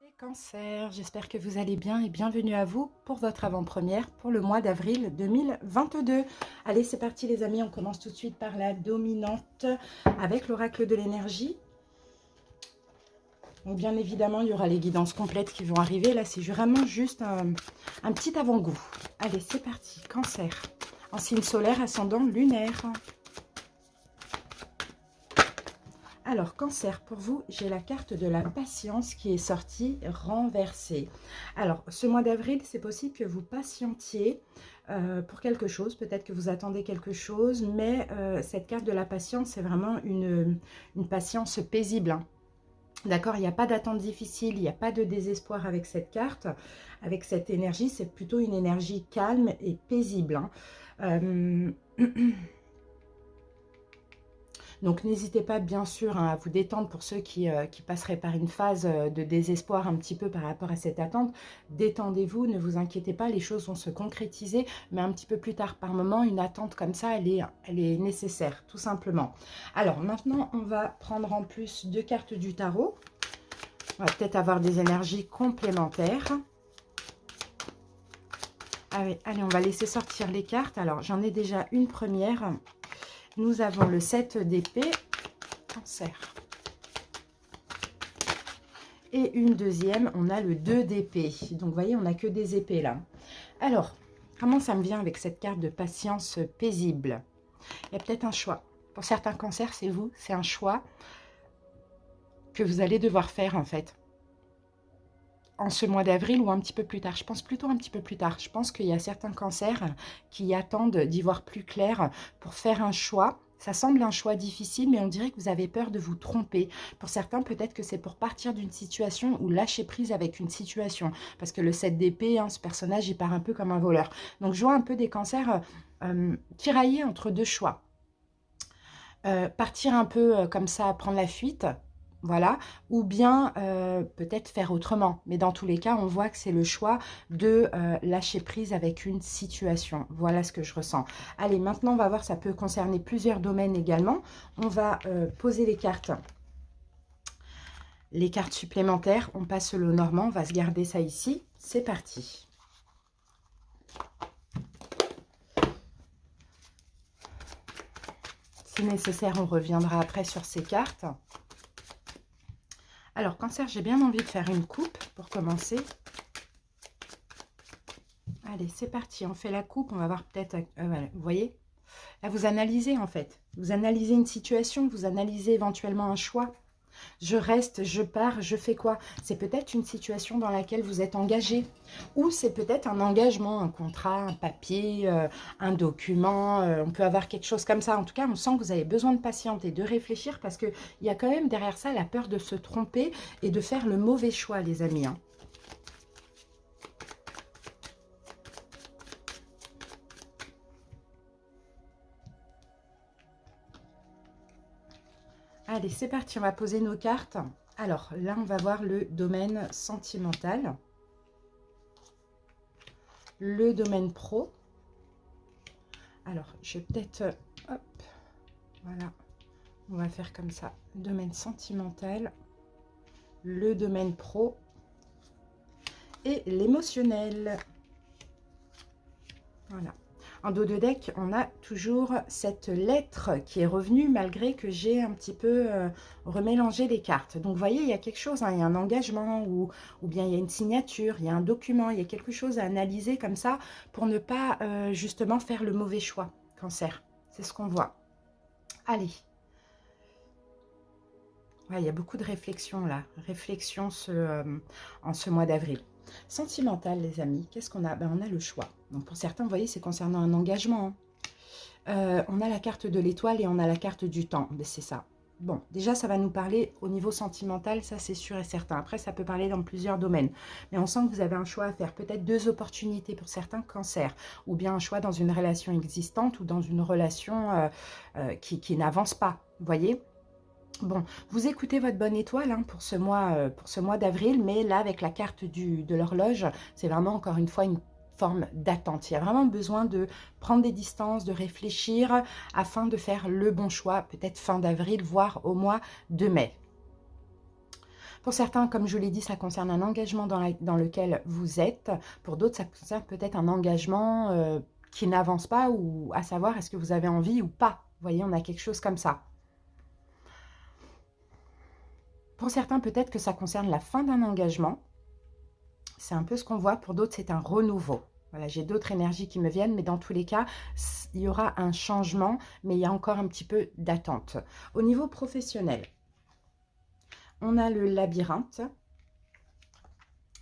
Les cancers, j'espère que vous allez bien et bienvenue à vous pour votre avant-première pour le mois d'avril 2022. Allez, c'est parti les amis, on commence tout de suite par la dominante avec l'oracle de l'énergie. Donc bien évidemment, il y aura les guidances complètes qui vont arriver. Là, c'est vraiment juste un petit avant-goût. Allez, c'est parti. Cancer, en signe solaire, ascendant lunaire. Alors, cancer, pour vous, j'ai la carte de la patience qui est sortie renversée. Alors, ce mois d'avril, c'est possible que vous patientiez pour quelque chose. Peut-être que vous attendez quelque chose, mais cette carte de la patience, c'est vraiment une patience paisible, hein. D'accord, il n'y a pas d'attente difficile, il n'y a pas de désespoir avec cette carte. Avec cette énergie, c'est plutôt une énergie calme et paisible, hein. Donc n'hésitez pas bien sûr hein, à vous détendre pour ceux qui passeraient par une phase de désespoir un petit peu par rapport à cette attente. Détendez-vous, ne vous inquiétez pas, les choses vont se concrétiser, mais un petit peu plus tard. Par moment, une attente comme ça, elle est nécessaire, tout simplement. Alors maintenant, on va prendre en plus deux cartes du tarot. On va peut-être avoir des énergies complémentaires. Allez, on va laisser sortir les cartes. Alors, j'en ai déjà une première. Nous avons le 7 d'épée, cancer. Et une deuxième, on a le 2 d'épée. Donc, vous voyez, on n'a que des épées là. Alors, comment ça me vient avec cette carte de patience paisible? Il y a peut-être un choix. Pour certains cancers, c'est vous, c'est un choix que vous allez devoir faire en fait. En ce mois d'avril ou un petit peu plus tard. Je pense plutôt un petit peu plus tard. Je pense qu'il y a certains cancers qui attendent d'y voir plus clair pour faire un choix. Ça semble un choix difficile, mais on dirait que vous avez peur de vous tromper. Pour certains, peut-être que c'est pour partir d'une situation ou lâcher prise avec une situation. Parce que le 7 d'épée, hein, ce personnage, il part un peu comme un voleur. Donc, je vois un peu des cancers tiraillés entre deux choix. Partir un peu comme ça, prendre la fuite. Voilà, ou bien peut-être faire autrement. Mais dans tous les cas, on voit que c'est le choix de lâcher prise avec une situation. Voilà ce que je ressens. Allez, maintenant, on va voir, ça peut concerner plusieurs domaines également. On va poser les cartes supplémentaires. On passe le normand, on va se garder ça ici. C'est parti. Si nécessaire, on reviendra après sur ces cartes. Alors, cancer, j'ai bien envie de faire une coupe pour commencer. Allez, c'est parti. On fait la coupe. On va voir peut-être... voilà, vous voyez? Là, vous analysez en fait. Vous analysez une situation. Vous analysez éventuellement un choix. Je reste, je pars, je fais quoi? C'est peut-être une situation dans laquelle vous êtes engagé. Ou c'est peut-être un engagement, un contrat, un papier, un document. On peut avoir quelque chose comme ça. En tout cas, on sent que vous avez besoin de patienter, de réfléchir parce qu'il y a quand même derrière ça la peur de se tromper et de faire le mauvais choix, les amis, hein. Allez, c'est parti, on va poser nos cartes. Alors, là, on va voir le domaine sentimental, le domaine pro. Alors, je vais peut-être... hop, voilà, on va faire comme ça. Le domaine sentimental, le domaine pro et l'émotionnel. Voilà. En dos de deck, on a toujours cette lettre qui est revenue malgré que j'ai un petit peu remélangé les cartes. Donc, vous voyez, il y a quelque chose, hein, il y a un engagement ou bien il y a une signature, il y a un document, il y a quelque chose à analyser comme ça pour ne pas justement faire le mauvais choix, cancer. C'est ce qu'on voit. Allez. Ouais, il y a beaucoup de réflexion là. Réflexion en ce mois d'avril. Sentimental, les amis. Qu'est-ce qu'on a? Ben, on a le choix. Donc, pour certains, vous voyez, c'est concernant un engagement, hein. On a la carte de l'étoile et on a la carte du temps. Ben, c'est ça. Bon, déjà, ça va nous parler au niveau sentimental, ça c'est sûr et certain. Après, ça peut parler dans plusieurs domaines. Mais on sent que vous avez un choix à faire. Peut-être deux opportunités pour certains cancers. Ou bien un choix dans une relation existante ou dans une relation qui n'avance pas. Vous voyez? Bon, vous écoutez votre bonne étoile hein, pour ce mois d'avril, mais là, avec la carte de l'horloge, c'est vraiment encore une fois une forme d'attente. Il y a vraiment besoin de prendre des distances, de réfléchir afin de faire le bon choix, peut-être fin d'avril, voire au mois de mai. Pour certains, comme je l'ai dit, ça concerne un engagement dans lequel vous êtes. Pour d'autres, ça concerne peut-être un engagement qui n'avance pas, ou à savoir est-ce que vous avez envie ou pas. Vous voyez, on a quelque chose comme ça. Pour certains, peut-être que ça concerne la fin d'un engagement. C'est un peu ce qu'on voit. Pour d'autres, c'est un renouveau. Voilà, j'ai d'autres énergies qui me viennent, mais dans tous les cas, il y aura un changement, mais il y a encore un petit peu d'attente. Au niveau professionnel, on a le labyrinthe,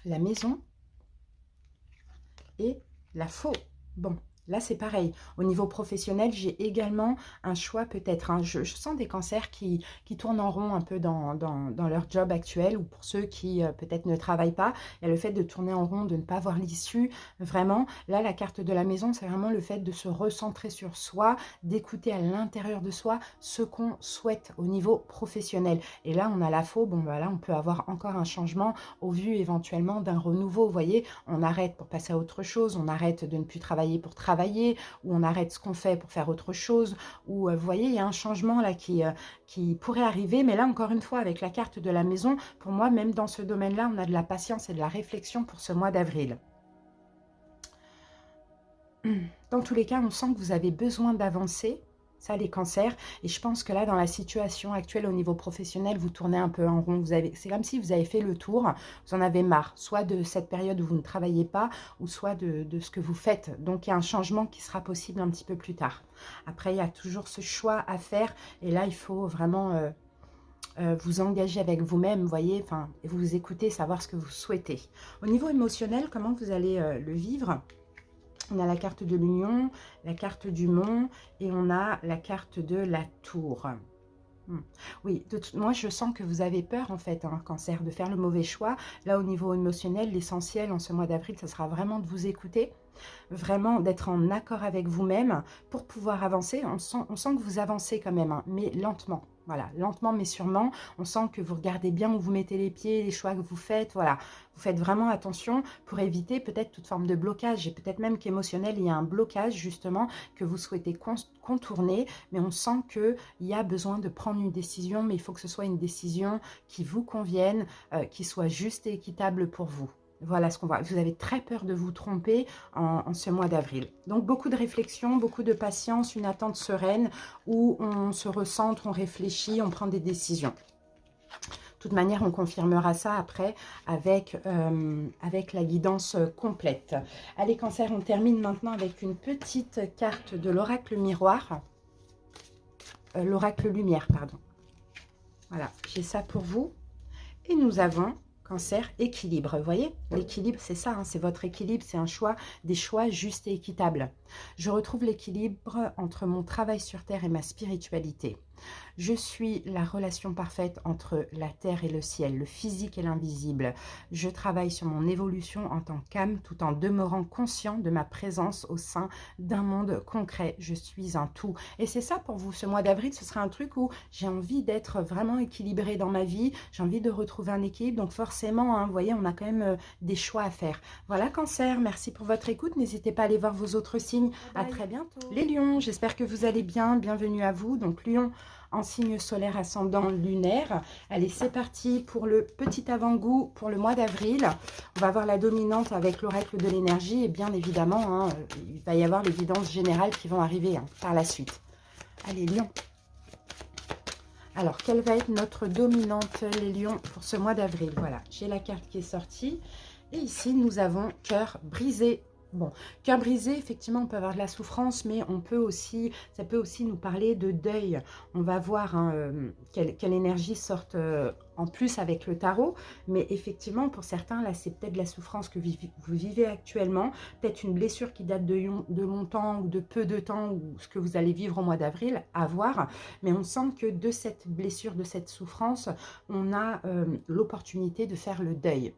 la maison et la faux. Bon, là c'est pareil. Au niveau professionnel, j'ai également un choix peut-être. Hein. Je sens des cancers qui tournent en rond un peu dans leur job actuel, ou pour ceux qui peut-être ne travaillent pas. Il y a le fait de tourner en rond, de ne pas voir l'issue. Vraiment, là la carte de la maison, c'est vraiment le fait de se recentrer sur soi, d'écouter à l'intérieur de soi ce qu'on souhaite au niveau professionnel. Et là, on a la faux. Bon, voilà, on peut avoir encore un changement au vu éventuellement d'un renouveau. Vous voyez, on arrête pour passer à autre chose, on arrête de ne plus travailler pour travailler, ou on arrête ce qu'on fait pour faire autre chose, ou vous voyez, il y a un changement là qui pourrait arriver, mais là encore une fois avec la carte de la maison, pour moi même dans ce domaine-là, on a de la patience et de la réflexion pour ce mois d'avril. Dans tous les cas, on sent que vous avez besoin d'avancer, ça les cancers, et je pense que là dans la situation actuelle au niveau professionnel, vous tournez un peu en rond, c'est comme si vous avez fait le tour, vous en avez marre, soit de cette période où vous ne travaillez pas, ou soit de ce que vous faites. Donc il y a un changement qui sera possible un petit peu plus tard. Après, il y a toujours ce choix à faire, et là il faut vraiment vous engager avec vous-même, vous voyez, enfin, et vous écouter, savoir ce que vous souhaitez. Au niveau émotionnel, comment vous allez le vivre? On a la carte de l'union, la carte du mont, et on a la carte de la tour. Oui, moi je sens que vous avez peur en fait, hein, cancer, de faire le mauvais choix. Là au niveau émotionnel, l'essentiel en ce mois d'avril, ça sera vraiment de vous écouter, vraiment d'être en accord avec vous-même pour pouvoir avancer. On sent que vous avancez quand même, hein, mais lentement. Voilà, lentement mais sûrement. On sent que vous regardez bien où vous mettez les pieds, les choix que vous faites. Voilà, vous faites vraiment attention pour éviter peut-être toute forme de blocage. Et peut-être même qu'émotionnel, il y a un blocage justement que vous souhaitez contourner. Mais on sent qu'il y a besoin de prendre une décision. Mais il faut que ce soit une décision qui vous convienne, qui soit juste et équitable pour vous. Voilà ce qu'on voit. Vous avez très peur de vous tromper en ce mois d'avril. Donc, beaucoup de réflexion, beaucoup de patience, une attente sereine où on se recentre, on réfléchit, on prend des décisions. De toute manière, on confirmera ça après avec la guidance complète. Allez, cancer, on termine maintenant avec une petite carte de l'oracle miroir. L'oracle lumière, pardon. Voilà, j'ai ça pour vous. Et nous avons... Cancer, équilibre. Vous voyez, l'équilibre, c'est ça, hein, c'est votre équilibre, c'est un choix, des choix justes et équitables. Je retrouve l'équilibre entre mon travail sur Terre et ma spiritualité. Je suis la relation parfaite entre la terre et le ciel, le physique et l'invisible. Je travaille sur mon évolution en tant qu'âme tout en demeurant conscient de ma présence au sein d'un monde concret. Je suis un tout. Et c'est ça pour vous, ce mois d'avril, ce sera un truc où j'ai envie d'être vraiment équilibrée dans ma vie. J'ai envie de retrouver un équilibre. Donc forcément, hein, vous voyez, on a quand même des choix à faire. Voilà, cancer, merci pour votre écoute. N'hésitez pas à aller voir vos autres signes. À très bientôt. Les lions, j'espère que vous allez bien. Bienvenue à vous. Donc lion, en signe solaire ascendant lunaire. Allez, c'est parti pour le petit avant-goût pour le mois d'avril. On va voir la dominante avec l'oracle de l'énergie et bien évidemment, hein, il va y avoir les guidances générales qui vont arriver par la suite. Allez, lion. Alors, quelle va être notre dominante, les lions, pour ce mois d'avril? Voilà, j'ai la carte qui est sortie. Et ici, nous avons cœur brisé. Bon, cœur brisé, effectivement, on peut avoir de la souffrance, mais on peut aussi, ça peut aussi nous parler de deuil. On va voir hein, quelle énergie sorte en plus avec le tarot, mais effectivement, pour certains, là, c'est peut-être de la souffrance que vous vivez actuellement, peut-être une blessure qui date de longtemps ou de peu de temps, ou ce que vous allez vivre au mois d'avril, à voir. Mais on sent que de cette blessure, de cette souffrance, on a l'opportunité de faire le deuil.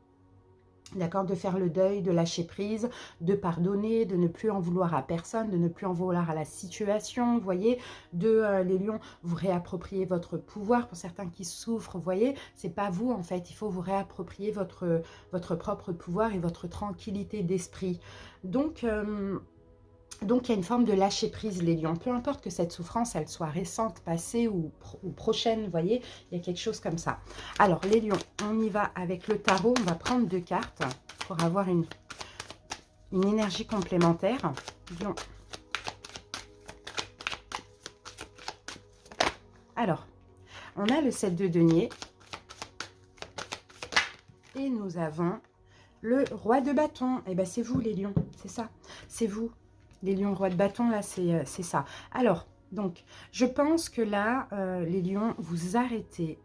D'accord, de faire le deuil, de lâcher prise, de pardonner, de ne plus en vouloir à personne, de ne plus en vouloir à la situation, vous voyez, les lions, vous réappropriez votre pouvoir. Pour certains qui souffrent, vous voyez, c'est pas vous en fait, il faut vous réapproprier votre propre pouvoir et votre tranquillité d'esprit. Donc, Donc, il y a une forme de lâcher prise, les lions. Peu importe que cette souffrance, elle soit récente, passée ou prochaine, vous voyez, il y a quelque chose comme ça. Alors, les lions, on y va avec le tarot. On va prendre 2 cartes pour avoir une énergie complémentaire. Lion. Alors, on a le 7 de denier. Et nous avons le roi de bâton. Eh bien, c'est vous, les lions. C'est ça. C'est vous. Les lions rois de bâton, là, c'est ça. Alors, donc, je pense que là, les lions, vous arrêtez.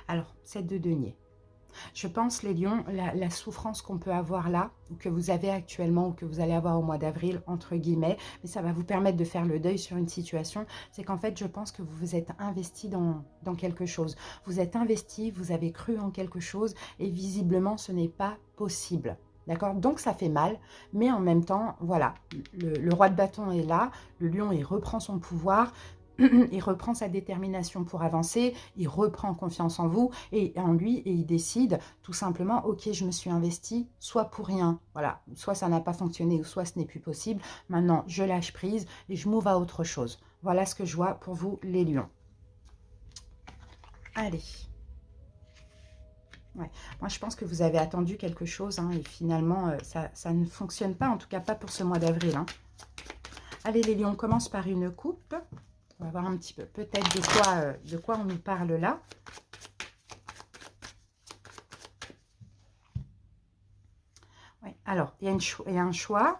Alors, 7 de denier. Je pense, les lions, la souffrance qu'on peut avoir là, ou que vous avez actuellement, ou que vous allez avoir au mois d'avril, entre guillemets, mais ça va vous permettre de faire le deuil sur une situation, c'est qu'en fait, je pense que vous vous êtes investi dans quelque chose. Vous êtes investi, vous avez cru en quelque chose, et visiblement, ce n'est pas possible. D'accord? Donc, ça fait mal, mais en même temps, voilà, le roi de bâton est là, le lion, il reprend son pouvoir, il reprend sa détermination pour avancer, il reprend confiance en vous et en lui et il décide tout simplement, ok, je me suis investi, soit pour rien, voilà, soit ça n'a pas fonctionné ou soit ce n'est plus possible, maintenant je lâche prise et je m'ouvre à autre chose. Voilà ce que je vois pour vous les lions. Allez. Ouais. Moi je pense que vous avez attendu quelque chose hein, et finalement ça ne fonctionne pas, en tout cas pas pour ce mois d'avril. Hein. Allez les lions, on commence par une coupe. On va voir un petit peu peut-être de quoi on nous parle là. Ouais. Alors, il y a un choix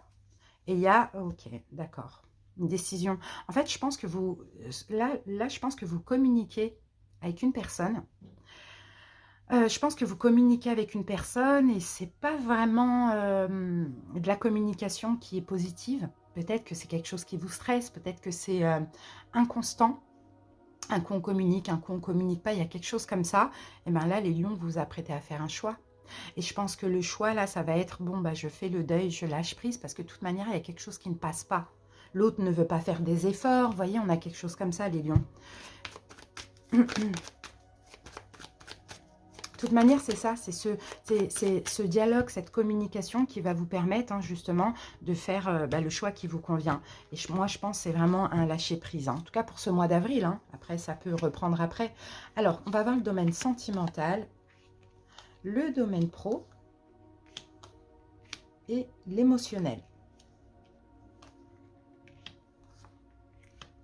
et il y a... Ok, d'accord. Une décision. En fait, je pense que vous... Là, je pense que vous communiquez avec une personne. Je pense que vous communiquez avec une personne et c'est pas vraiment de la communication qui est positive. Peut-être que c'est quelque chose qui vous stresse, peut-être que c'est inconstant. Un coup on communique, un coup on communique pas, il y a quelque chose comme ça. Et bien là, les lions, vous vous apprêtez à faire un choix. Et je pense que le choix, là, ça va être, bon, bah, je fais le deuil, je lâche prise, parce que de toute manière, il y a quelque chose qui ne passe pas. L'autre ne veut pas faire des efforts, vous voyez, on a quelque chose comme ça, les lions. De toute manière, c'est ça, c'est ce dialogue, cette communication qui va vous permettre hein, justement de faire le choix qui vous convient. Et moi, je pense que c'est vraiment un lâcher-prise. Hein. En tout cas, pour ce mois d'avril. Hein. Après, ça peut reprendre après. Alors, on va voir le domaine sentimental, le domaine pro et l'émotionnel.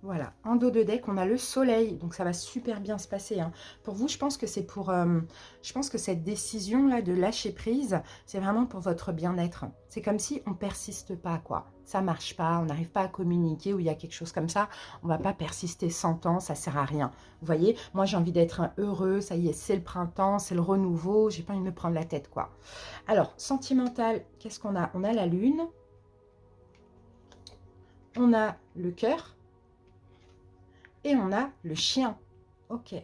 Voilà, en dos de deck, on a le soleil, donc ça va super bien se passer. Hein. Pour vous, je pense que c'est pour... je pense que cette décision-là de lâcher prise, c'est vraiment pour votre bien-être. C'est comme si on persiste pas, quoi. Ça marche pas, on n'arrive pas à communiquer, ou il y a quelque chose comme ça, on va pas persister 100 ans, ça sert à rien. Vous voyez, moi j'ai envie d'être heureux, ça y est, c'est le printemps, c'est le renouveau, j'ai pas envie de me prendre la tête, quoi. Alors, sentimental, qu'est-ce qu'on a? On a la lune, on a le cœur, et on a le chien. Ok.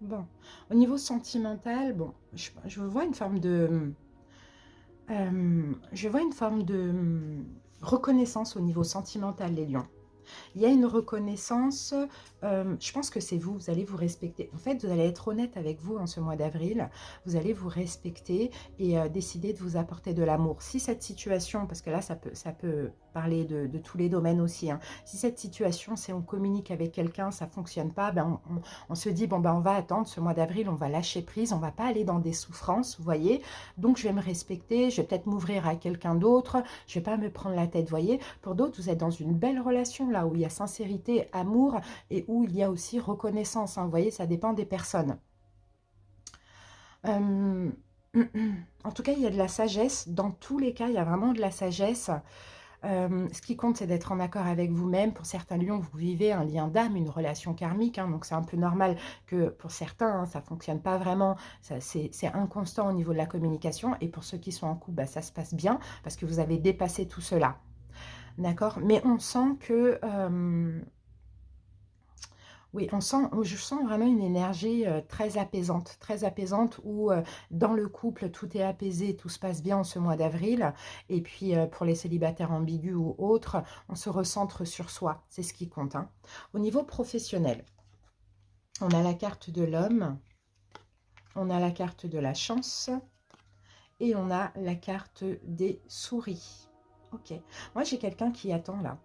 Bon. Au niveau sentimental, bon, je vois une forme de... je vois une forme de reconnaissance au niveau sentimental, les lions. Il y a une reconnaissance, je pense que c'est vous, vous allez vous respecter. En fait, vous allez être honnête avec vous en ce mois d'avril, vous allez vous respecter et décider de vous apporter de l'amour. Si cette situation, parce que là, ça peut parler de tous les domaines aussi, hein. Si cette situation, c'est on communique avec quelqu'un, ça ne fonctionne pas, ben on se dit, bon, ben on va attendre ce mois d'avril, on va lâcher prise, on ne va pas aller dans des souffrances, vous voyez. Donc, je vais me respecter, je vais peut-être m'ouvrir à quelqu'un d'autre, je ne vais pas me prendre la tête, vous voyez. Pour d'autres, vous êtes dans une belle relation, là où il y a sincérité, amour et où il y a aussi reconnaissance. Hein, vous voyez, ça dépend des personnes. En tout cas, il y a de la sagesse. Dans tous les cas, il y a vraiment de la sagesse. Ce qui compte, c'est d'être en accord avec vous-même. Pour certains lions, vous vivez un lien d'âme, une relation karmique. Hein, donc, c'est un peu normal que pour certains, hein, ça ne fonctionne pas vraiment. C'est inconstant au niveau de la communication. Et pour ceux qui sont en couple, bah, ça se passe bien parce que vous avez dépassé tout cela. D'accord? Mais on sent que... oui, je sens vraiment une énergie très apaisante où dans le couple, tout est apaisé, tout se passe bien en ce mois d'avril. Et puis, pour les célibataires ambigus ou autres, on se recentre sur soi. C'est ce qui compte. Hein. Au niveau professionnel, on a la carte de l'homme, on a la carte de la chance et on a la carte des souris. Ok. Moi, j'ai quelqu'un qui attend là.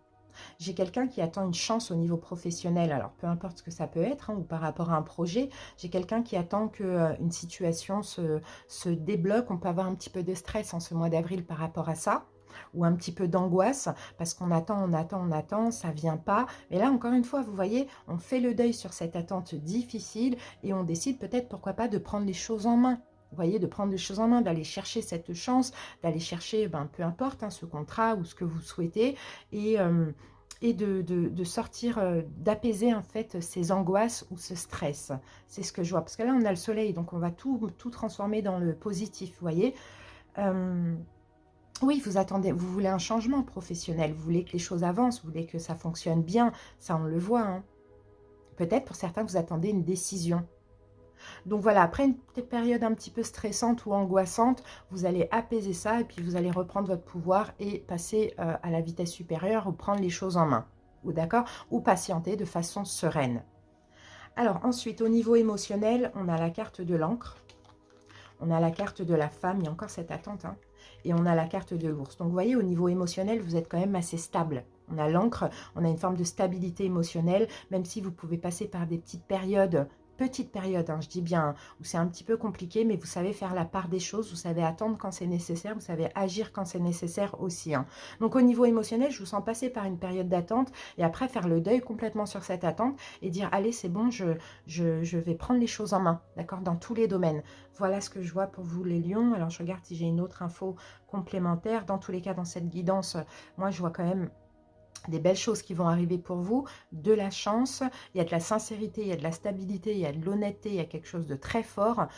J'ai quelqu'un qui attend une chance au niveau professionnel, alors peu importe ce que ça peut être, hein, ou par rapport à un projet. J'ai quelqu'un qui attend que une situation se débloque. On peut avoir un petit peu de stress en ce mois d'avril par rapport à ça, ou un petit peu d'angoisse, parce qu'on attend, on attend, on attend, ça vient pas. Mais là, encore une fois, vous voyez, on fait le deuil sur cette attente difficile et on décide peut-être, pourquoi pas, de prendre les choses en main. Vous voyez, de prendre les choses en main, d'aller chercher cette chance, d'aller chercher, ben, peu importe, hein, ce contrat ou ce que vous souhaitez, et, de sortir, d'apaiser en fait ces angoisses ou ce stress. C'est ce que je vois. Parce que là, on a le soleil, donc on va tout transformer dans le positif, vous voyez. Euh, oui, vous attendez, vous voulez un changement professionnel, vous voulez que les choses avancent, vous voulez que ça fonctionne bien, ça on le voit, hein. Peut-être pour certains, vous attendez une décision. Donc voilà, après une petite période un petit peu stressante ou angoissante, vous allez apaiser ça et puis vous allez reprendre votre pouvoir et passer à la vitesse supérieure ou prendre les choses en main. Ou d'accord? Ou patienter de façon sereine. Alors ensuite, au niveau émotionnel, on a la carte de l'encre. On a la carte de la femme, il y a encore cette attente, hein, et on a la carte de l'ours. Donc vous voyez, au niveau émotionnel, vous êtes quand même assez stable. On a l'encre, on a une forme de stabilité émotionnelle, même si vous pouvez passer par des petites périodes, hein, je dis bien, où c'est un petit peu compliqué, mais vous savez faire la part des choses, vous savez attendre quand c'est nécessaire, vous savez agir quand c'est nécessaire aussi, hein. Donc au niveau émotionnel, je vous sens passer par une période d'attente et après faire le deuil complètement sur cette attente et dire, allez, c'est bon, je vais prendre les choses en main, d'accord, dans tous les domaines. Voilà ce que je vois pour vous les lions. Alors je regarde si j'ai une autre info complémentaire. Dans tous les cas, dans cette guidance, moi je vois quand même des belles choses qui vont arriver pour vous, de la chance, il y a de la sincérité, il y a de la stabilité, il y a de l'honnêteté, il y a quelque chose de très fort,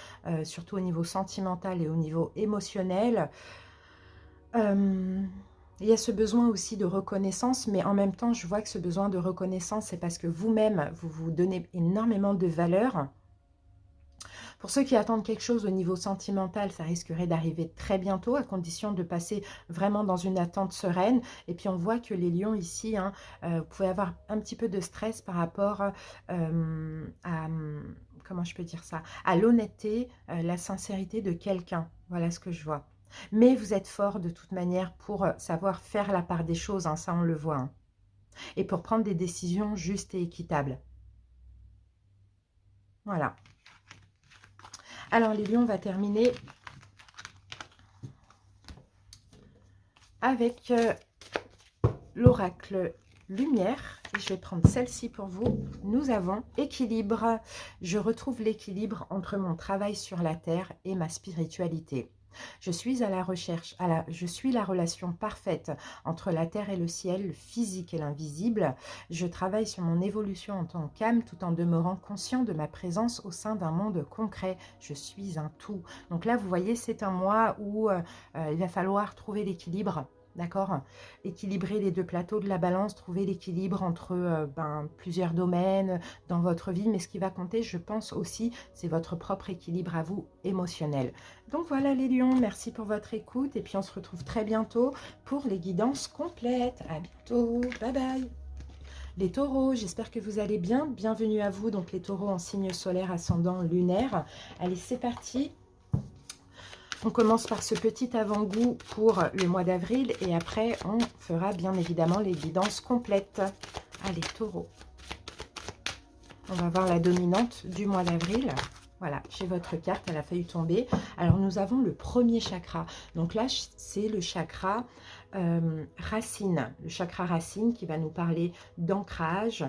surtout au niveau sentimental et au niveau émotionnel. Il y a ce besoin aussi de reconnaissance, mais en même temps, je vois que ce besoin de reconnaissance, c'est parce que vous-même, vous vous donnez énormément de valeur. Pour ceux qui attendent quelque chose au niveau sentimental, ça risquerait d'arriver très bientôt, à condition de passer vraiment dans une attente sereine. Et puis on voit que les lions ici, hein, vous pouvez avoir un petit peu de stress par rapport à, comment je peux dire ça, à l'honnêteté, la sincérité de quelqu'un. Voilà ce que je vois. Mais vous êtes fort de toute manière pour savoir faire la part des choses, hein, ça on le voit, hein. Et pour prendre des décisions justes et équitables. Voilà. Alors les lions, on va terminer avec l'oracle lumière. Et je vais prendre celle-ci pour vous. Nous avons équilibre. Je retrouve l'équilibre entre mon travail sur la terre et ma spiritualité. Je suis à la recherche, je suis la relation parfaite entre la terre et le ciel, le physique et l'invisible. Je travaille sur mon évolution en tant qu'âme tout en demeurant conscient de ma présence au sein d'un monde concret. Je suis un tout. Donc là, vous voyez, c'est un mois où il va falloir trouver l'équilibre. D'accord? Équilibrer les deux plateaux de la balance, trouver l'équilibre entre plusieurs domaines dans votre vie. Mais ce qui va compter, je pense aussi, c'est votre propre équilibre à vous émotionnel. Donc voilà les lions, merci pour votre écoute. Et puis on se retrouve très bientôt pour les guidances complètes. À bientôt, bye bye. Les taureaux, j'espère que vous allez bien. Bienvenue à vous, donc les taureaux en signe solaire, ascendant, lunaire. Allez, c'est parti. On commence par ce petit avant-goût pour le mois d'avril et après on fera bien évidemment les guidances complètes. Allez, taureau. On va voir la dominante du mois d'avril. Voilà, j'ai votre carte, elle a failli tomber. Alors, nous avons le premier chakra. Donc là, c'est le chakra racine. Le chakra racine qui va nous parler d'ancrage,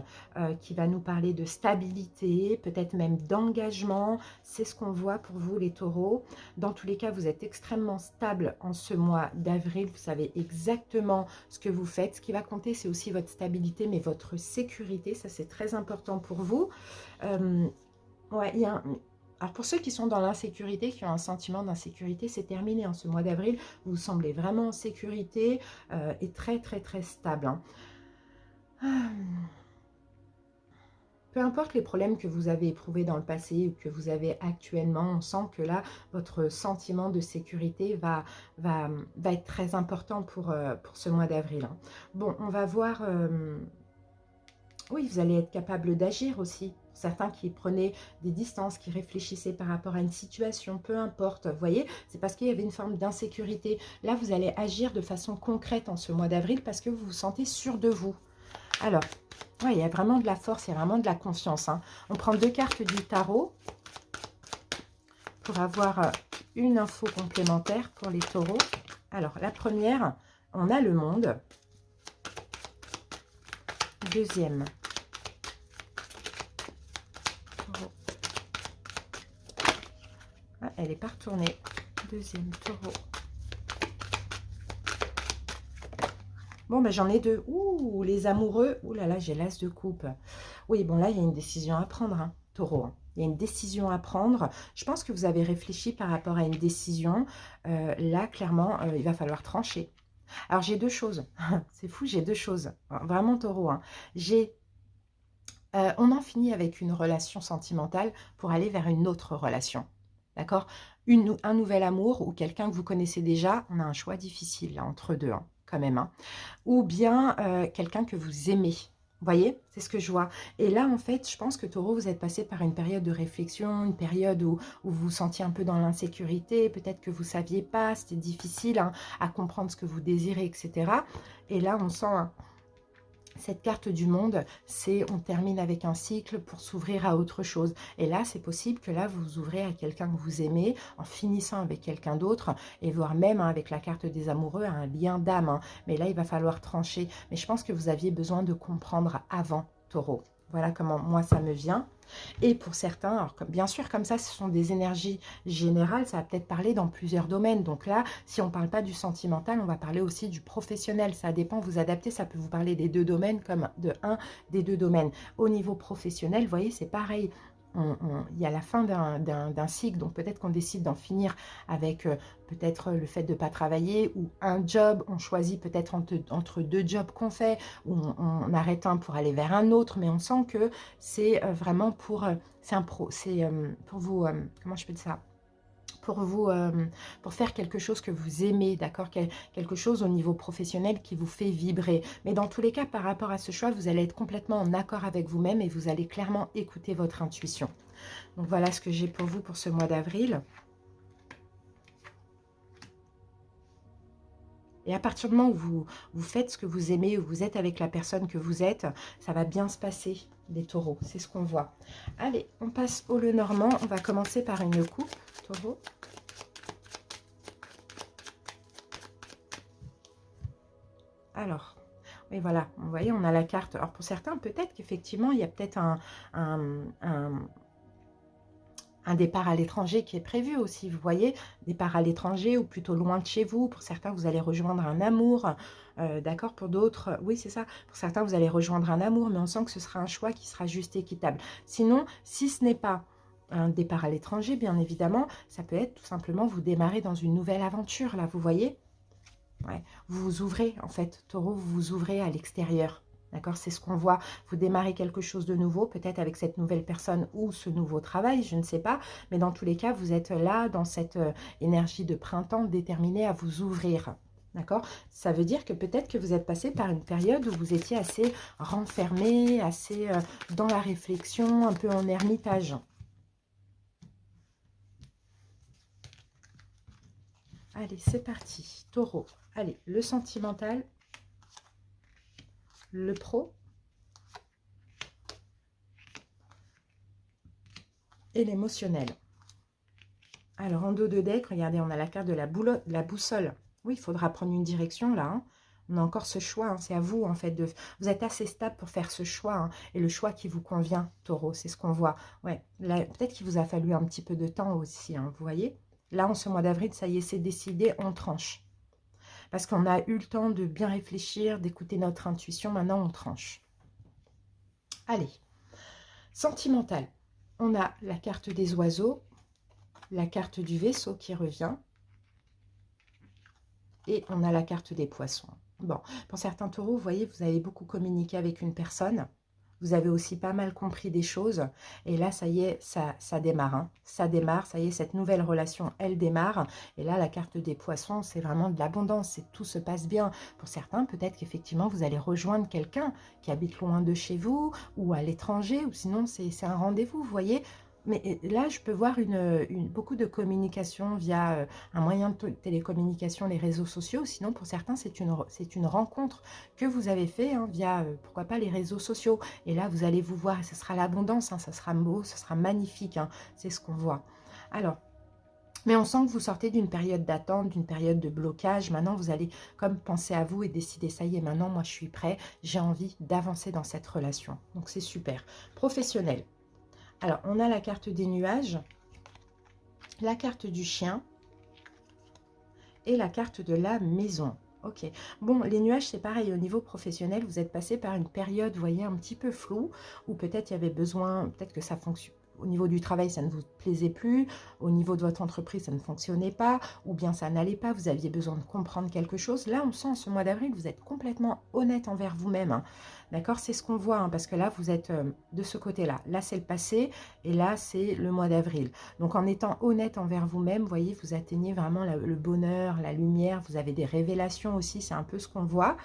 qui va nous parler de stabilité, peut-être même d'engagement. C'est ce qu'on voit pour vous, les taureaux. Dans tous les cas, vous êtes extrêmement stable en ce mois d'avril. Vous savez exactement ce que vous faites. Ce qui va compter, c'est aussi votre stabilité, mais votre sécurité. Ça, c'est très important pour vous. Ouais, il y a un... Alors pour ceux qui sont dans l'insécurité, qui ont un sentiment d'insécurité, c'est terminé en ce mois d'avril. Vous semblez vraiment en sécurité et très très très stable, hein. Peu importe les problèmes que vous avez éprouvés dans le passé ou que vous avez actuellement, on sent que là, votre sentiment de sécurité va être très important pour ce mois d'avril, hein. Bon, on va voir... oui, vous allez être capable d'agir aussi. Certains qui prenaient des distances, qui réfléchissaient par rapport à une situation, peu importe, vous voyez, c'est parce qu'il y avait une forme d'insécurité. Là, vous allez agir de façon concrète en ce mois d'avril parce que vous vous sentez sûr de vous. Alors, ouais, il y a vraiment de la force, il y a vraiment de la confiance, hein. On prend 2 cartes du tarot pour avoir une info complémentaire pour les taureaux. Alors, la première, on a le monde. Deuxième, taureau. Ah, elle n'est pas retournée. Deuxième, taureau. Bon, ben, j'en ai 2. Ouh, les amoureux. Ouh là là, j'ai l'as de coupe. Oui, bon, là, il y a une décision à prendre, hein, taureau. Hein. Il y a une décision à prendre. Je pense que vous avez réfléchi par rapport à une décision. Là, clairement, il va falloir trancher. Alors, j'ai 2 choses. C'est fou, j'ai 2 choses. Vraiment, taureau. Hein. On en finit avec une relation sentimentale pour aller vers une autre relation. D'accord? Un nouvel amour ou quelqu'un que vous connaissez déjà. On a un choix difficile là, entre deux, hein, quand même. Hein. Ou bien quelqu'un que vous aimez. Vous voyez, c'est ce que je vois. Et là, en fait, je pense que taureau, vous êtes passé par une période de réflexion, une période où vous vous sentiez un peu dans l'insécurité, peut-être que vous ne saviez pas, c'était difficile hein, à comprendre ce que vous désirez, etc. Et là, on sent cette carte du monde, c'est on termine avec un cycle pour s'ouvrir à autre chose. Et là, c'est possible que là, vous ouvrez à quelqu'un que vous aimez en finissant avec quelqu'un d'autre et voire même hein, avec la carte des amoureux, un lien d'âme. Hein. Mais là, il va falloir trancher. Mais je pense que vous aviez besoin de comprendre avant, taureau. Voilà comment moi, ça me vient. Et pour certains, alors, bien sûr, comme ça, ce sont des énergies générales, ça va peut-être parler dans plusieurs domaines. Donc là, si on ne parle pas du sentimental, on va parler aussi du professionnel. Ça dépend, vous adaptez, ça peut vous parler des 2 domaines comme de un des 2 domaines. Au niveau professionnel, vous voyez, c'est pareil. Il y a la fin d'un cycle, donc peut-être qu'on décide d'en finir avec peut-être le fait de ne pas travailler ou un job, on choisit peut-être entre 2 jobs qu'on fait, ou on arrête un pour aller vers un autre, mais on sent que c'est vraiment pour, pour vous, comment je peux dire ça pour vous, pour faire quelque chose que vous aimez, d'accord, quelque chose au niveau professionnel qui vous fait vibrer. Mais dans tous les cas, par rapport à ce choix, vous allez être complètement en accord avec vous-même et vous allez clairement écouter votre intuition. Donc voilà ce que j'ai pour vous pour ce mois d'avril. Et à partir du moment où vous faites ce que vous aimez, où vous êtes avec la personne que vous êtes, ça va bien se passer, les taureaux. C'est ce qu'on voit. Allez, on passe au Lenormand. On va commencer par une coupe, taureau. Alors, oui, voilà. Vous voyez, on a la carte. Alors, pour certains, peut-être qu'effectivement, il y a peut-être un départ à l'étranger qui est prévu aussi, vous voyez, départ à l'étranger ou plutôt loin de chez vous. Pour certains, vous allez rejoindre un amour, d'accord, pour d'autres, oui, c'est ça. Pour certains, vous allez rejoindre un amour, mais on sent que ce sera un choix qui sera juste équitable. Sinon, si ce n'est pas un départ à l'étranger, bien évidemment, ça peut être tout simplement vous démarrer dans une nouvelle aventure, là, vous voyez. Ouais. Vous vous ouvrez, en fait, taureau, vous vous ouvrez à l'extérieur. D'accord, c'est ce qu'on voit. Vous démarrez quelque chose de nouveau, peut-être avec cette nouvelle personne ou ce nouveau travail, je ne sais pas. Mais dans tous les cas, vous êtes là dans cette énergie de printemps déterminée à vous ouvrir. D'accord? Ça veut dire que peut-être que vous êtes passé par une période où vous étiez assez renfermé, assez dans la réflexion, un peu en ermitage. Allez, c'est parti. Taureau. Allez, le sentimental, le pro et l'émotionnel. Alors, en dos de deck, regardez, on a la carte de la boussole. Oui, il faudra prendre une direction, là. Hein. On a encore ce choix, hein. C'est à vous, en fait. Vous êtes assez stable pour faire ce choix. Hein. Et le choix qui vous convient, taureau, c'est ce qu'on voit. Ouais, peut-être qu'il vous a fallu un petit peu de temps aussi, hein, vous voyez. Là, en ce mois d'avril, ça y est, c'est décidé, on tranche. Parce qu'on a eu le temps de bien réfléchir, d'écouter notre intuition. Maintenant, on tranche. Allez, sentimental. On a la carte des oiseaux, la carte du vaisseau qui revient et on a la carte des poissons. Bon, pour certains taureaux, vous voyez, vous avez beaucoup communiqué avec une personne, Vous avez aussi pas mal compris des choses. Et là, ça y est, ça démarre. Hein. Ça démarre, ça y est, cette nouvelle relation, elle démarre. Et là, la carte des poissons, c'est vraiment de l'abondance. Tout se passe bien. Pour certains, peut-être qu'effectivement, vous allez rejoindre quelqu'un qui habite loin de chez vous ou à l'étranger. Ou sinon, c'est un rendez-vous, vous voyez. Mais là, je peux voir beaucoup de communication via un moyen de télécommunication, les réseaux sociaux. Sinon, pour certains, c'est une rencontre que vous avez fait hein, via, pourquoi pas, les réseaux sociaux. Et là, vous allez vous voir et ce sera l'abondance. Hein, ça sera beau, ce sera magnifique. Hein, c'est ce qu'on voit. Alors, mais on sent que vous sortez d'une période d'attente, d'une période de blocage. Maintenant, vous allez comme penser à vous et décider, ça y est, maintenant, moi, je suis prêt. J'ai envie d'avancer dans cette relation. Donc, c'est super. Professionnel. Alors, on a la carte des nuages, la carte du chien et la carte de la maison. Ok. Bon, les nuages, c'est pareil. Au niveau professionnel, vous êtes passé par une période, vous voyez, un petit peu floue, où peut-être il y avait besoin, peut-être que ça fonctionne. Au niveau du travail, ça ne vous plaisait plus. Au niveau de votre entreprise, ça ne fonctionnait pas. Ou bien ça n'allait pas. Vous aviez besoin de comprendre quelque chose. Là, on sent en ce mois d'avril, vous êtes complètement honnête envers vous-même. Hein. D'accord? C'est ce qu'on voit. Hein, parce que là, vous êtes de ce côté-là. Là, c'est le passé. Et là, c'est le mois d'avril. Donc, en étant honnête envers vous-même, vous voyez, vous atteignez vraiment le bonheur, la lumière. Vous avez des révélations aussi. C'est un peu ce qu'on voit.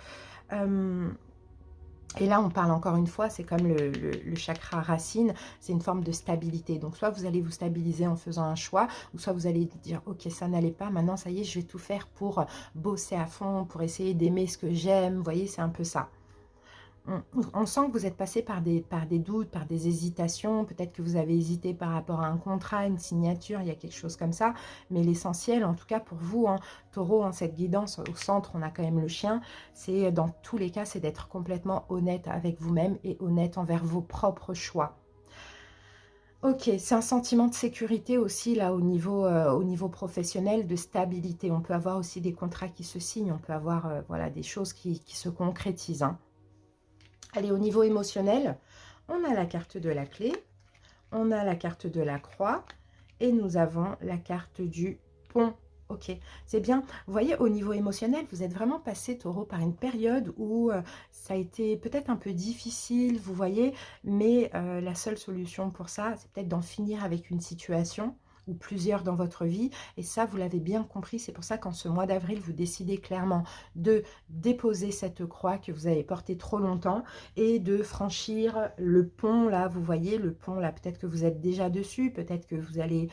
Et là, on parle encore une fois, c'est comme le chakra racine, c'est une forme de stabilité. Donc, soit vous allez vous stabiliser en faisant un choix, ou soit vous allez dire, ok, ça n'allait pas, maintenant, ça y est, je vais tout faire pour bosser à fond, pour essayer d'aimer ce que j'aime. Vous voyez, c'est un peu ça. On sent que vous êtes passé par des doutes, par des hésitations. Peut-être que vous avez hésité par rapport à un contrat, une signature, il y a quelque chose comme ça. Mais l'essentiel, en tout cas pour vous, hein, Taureau, hein, cette guidance, au centre, on a quand même le chien. C'est dans tous les cas, c'est d'être complètement honnête avec vous-même et honnête envers vos propres choix. Ok, c'est un sentiment de sécurité aussi, là, au niveau professionnel, de stabilité. On peut avoir aussi des contrats qui se signent, on peut avoir voilà, des choses qui se concrétisent. Hein. Allez, au niveau émotionnel, on a la carte de la clé, on a la carte de la croix et nous avons la carte du pont. Ok, c'est bien. Vous voyez, au niveau émotionnel, vous êtes vraiment passé, Taureau, par une période où ça a été peut-être un peu difficile, vous voyez, mais la seule solution pour ça, c'est peut-être d'en finir avec une situation ou plusieurs dans votre vie. Et ça, vous l'avez bien compris. C'est pour ça qu'en ce mois d'avril, vous décidez clairement de déposer cette croix que vous avez portée trop longtemps et de franchir le pont, là, vous voyez, le pont, là, peut-être que vous êtes déjà dessus, peut-être que vous allez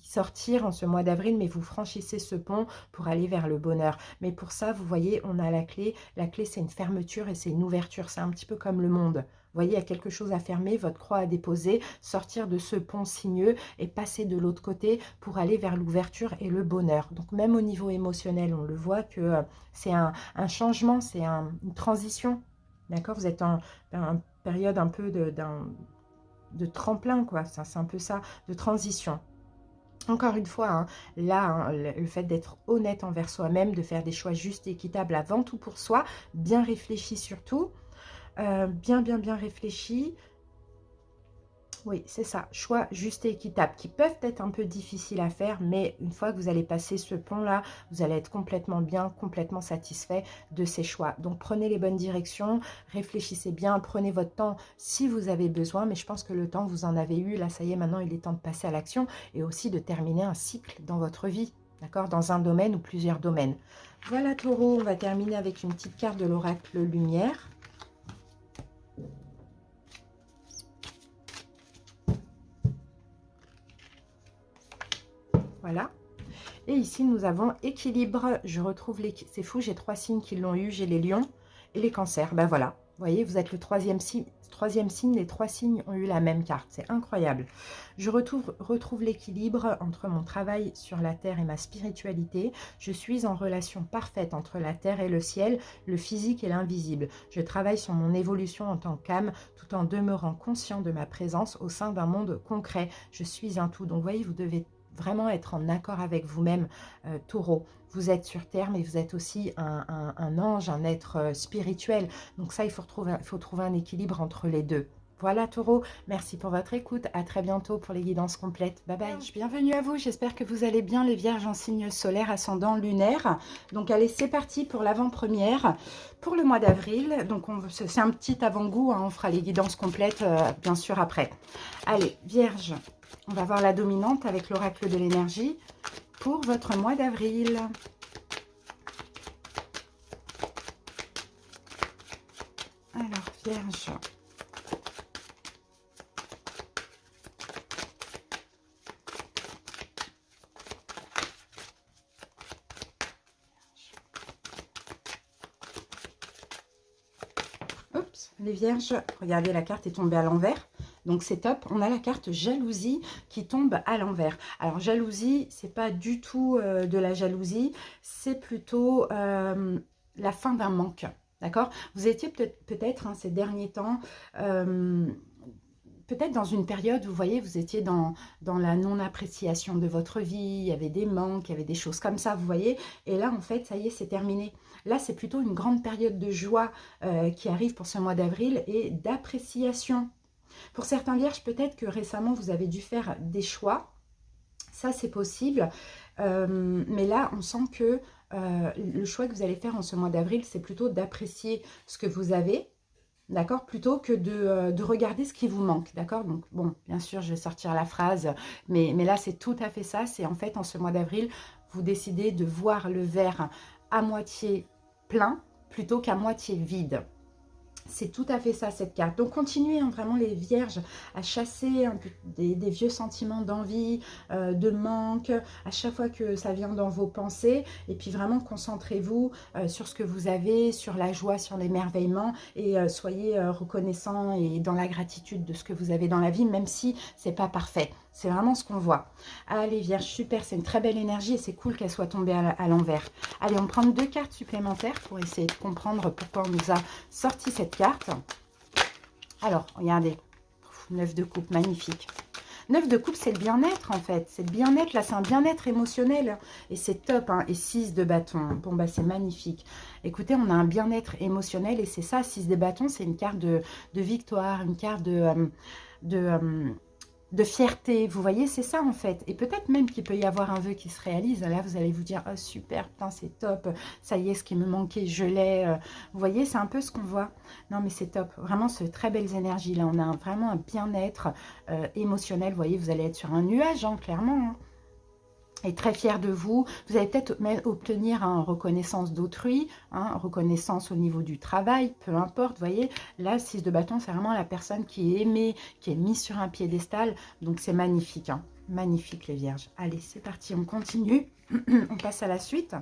sortir en ce mois d'avril, mais vous franchissez ce pont pour aller vers le bonheur. Mais pour ça, vous voyez, on a la clé. La clé, c'est une fermeture et c'est une ouverture. C'est un petit peu comme le monde. Vous voyez, il y a quelque chose à fermer, votre croix à déposer, sortir de ce pont sinueux et passer de l'autre côté pour aller vers l'ouverture et le bonheur. Donc même au niveau émotionnel, on le voit que c'est un changement, c'est une transition. D'accord? Vous êtes en période un peu de tremplin, quoi. C'est un peu ça, de transition. Encore une fois, hein, là, hein, le fait d'être honnête envers soi-même, de faire des choix justes et équitables avant tout pour soi, bien réfléchi surtout, bien réfléchi. Oui, c'est ça, choix juste et équitable, qui peuvent être un peu difficiles à faire, mais une fois que vous allez passer ce pont-là, vous allez être complètement bien, complètement satisfait de ces choix. Donc, prenez les bonnes directions, réfléchissez bien, prenez votre temps si vous avez besoin, mais je pense que le temps, vous en avez eu. Là, ça y est, maintenant, il est temps de passer à l'action et aussi de terminer un cycle dans votre vie, d'accord, dans un domaine ou plusieurs domaines. Voilà, Taureau, on va terminer avec une petite carte de l'oracle lumière. Voilà. Et ici, nous avons équilibre. Je retrouve les... C'est fou, j'ai 3 signes qui l'ont eu. J'ai les lions et les cancers. Ben voilà. Vous voyez, vous êtes le troisième signe. Les 3 signes ont eu la même carte. C'est incroyable. Je retrouve l'équilibre entre mon travail sur la terre et ma spiritualité. Je suis en relation parfaite entre la terre et le ciel, le physique et l'invisible. Je travaille sur mon évolution en tant qu'âme tout en demeurant conscient de ma présence au sein d'un monde concret. Je suis un tout. Donc, vous voyez, vous devez vraiment être en accord avec vous-même, Taureau. Vous êtes sur Terre, mais vous êtes aussi un ange, un être spirituel. Donc ça, il faut trouver un équilibre entre les deux. Voilà Taureau, merci pour votre écoute, à très bientôt pour les guidances complètes, bye bye. Bienvenue à vous, j'espère que vous allez bien les vierges en signe solaire, ascendant, lunaire. Donc allez, c'est parti pour l'avant-première, pour le mois d'avril. Donc c'est un petit avant-goût, hein, on fera les guidances complètes bien sûr après. Allez, vierge, on va voir la dominante avec l'oracle de l'énergie pour votre mois d'avril. Alors, vierge... Oups, les vierges, regardez, la carte est tombée à l'envers. Donc c'est top. On a la carte jalousie qui tombe à l'envers. Alors jalousie, c'est pas du tout de la jalousie. C'est plutôt la fin d'un manque. D'accord? Vous étiez peut-être ces derniers temps... peut-être dans une période, vous voyez, vous étiez dans la non-appréciation de votre vie, il y avait des manques, il y avait des choses comme ça, vous voyez. Et là, en fait, ça y est, c'est terminé. Là, c'est plutôt une grande période de joie qui arrive pour ce mois d'avril et d'appréciation. Pour certains vierges, peut-être que récemment, vous avez dû faire des choix. Ça, c'est possible. Mais là, on sent que le choix que vous allez faire en ce mois d'avril, c'est plutôt d'apprécier ce que vous avez, d'accord, plutôt que de regarder ce qui vous manque, d'accord. Donc, bon, bien sûr, je vais sortir la phrase, mais là, c'est tout à fait ça. C'est en fait, en ce mois d'avril, vous décidez de voir le verre à moitié plein plutôt qu'à moitié vide. C'est tout à fait ça, cette carte. Donc, continuez hein, vraiment les vierges à chasser un peu des vieux sentiments d'envie, de manque, à chaque fois que ça vient dans vos pensées. Et puis, vraiment, concentrez-vous sur ce que vous avez, sur la joie, sur l'émerveillement. Et soyez reconnaissants et dans la gratitude de ce que vous avez dans la vie, même si c'est pas parfait. C'est vraiment ce qu'on voit. Allez, vierge, super, c'est une très belle énergie et c'est cool qu'elle soit tombée à l'envers. Allez, on va prendre 2 cartes supplémentaires pour essayer de comprendre pourquoi on nous a sorti cette carte. Alors, regardez, 9 de coupe, magnifique. 9 de coupe, c'est le bien-être en fait. C'est le bien-être, là, c'est un bien-être émotionnel. Et c'est top, hein. Et 6 de bâton. Bon, bah, c'est magnifique. Écoutez, on a un bien-être émotionnel et c'est ça, 6 de bâton, c'est une carte de victoire, une carte de fierté, vous voyez, c'est ça en fait. Et peut-être même qu'il peut y avoir un vœu qui se réalise. Là, vous allez vous dire, oh super, putain, c'est top, ça y est, ce qui me manquait, je l'ai. Vous voyez, c'est un peu ce qu'on voit. Non, mais c'est top. Vraiment, c'est très belles énergies. Là, on a vraiment un bien-être émotionnel. Vous voyez, vous allez être sur un nuage, hein, clairement. Hein. Et très fier de vous. Vous allez peut-être même obtenir une reconnaissance d'autrui, hein, reconnaissance au niveau du travail, peu importe, vous voyez. Là, 6 de bâton, c'est vraiment la personne qui est aimée, qui est mise sur un piédestal. Donc, c'est magnifique, hein. Magnifique, les vierges. Allez, c'est parti, on continue. On passe à la suite.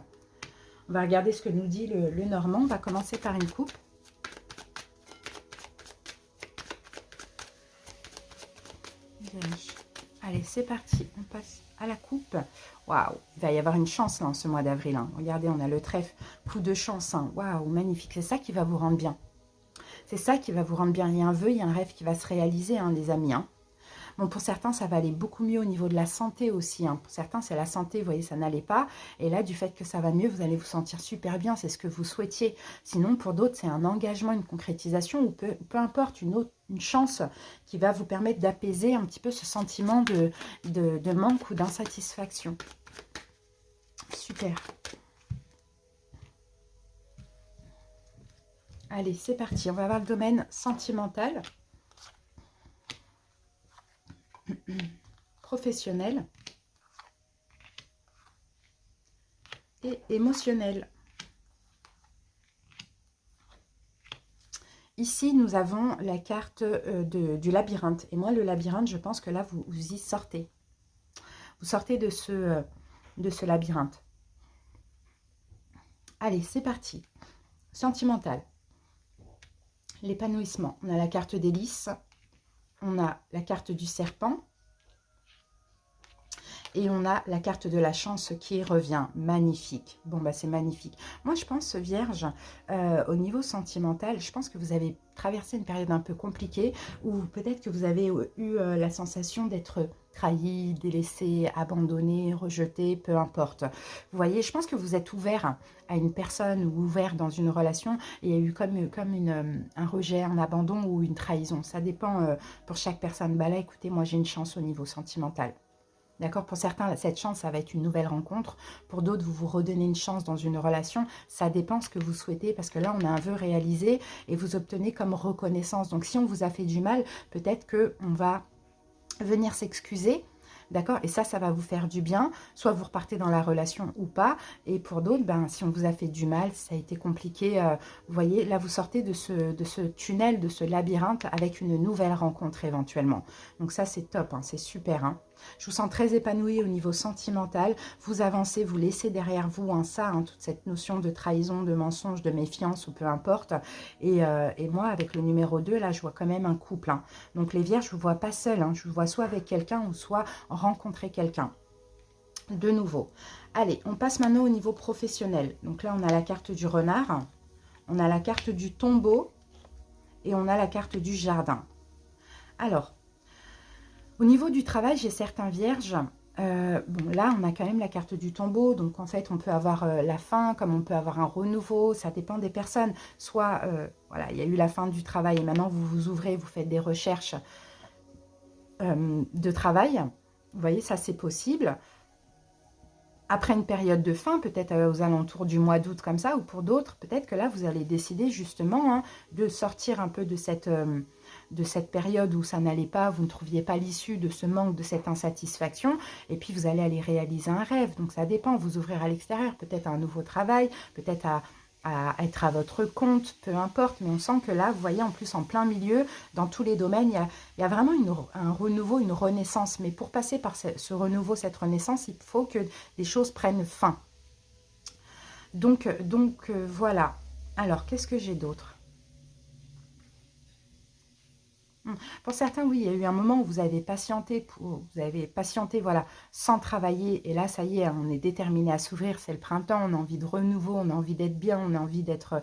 On va regarder ce que nous dit le Normand. On va commencer par une coupe. Vierge. Allez, c'est parti. On passe à la coupe. Waouh, il va y avoir une chance là en ce mois d'avril. Hein. Regardez, on a le trèfle, coup de chance. Hein. Waouh, magnifique. C'est ça qui va vous rendre bien. C'est ça qui va vous rendre bien. Il y a un vœu, il y a un rêve qui va se réaliser, hein, les amis. Hein. Bon, pour certains, ça va aller beaucoup mieux au niveau de la santé aussi. Hein. Pour certains, c'est la santé, vous voyez, ça n'allait pas. Et là, du fait que ça va mieux, vous allez vous sentir super bien. C'est ce que vous souhaitiez. Sinon, pour d'autres, c'est un engagement, une concrétisation ou peu importe, une chance qui va vous permettre d'apaiser un petit peu ce sentiment de manque ou d'insatisfaction. Super. Allez, c'est parti. On va voir le domaine sentimental. Professionnel et émotionnel. Ici, nous avons la carte du labyrinthe. Et moi, le labyrinthe, je pense que là, vous y sortez. Vous sortez de ce labyrinthe. Allez, c'est parti. Sentimental. L'épanouissement. On a la carte des lys. On a la carte du serpent. Et on a la carte de la chance qui revient. Magnifique. Bon, bah c'est magnifique. Moi, je pense, Vierge, au niveau sentimental, je pense que vous avez traversé une période un peu compliquée ou peut-être que vous avez eu la sensation d'être trahi, délaissé, abandonné, rejeté, peu importe. Vous voyez, je pense que vous êtes ouvert à une personne ou ouvert dans une relation et il y a eu comme un rejet, un abandon ou une trahison. Ça dépend pour chaque personne. Bah là, écoutez, moi j'ai une chance au niveau sentimental. D'accord? Pour certains, cette chance, ça va être une nouvelle rencontre. Pour d'autres, vous vous redonnez une chance dans une relation. Ça dépend ce que vous souhaitez parce que là, on a un vœu réalisé et vous obtenez comme reconnaissance. Donc, si on vous a fait du mal, peut-être qu'on va venir s'excuser. D'accord? Et ça va vous faire du bien. Soit vous repartez dans la relation ou pas. Et pour d'autres, ben, si on vous a fait du mal, ça a été compliqué. Vous voyez, là, vous sortez de ce tunnel, de ce labyrinthe avec une nouvelle rencontre éventuellement. Donc ça, c'est top, hein, c'est super. Hein. Je vous sens très épanouie au niveau sentimental. Vous avancez, vous laissez derrière vous toute cette notion de trahison, de mensonge, de méfiance ou peu importe. Et moi, avec le numéro 2, là, je vois quand même un couple. Hein. Donc les vierges, je ne vous vois pas seul. Hein. Je vous vois soit avec quelqu'un ou soit rencontrer quelqu'un. De nouveau. Allez, on passe maintenant au niveau professionnel. Donc là, on a la carte du renard. On a la carte du tombeau. Et on a la carte du jardin. Alors, au niveau du travail, j'ai certains vierges. Bon, là, on a quand même la carte du tombeau. Donc, en fait, on peut avoir la fin, comme on peut avoir un renouveau. Ça dépend des personnes. Soit, voilà, il y a eu la fin du travail et maintenant, vous vous ouvrez, vous faites des recherches de travail. Vous voyez, ça, c'est possible. Après une période de fin, peut-être aux alentours du mois d'août comme ça, ou pour d'autres, peut-être que là, vous allez décider justement de sortir un peu de cette période où ça n'allait pas, vous ne trouviez pas l'issue de ce manque, de cette insatisfaction, et puis vous allez aller réaliser un rêve. Donc ça dépend, vous ouvrir à l'extérieur, peut-être à un nouveau travail, peut-être à être à votre compte, peu importe, mais on sent que là, vous voyez, en plus, en plein milieu, dans tous les domaines, il y a vraiment un renouveau, une renaissance. Mais pour passer par ce renouveau, cette renaissance, il faut que des choses prennent fin. Donc voilà. Alors, qu'est-ce que j'ai d'autre ? Pour certains, oui, il y a eu un moment où vous avez patienté, voilà, sans travailler. Et là, ça y est, on est déterminé à s'ouvrir. C'est le printemps, on a envie de renouveau, on a envie d'être bien, on a envie d'être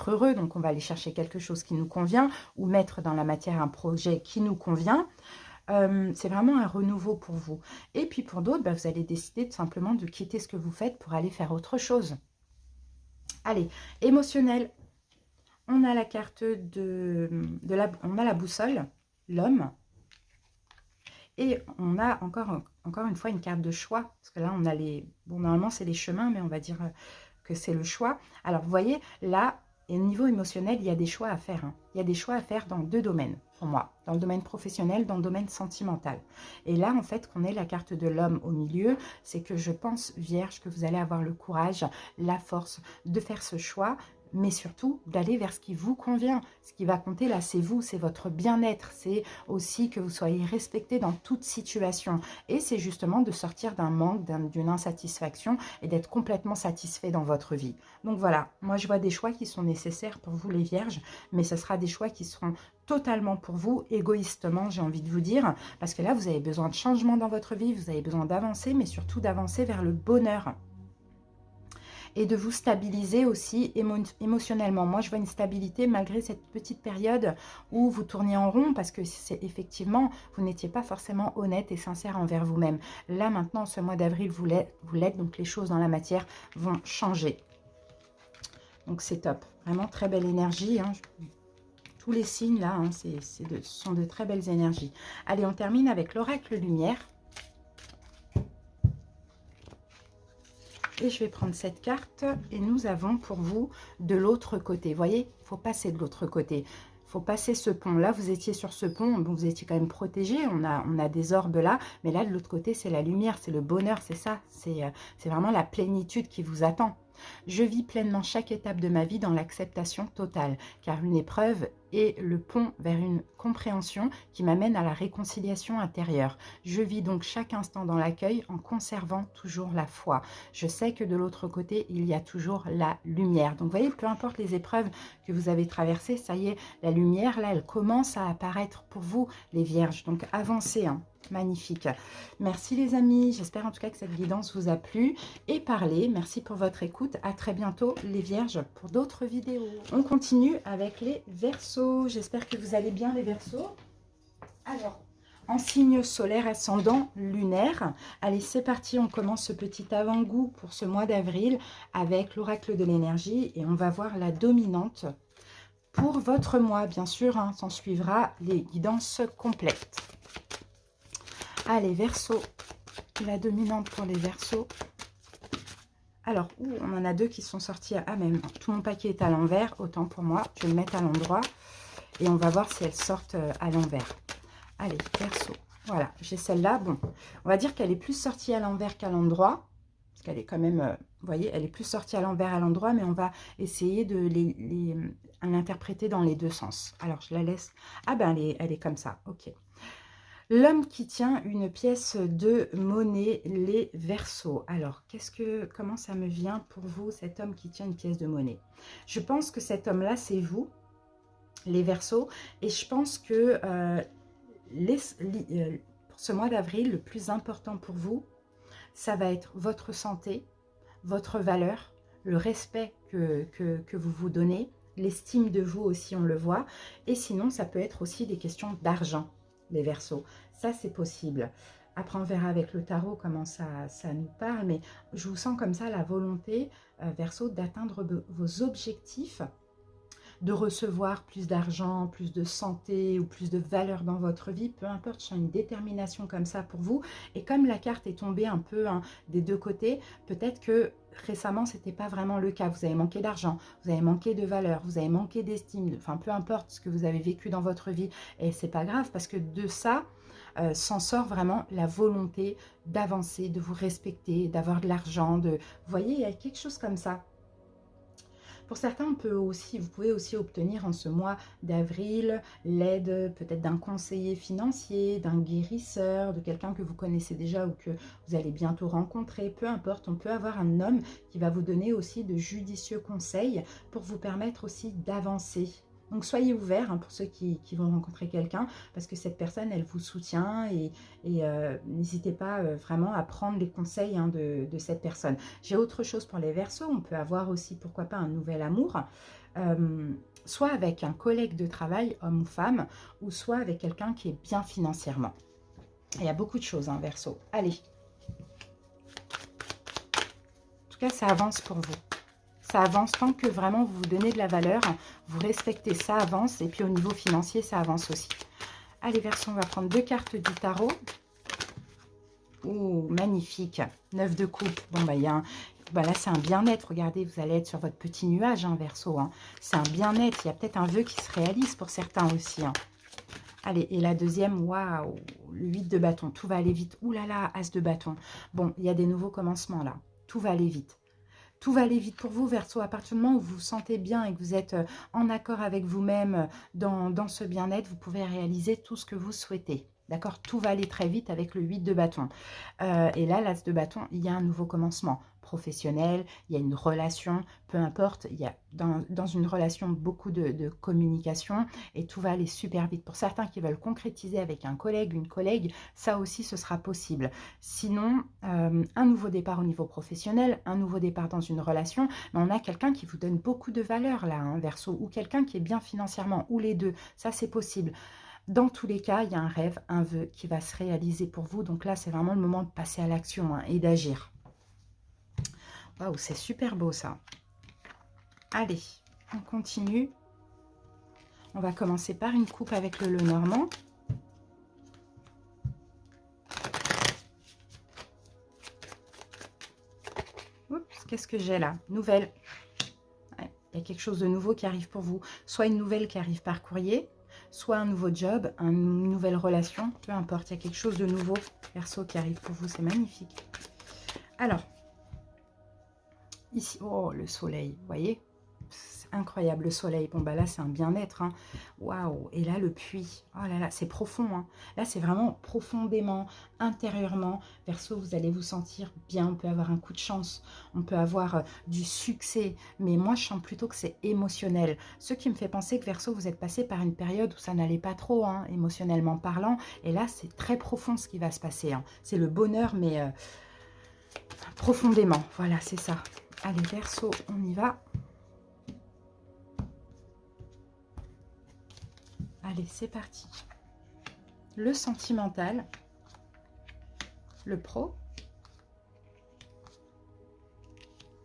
heureux. Donc, on va aller chercher quelque chose qui nous convient ou mettre dans la matière un projet qui nous convient. C'est vraiment un renouveau pour vous. Et puis, pour d'autres, bah, vous allez décider tout simplement de quitter ce que vous faites pour aller faire autre chose. Allez, émotionnel. On a la carte on a la boussole, l'homme. Et on a encore une fois une carte de choix. Parce que là, on a bon, normalement, c'est les chemins, mais on va dire que c'est le choix. Alors, vous voyez, là, au niveau émotionnel, il y a des choix à faire. Hein. Il y a des choix à faire dans 2 domaines, pour moi. Dans le domaine professionnel, dans le domaine sentimental. Et là, en fait, qu'on ait la carte de l'homme au milieu, c'est que je pense, Vierge, que vous allez avoir le courage, la force de faire ce choix, mais surtout d'aller vers ce qui vous convient. Ce qui va compter là, c'est vous, c'est votre bien-être, c'est aussi que vous soyez respecté dans toute situation. Et c'est justement de sortir d'un manque, d'une insatisfaction et d'être complètement satisfait dans votre vie. Donc voilà, moi je vois des choix qui sont nécessaires pour vous les vierges, mais ce sera des choix qui seront totalement pour vous, égoïstement, j'ai envie de vous dire, parce que là, vous avez besoin de changement dans votre vie, vous avez besoin d'avancer, mais surtout d'avancer vers le bonheur. Et de vous stabiliser aussi émotionnellement. Moi, je vois une stabilité malgré cette petite période où vous tourniez en rond parce que c'est effectivement, vous n'étiez pas forcément honnête et sincère envers vous-même. Là, maintenant, ce mois d'avril, vous l'êtes, donc les choses dans la matière vont changer. Donc, c'est top. Vraiment, très belle énergie. Hein. Tous les signes, là, hein, ce sont de très belles énergies. Allez, on termine avec l'oracle lumière. Et je vais prendre cette carte et nous avons pour vous de l'autre côté. Vous voyez, il faut passer de l'autre côté. Il faut passer ce pont. Là, vous étiez sur ce pont, bon, vous étiez quand même protégé. On a des orbes là. Mais là, de l'autre côté, c'est la lumière, c'est le bonheur, c'est ça. C'est vraiment la plénitude qui vous attend. Je vis pleinement chaque étape de ma vie dans l'acceptation totale, car une épreuve et le pont vers une compréhension qui m'amène à la réconciliation intérieure. Je vis donc chaque instant dans l'accueil en conservant toujours la foi. Je sais que de l'autre côté, il y a toujours la lumière. Donc, vous voyez, peu importe les épreuves que vous avez traversées, ça y est, la lumière, là, elle commence à apparaître pour vous, les vierges. Donc, avancez, hein. Magnifique. Merci les amis. J'espère en tout cas que cette guidance vous a plu. Et parlez. Merci pour votre écoute. À très bientôt les vierges pour d'autres vidéos. On continue avec les Verseaux. J'espère que vous allez bien les Verseaux. Alors, en signe solaire ascendant lunaire. Allez, c'est parti. On commence ce petit avant-goût pour ce mois d'avril avec l'oracle de l'énergie. Et on va voir la dominante pour votre mois. Bien sûr, hein, s'en suivra les guidances complètes. Allez, Verseau, la dominante pour les Verseaux. Alors, on en a deux qui sont sortis à même. Tout mon paquet est à l'envers, autant pour moi. Je vais le mettre à l'endroit et on va voir si elles sortent à l'envers. Allez, Verseau. Voilà, j'ai celle-là. Bon, on va dire qu'elle est plus sortie à l'envers qu'à l'endroit. Parce qu'elle est quand même, vous voyez, elle est plus sortie à l'envers à l'endroit, mais on va essayer de l'interpréter dans les deux sens. Alors, je la laisse. Ah ben, elle est comme ça, ok. L'homme qui tient une pièce de monnaie, les Verseaux. Alors, comment ça me vient pour vous, cet homme qui tient une pièce de monnaie? Je pense que cet homme-là, c'est vous, les Verseaux. Et je pense que pour ce mois d'avril, le plus important pour vous, ça va être votre santé, votre valeur, le respect que vous vous donnez, l'estime de vous aussi, on le voit. Et sinon, ça peut être aussi des questions d'argent. Les Verseaux, ça c'est possible. Après on verra avec le tarot comment ça nous parle, mais je vous sens comme ça la volonté, Verseau, d'atteindre vos objectifs, de recevoir plus d'argent, plus de santé ou plus de valeur dans votre vie, peu importe, je sens une détermination comme ça pour vous. Et comme la carte est tombée un peu des deux côtés, peut-être que récemment, ce n'était pas vraiment le cas. Vous avez manqué d'argent, vous avez manqué de valeur, vous avez manqué d'estime, enfin peu importe ce que vous avez vécu dans votre vie. Et c'est pas grave parce que de ça, s'en sort vraiment la volonté d'avancer, de vous respecter, d'avoir de l'argent. Vous voyez, il y a quelque chose comme ça. Pour certains, vous pouvez aussi obtenir en ce mois d'avril l'aide peut-être d'un conseiller financier, d'un guérisseur, de quelqu'un que vous connaissez déjà ou que vous allez bientôt rencontrer. Peu importe, on peut avoir un homme qui va vous donner aussi de judicieux conseils pour vous permettre aussi d'avancer. Donc soyez ouverts pour ceux qui vont rencontrer quelqu'un, parce que cette personne, elle vous soutient et n'hésitez pas vraiment à prendre les conseils de cette personne. J'ai autre chose pour les Verseaux, on peut avoir aussi, pourquoi pas, un nouvel amour, soit avec un collègue de travail, homme ou femme, ou soit avec quelqu'un qui est bien financièrement. Il y a beaucoup de choses, Verseau. Allez. En tout cas, ça avance pour vous. Ça avance tant que vraiment vous vous donnez de la valeur, vous respectez, ça avance. Et puis au niveau financier, ça avance aussi. Allez, Verseau, on va prendre deux cartes du tarot. Oh, magnifique. 9 de coupe. Bon, bah, là, c'est un bien-être. Regardez, vous allez être sur votre petit nuage, Verseau. C'est un bien-être. Il y a peut-être un vœu qui se réalise pour certains aussi. Allez, et la deuxième, waouh, le 8 de bâton. Tout va aller vite. Ouh là là, as de bâton. Bon, il y a des nouveaux commencements là. Tout va aller vite. Tout va aller vite pour vous, Verseau, à partir du moment où vous vous sentez bien et que vous êtes en accord avec vous-même dans ce bien-être, vous pouvez réaliser tout ce que vous souhaitez. D'accord? Tout va aller très vite avec le 8 de bâton. Et là, l'as de bâton, il y a un nouveau commencement professionnel, il y a une relation, peu importe, il y a dans une relation beaucoup de communication et tout va aller super vite. Pour certains qui veulent concrétiser avec un collègue, une collègue, ça aussi ce sera possible. Sinon, un nouveau départ au niveau professionnel, un nouveau départ dans une relation, mais on a quelqu'un qui vous donne beaucoup de valeur là, Verseau, ou quelqu'un qui est bien financièrement, ou les deux, ça c'est possible. Dans tous les cas, il y a un rêve, un vœu qui va se réaliser pour vous. Donc là, c'est vraiment le moment de passer à l'action et d'agir. Waouh, c'est super beau ça. Allez, on continue. On va commencer par une coupe avec le Lenormand. Oups, qu'est-ce que j'ai là? Nouvelle. Ouais, il y a quelque chose de nouveau qui arrive pour vous. Soit une nouvelle qui arrive par courrier, soit un nouveau job, une nouvelle relation. Peu importe, il y a quelque chose de nouveau, Verseau, qui arrive pour vous. C'est magnifique. Alors, ici, oh, le soleil, vous voyez? incroyable. Le soleil, bon bah là c'est un bien-être, hein. Waouh, et là le puits, oh là là, c'est profond, hein. Là c'est vraiment profondément, intérieurement. Verseau, vous allez vous sentir bien, on peut avoir un coup de chance, on peut avoir du succès, mais moi je sens plutôt que c'est émotionnel. Ce qui me fait penser que Verseau, vous êtes passé par une période où ça n'allait pas trop, hein, émotionnellement parlant, et là c'est très profond ce qui va se passer, hein. C'est le bonheur, mais profondément, voilà, c'est ça. Allez, Verseau, on y va. Allez, c'est parti. Le sentimental, le pro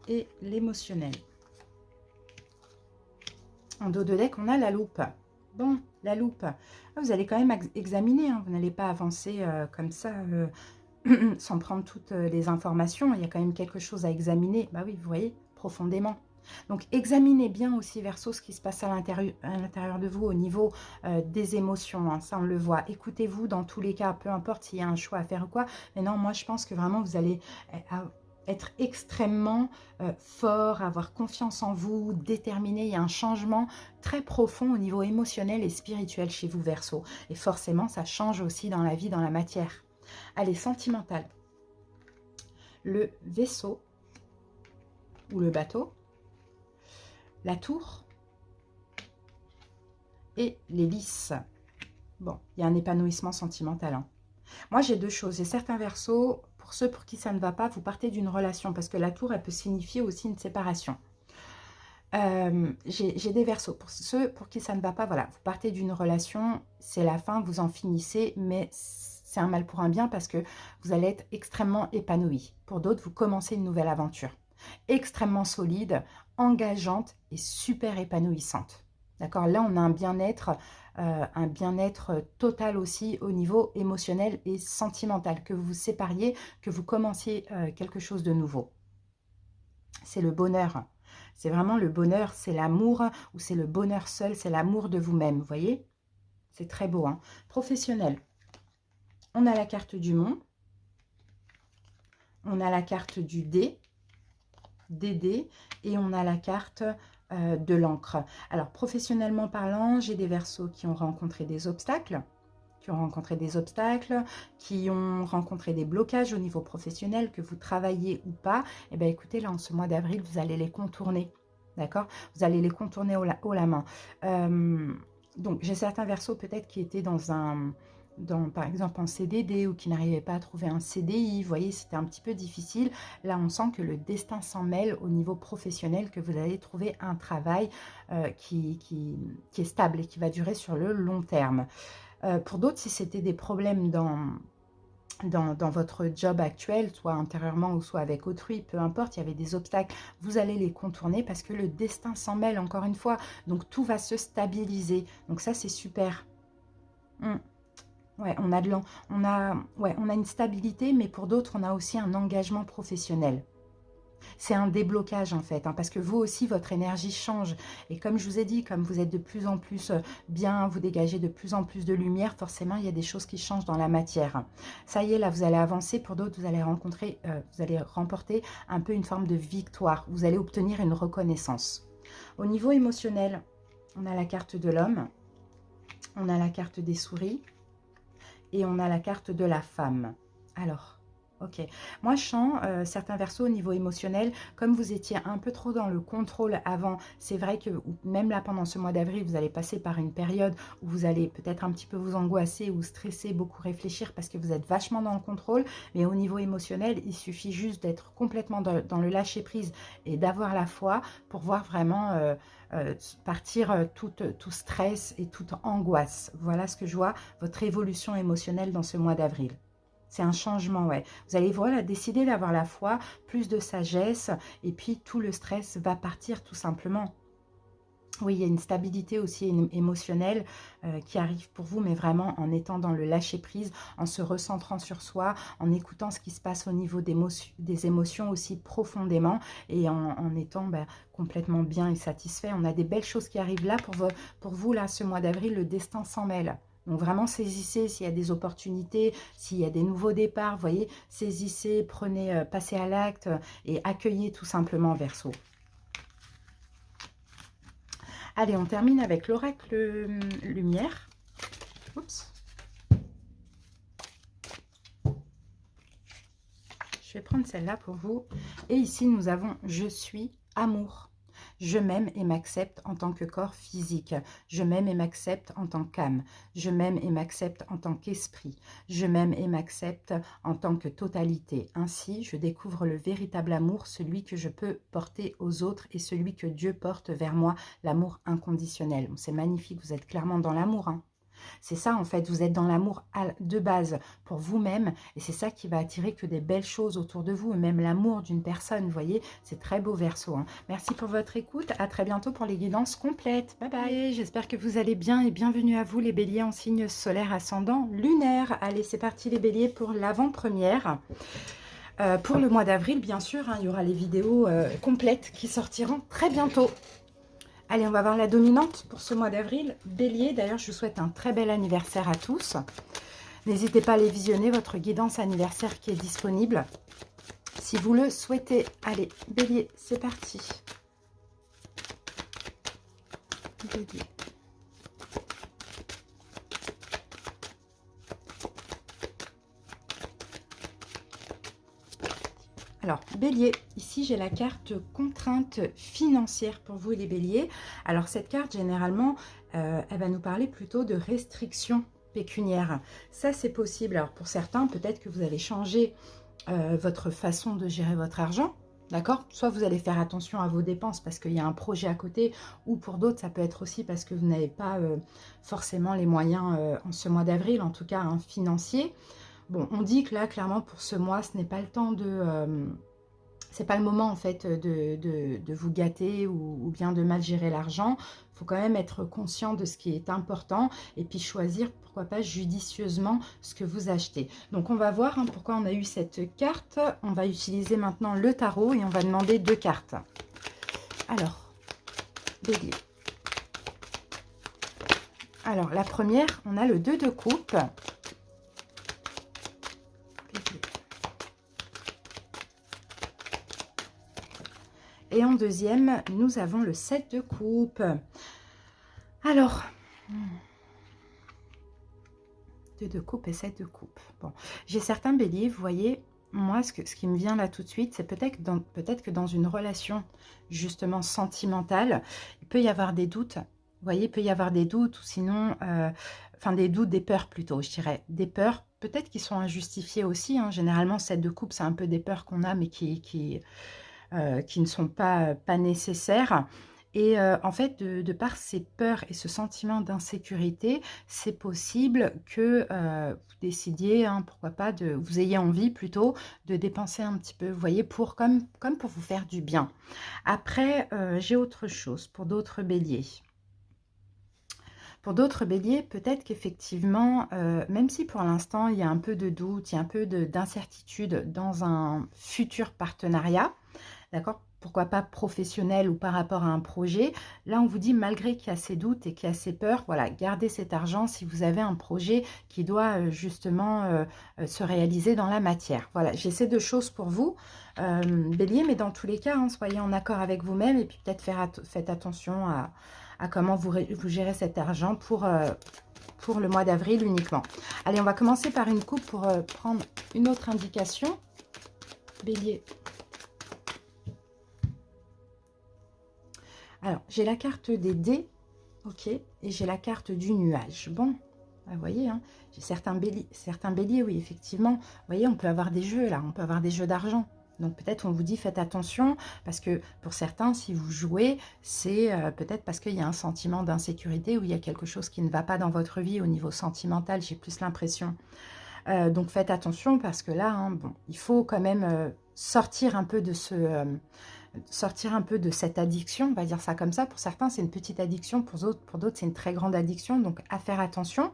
et l'émotionnel. En dos de deck, on a la loupe. Bon, la loupe. Vous allez quand même examiner, hein. Vous n'allez pas avancer comme ça, sans prendre toutes les informations. Il y a quand même quelque chose à examiner. Bah oui, vous voyez, profondément. Donc, examinez bien aussi, Verseau, ce qui se passe à l'intérieur de vous au niveau des émotions, hein. Ça, on le voit. Écoutez-vous dans tous les cas, peu importe s'il y a un choix à faire ou quoi. Mais non, moi, je pense que vraiment, vous allez être extrêmement fort, avoir confiance en vous, déterminé. Il y a un changement très profond au niveau émotionnel et spirituel chez vous, Verseau. Et forcément, ça change aussi dans la vie, dans la matière. Allez, sentimental. Le vaisseau ou le bateau, la tour et l'hélice. Bon, il y a un épanouissement sentimental, hein. Moi, j'ai deux choses. J'ai certains Verseaux, pour ceux pour qui ça ne va pas, vous partez d'une relation, parce que la tour, elle peut signifier aussi une séparation. J'ai des Verseaux. Pour ceux pour qui ça ne va pas, voilà, vous partez d'une relation, c'est la fin, vous en finissez, mais c'est un mal pour un bien parce que vous allez être extrêmement épanoui. Pour d'autres, vous commencez une nouvelle aventure. Extrêmement solide, engageante et super épanouissante. D'accord? Là, on a un bien-être total aussi au niveau émotionnel et sentimental. Que vous vous sépariez, que vous commenciez quelque chose de nouveau. C'est le bonheur. C'est vraiment le bonheur, c'est l'amour, ou c'est le bonheur seul, c'est l'amour de vous-même, vous voyez? C'est très beau, hein? Professionnel. On a la carte du mont. On a la carte du dé, DD, et on a la carte de l'encre. Alors, professionnellement parlant, j'ai des Verseaux qui ont rencontré des obstacles, qui ont rencontré des blocages au niveau professionnel, que vous travaillez ou pas. Eh bien, écoutez, là, en ce mois d'avril, vous allez les contourner. D'accord? Vous allez les contourner haut la main. Donc, j'ai certains Verseaux peut-être qui étaient par exemple en CDD ou qui n'arrivaient pas à trouver un CDI. Vous voyez, c'était un petit peu difficile. Là, on sent que le destin s'en mêle au niveau professionnel, que vous allez trouver un travail qui est stable et qui va durer sur le long terme. Pour d'autres, si c'était des problèmes dans votre job actuel, soit intérieurement ou soit avec autrui, peu importe, il y avait des obstacles, vous allez les contourner parce que le destin s'en mêle, encore une fois. Donc, tout va se stabiliser. Donc, ça, c'est super. Ouais, on a une stabilité, mais pour d'autres, on a aussi un engagement professionnel. C'est un déblocage en fait, hein, parce que vous aussi, votre énergie change. Et comme je vous ai dit, comme vous êtes de plus en plus bien, vous dégagez de plus en plus de lumière, forcément, il y a des choses qui changent dans la matière. Ça y est, là, vous allez avancer. Pour d'autres, vous allez remporter un peu une forme de victoire. Vous allez obtenir une reconnaissance. Au niveau émotionnel, on a la carte de l'homme, on a la carte des souris et on a la carte de la femme. Alors... ok. Moi, je sens certains Verseaux au niveau émotionnel, comme vous étiez un peu trop dans le contrôle avant, c'est vrai que même là, pendant ce mois d'avril, vous allez passer par une période où vous allez peut-être un petit peu vous angoisser ou stresser, beaucoup réfléchir parce que vous êtes vachement dans le contrôle. Mais au niveau émotionnel, il suffit juste d'être complètement dans le lâcher-prise et d'avoir la foi pour voir vraiment partir tout stress et toute angoisse. Voilà ce que je vois, votre évolution émotionnelle dans ce mois d'avril. C'est un changement, ouais. Vous allez voilà, décider d'avoir la foi, plus de sagesse, et puis tout le stress va partir tout simplement. Oui, il y a une stabilité aussi émotionnelle qui arrive pour vous, mais vraiment en étant dans le lâcher-prise, en se recentrant sur soi, en écoutant ce qui se passe au niveau des émotions aussi profondément, et en étant complètement bien et satisfait. On a des belles choses qui arrivent là pour vous, là, ce mois d'avril, le destin s'en mêle. Donc vraiment saisissez s'il y a des opportunités, s'il y a des nouveaux départs, vous voyez, saisissez, prenez, passez à l'acte et accueillez tout simplement Verseau. Allez, on termine avec l'oracle lumière. Oups. Je vais prendre celle-là pour vous. Et ici, nous avons « Je suis amour ». Je m'aime et m'accepte en tant que corps physique. Je m'aime et m'accepte en tant qu'âme. Je m'aime et m'accepte en tant qu'esprit. Je m'aime et m'accepte en tant que totalité. Ainsi, je découvre le véritable amour, celui que je peux porter aux autres et celui que Dieu porte vers moi, l'amour inconditionnel. C'est magnifique, vous êtes clairement dans l'amour, hein. C'est ça en fait, vous êtes dans l'amour de base pour vous-même et c'est ça qui va attirer que des belles choses autour de vous, même l'amour d'une personne, vous voyez, c'est très beau Verseau, hein. Merci pour votre écoute, à très bientôt pour les guidances complètes, bye bye. J'espère que vous allez bien et bienvenue à vous les béliers en signe solaire ascendant lunaire. Allez, c'est parti les béliers pour l'avant-première. Pour le mois d'avril, bien sûr, hein, il y aura les vidéos complètes qui sortiront très bientôt. Allez, on va voir la dominante pour ce mois d'avril. Bélier, d'ailleurs, je vous souhaite un très bel anniversaire à tous. N'hésitez pas à aller visionner votre guidance anniversaire qui est disponible. Si vous le souhaitez. Allez, Bélier, c'est parti. Bélier. Alors, Bélier, ici j'ai la carte contrainte financière pour vous les Béliers. Alors, cette carte, généralement, elle va nous parler plutôt de restrictions pécuniaires. Ça, c'est possible. Alors, pour certains, peut-être que vous allez changer votre façon de gérer votre argent. D'accord? Soit vous allez faire attention à vos dépenses parce qu'il y a un projet à côté, ou pour d'autres, ça peut être aussi parce que vous n'avez pas forcément les moyens en ce mois d'avril, en tout cas hein, financiers. Bon, on dit que là, clairement, pour ce mois, ce n'est pas le temps de... c'est pas le moment, en fait, de vous gâter ou bien de mal gérer l'argent. Il faut quand même être conscient de ce qui est important et puis choisir, pourquoi pas, judicieusement ce que vous achetez. Donc, on va voir hein, pourquoi on a eu cette carte. On va utiliser maintenant le tarot et on va demander 2 cartes. Alors, Bélier. Alors, la première, on a le 2 de coupe. Et en deuxième, nous avons le 7 de coupe. Alors, 2 de coupe et 7 de coupe. Bon, j'ai certains béliers, vous voyez, moi, ce qui me vient là tout de suite, c'est peut-être que dans une relation justement sentimentale, il peut y avoir des doutes. Vous voyez, il peut y avoir des doutes ou sinon, enfin des doutes, des peurs plutôt, je dirais. Des peurs, peut-être qui sont injustifiées aussi. Hein. Généralement, 7 de coupe, c'est un peu des peurs qu'on a, mais qui ne sont pas nécessaires. Et en fait, de par ces peurs et ce sentiment d'insécurité, c'est possible que vous décidiez, hein, pourquoi pas, vous ayez envie plutôt de dépenser un petit peu, vous voyez, comme pour vous faire du bien. Après, j'ai autre chose pour d'autres béliers. Pour d'autres béliers, peut-être qu'effectivement, même si pour l'instant, il y a un peu de doute, il y a un peu d'incertitude dans un futur partenariat, d'accord? Pourquoi pas professionnel ou par rapport à un projet. Là, on vous dit, malgré qu'il y a ces doutes et qu'il y a ces peurs, voilà, gardez cet argent si vous avez un projet qui doit justement se réaliser dans la matière. Voilà, j'ai ces 2 choses pour vous, Bélier, mais dans tous les cas, hein, soyez en accord avec vous-même et puis peut-être faites attention à comment vous gérez cet argent pour le mois d'avril uniquement. Allez, on va commencer par une coupe pour prendre une autre indication. Bélier. Alors, j'ai la carte des dés, ok, et j'ai la carte du nuage. Bon, vous voyez, hein, j'ai certains béliers, oui, effectivement. Vous voyez, on peut avoir des jeux, là, on peut avoir des jeux d'argent. Donc, peut-être, on vous dit, faites attention, parce que pour certains, si vous jouez, c'est peut-être parce qu'il y a un sentiment d'insécurité ou il y a quelque chose qui ne va pas dans votre vie au niveau sentimental, j'ai plus l'impression. Donc, faites attention, parce que là, hein, bon, il faut quand même sortir un peu de cette addiction, on va dire ça comme ça. Pour certains, c'est une petite addiction, pour d'autres, c'est une très grande addiction, donc à faire attention.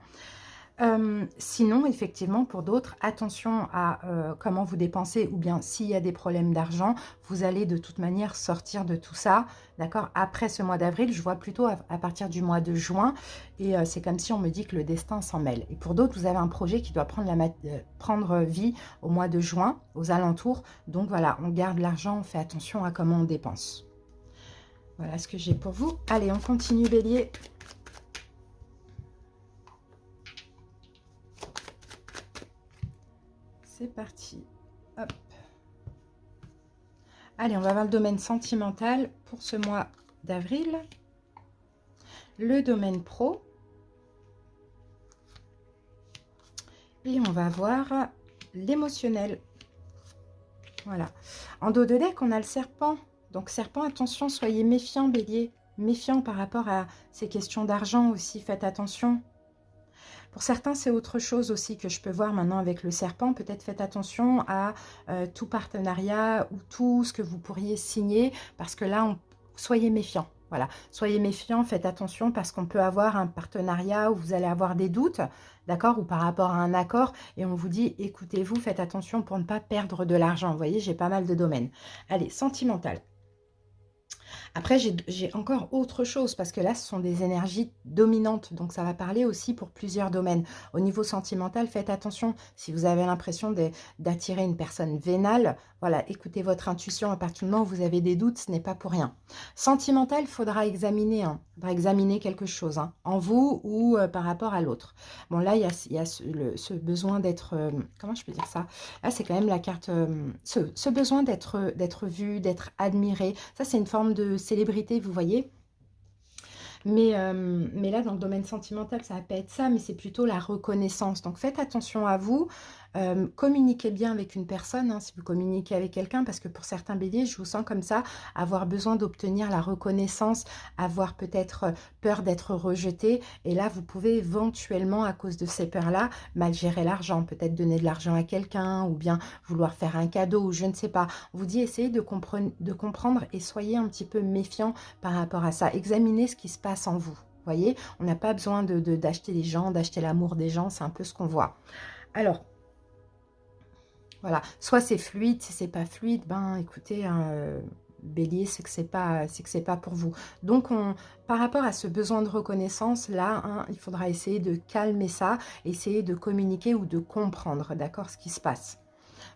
Sinon, effectivement, pour d'autres, attention à comment vous dépensez ou bien s'il y a des problèmes d'argent, vous allez de toute manière sortir de tout ça, d'accord? Après ce mois d'avril, je vois plutôt à partir du mois de juin et c'est comme si on me dit que le destin s'en mêle. Et pour d'autres, vous avez un projet qui doit prendre vie au mois de juin, aux alentours. Donc voilà, on garde l'argent, on fait attention à comment on dépense. Voilà ce que j'ai pour vous. Allez, on continue, Bélier. C'est parti. Hop. Allez, on va voir le domaine sentimental pour ce mois d'avril. Le domaine pro. Et on va voir l'émotionnel. Voilà. En dos de deck, on a le serpent. Donc, serpent, attention, soyez méfiant, Bélier. Méfiant par rapport à ces questions d'argent aussi. Faites attention. Pour certains, c'est autre chose aussi que je peux voir maintenant avec le serpent. Peut-être faites attention à tout partenariat ou tout ce que vous pourriez signer. Parce que là, soyez méfiant. Voilà, soyez méfiants, faites attention parce qu'on peut avoir un partenariat où vous allez avoir des doutes, d'accord, ou par rapport à un accord, et on vous dit, écoutez-vous, faites attention pour ne pas perdre de l'argent. Vous voyez, j'ai pas mal de domaines. Allez, sentimental. Après, j'ai encore autre chose, parce que là, ce sont des énergies dominantes, donc ça va parler aussi pour plusieurs domaines. Au niveau sentimental, faites attention, si vous avez l'impression d'attirer une personne vénale, voilà, écoutez votre intuition, à partir du moment où vous avez des doutes, ce n'est pas pour rien. Sentimental, il faudra examiner, quelque chose, hein, en vous ou par rapport à l'autre. Bon, là, il y a ce besoin d'être, comment je peux dire ça? Là, c'est quand même la carte, ce besoin d'être vu, d'être admiré. Ça, c'est une forme de célébrité, vous voyez. Mais là, dans le domaine sentimental, ça va pas être ça, mais c'est plutôt la reconnaissance. Donc, faites attention à vous. Communiquez bien avec une personne, hein, si vous communiquez avec quelqu'un, parce que pour certains béliers, je vous sens comme ça, avoir besoin d'obtenir la reconnaissance, avoir peut-être peur d'être rejeté. Et là, vous pouvez éventuellement, à cause de ces peurs-là, mal gérer l'argent. Peut-être donner de l'argent à quelqu'un, ou bien vouloir faire un cadeau, ou je ne sais pas. On vous dit, essayez de comprendre et soyez un petit peu méfiant par rapport à ça. Examinez ce qui se passe en vous. Voyez, on n'a pas besoin d'acheter les gens, d'acheter l'amour des gens, c'est un peu ce qu'on voit. Alors, voilà, soit c'est fluide, si c'est pas fluide, ben écoutez, hein, Bélier, c'est que c'est pas pour vous. Donc, par rapport à ce besoin de reconnaissance, là, hein, il faudra essayer de calmer ça, essayer de communiquer ou de comprendre, d'accord, ce qui se passe.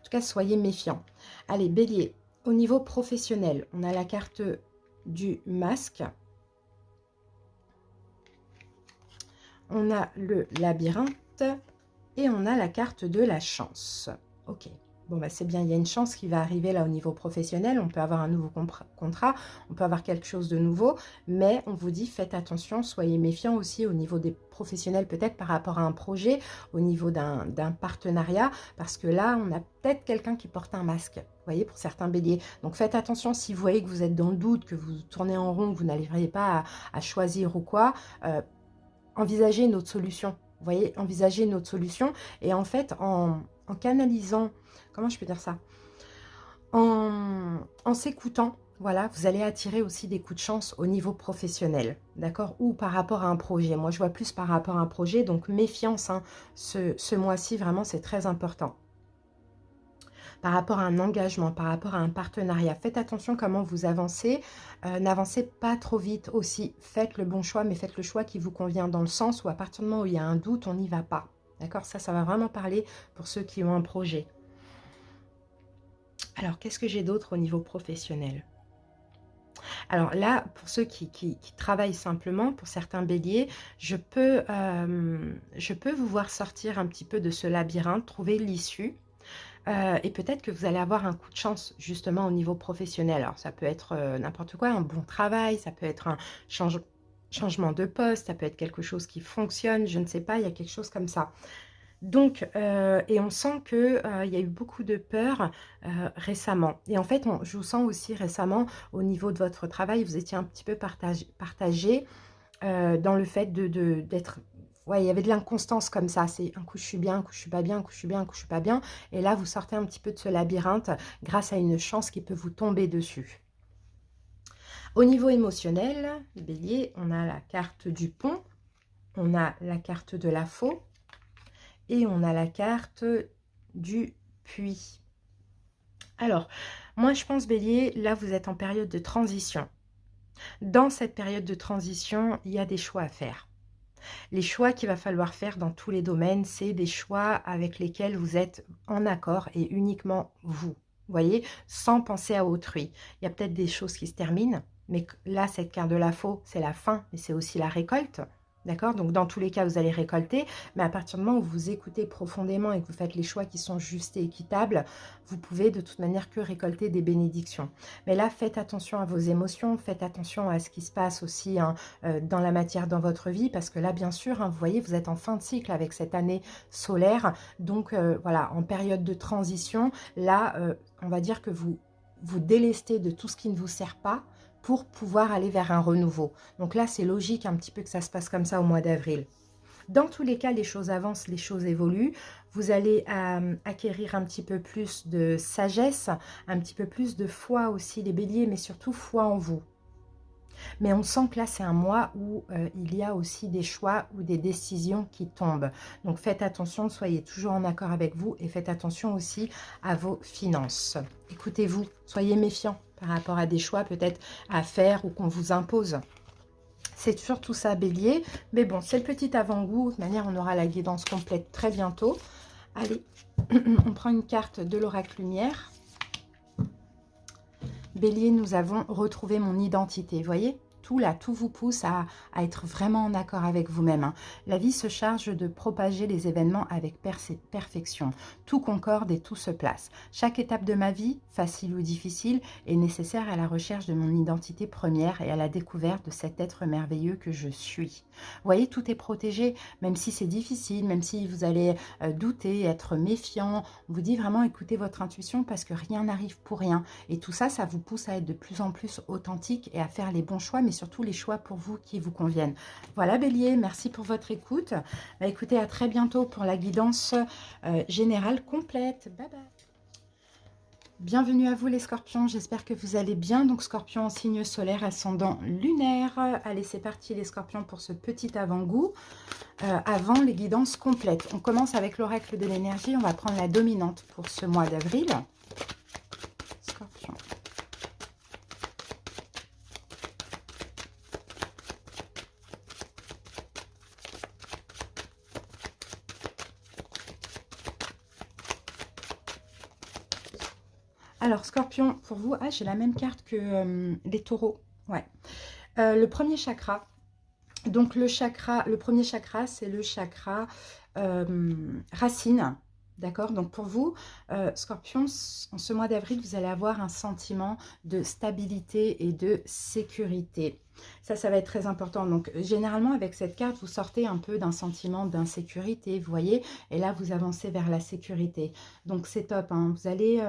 En tout cas, soyez méfiants. Allez, Bélier, au niveau professionnel, on a la carte du masque. On a le labyrinthe et on a la carte de la chance. Ok, bon bah c'est bien, il y a une chance qui va arriver là au niveau professionnel, on peut avoir un nouveau contrat, on peut avoir quelque chose de nouveau, mais on vous dit faites attention, soyez méfiants aussi au niveau des professionnels, peut-être par rapport à un projet, au niveau d'un partenariat, parce que là on a peut-être quelqu'un qui porte un masque, vous voyez, pour certains béliers. Donc faites attention si vous voyez que vous êtes dans le doute, que vous tournez en rond, que vous n'arriverez pas à choisir ou quoi, envisagez une autre solution. Vous voyez, envisagez une autre solution. Et en fait, en canalisant, comment je peux dire ça, en s'écoutant, voilà, vous allez attirer aussi des coups de chance au niveau professionnel, d'accord, ou par rapport à un projet. Moi, je vois plus par rapport à un projet, donc méfiance, hein, ce mois-ci, vraiment, c'est très important. Par rapport à un engagement, par rapport à un partenariat. Faites attention comment vous avancez. N'avancez pas trop vite aussi. Faites le bon choix, mais faites le choix qui vous convient dans le sens où à partir du moment où il y a un doute, on n'y va pas. D'accord? Ça va vraiment parler pour ceux qui ont un projet. Alors, qu'est-ce que j'ai d'autre au niveau professionnel? Alors là, pour ceux qui travaillent simplement, pour certains béliers, je peux vous voir sortir un petit peu de ce labyrinthe, trouver l'issue. Et peut-être que vous allez avoir un coup de chance justement au niveau professionnel. Alors ça peut être n'importe quoi, un bon travail, ça peut être un changement de poste, ça peut être quelque chose qui fonctionne, je ne sais pas, il y a quelque chose comme ça. Donc, et on sent qu'il y a eu beaucoup de peur récemment. Et en fait, je vous sens aussi récemment au niveau de votre travail, vous étiez un petit peu partagé dans le fait d'être... Ouais, il y avait de l'inconstance comme ça. C'est un coup je suis bien, un coup je suis pas bien, un coup je suis bien, un coup je suis pas bien. Et là, vous sortez un petit peu de ce labyrinthe grâce à une chance qui peut vous tomber dessus. Au niveau émotionnel, Bélier, on a la carte du pont, on a la carte de la faux et on a la carte du puits. Alors, moi je pense Bélier, là vous êtes en période de transition. Dans cette période de transition, il y a des choix à faire. Les choix qu'il va falloir faire dans tous les domaines, c'est des choix avec lesquels vous êtes en accord et uniquement vous. Vous voyez, sans penser à autrui. Il y a peut-être des choses qui se terminent, mais là, cette carte de la faux, c'est la fin, mais c'est aussi la récolte. D'accord? Donc, dans tous les cas, vous allez récolter. Mais à partir du moment où vous écoutez profondément et que vous faites les choix qui sont justes et équitables, vous pouvez de toute manière que récolter des bénédictions. Mais là, faites attention à vos émotions. Faites attention à ce qui se passe aussi hein, dans la matière dans votre vie. Parce que là, bien sûr, hein, vous voyez, vous êtes en fin de cycle avec cette année solaire. Donc, voilà, en période de transition, là, on va dire que vous délestez de tout ce qui ne vous sert pas pour pouvoir aller vers un renouveau. Donc là, c'est logique un petit peu que ça se passe comme ça au mois d'avril. Dans tous les cas, les choses avancent, les choses évoluent. Vous allez acquérir un petit peu plus de sagesse, un petit peu plus de foi aussi, les béliers, mais surtout foi en vous. Mais on sent que là, c'est un mois où il y a aussi des choix ou des décisions qui tombent. Donc, faites attention, soyez toujours en accord avec vous et faites attention aussi à vos finances. Écoutez-vous, soyez méfiants par rapport à des choix peut-être à faire ou qu'on vous impose. C'est surtout ça, bélier. Mais bon, c'est le petit avant-goût. De toute manière, on aura la guidance complète très bientôt. Allez, on prend une carte de l'oracle lumière. Bélier, nous avons retrouvé mon identité. Vous voyez, tout là, tout vous pousse à être vraiment en accord avec vous-même. Hein. La vie se charge de propager les événements avec perfection. Tout concorde et tout se place. Chaque étape de ma vie, facile ou difficile, est nécessaire à la recherche de mon identité première et à la découverte de cet être merveilleux que je suis. Vous voyez, tout est protégé, même si c'est difficile, même si vous allez douter, être méfiant. On vous dit vraiment, écoutez votre intuition parce que rien n'arrive pour rien. Et tout ça, ça vous pousse à être de plus en plus authentique et à faire les bons choix, mais surtout les choix pour vous qui vous conviennent. Voilà bélier, merci pour votre écoute. Bah, écoutez, à très bientôt pour la guidance générale complète. Bye bye. Bienvenue à vous les scorpions, j'espère que vous allez bien. Donc scorpion en signe solaire, ascendant lunaire. Allez, c'est parti les scorpions pour ce petit avant-goût. Avant les guidances complètes. On commence avec l'oracle de l'énergie, on va prendre la dominante pour ce mois d'avril. Scorpion. Alors, Scorpion, pour vous, j'ai la même carte que les taureaux. Ouais. Le premier chakra. Donc, le premier chakra, c'est le chakra racine. D'accord? Donc, pour vous, Scorpion, en ce mois d'avril, vous allez avoir un sentiment de stabilité et de sécurité. Ça va être très important. Donc, généralement, avec cette carte, vous sortez un peu d'un sentiment d'insécurité, vous voyez? Et là, vous avancez vers la sécurité. Donc, c'est top. Hein. Vous allez...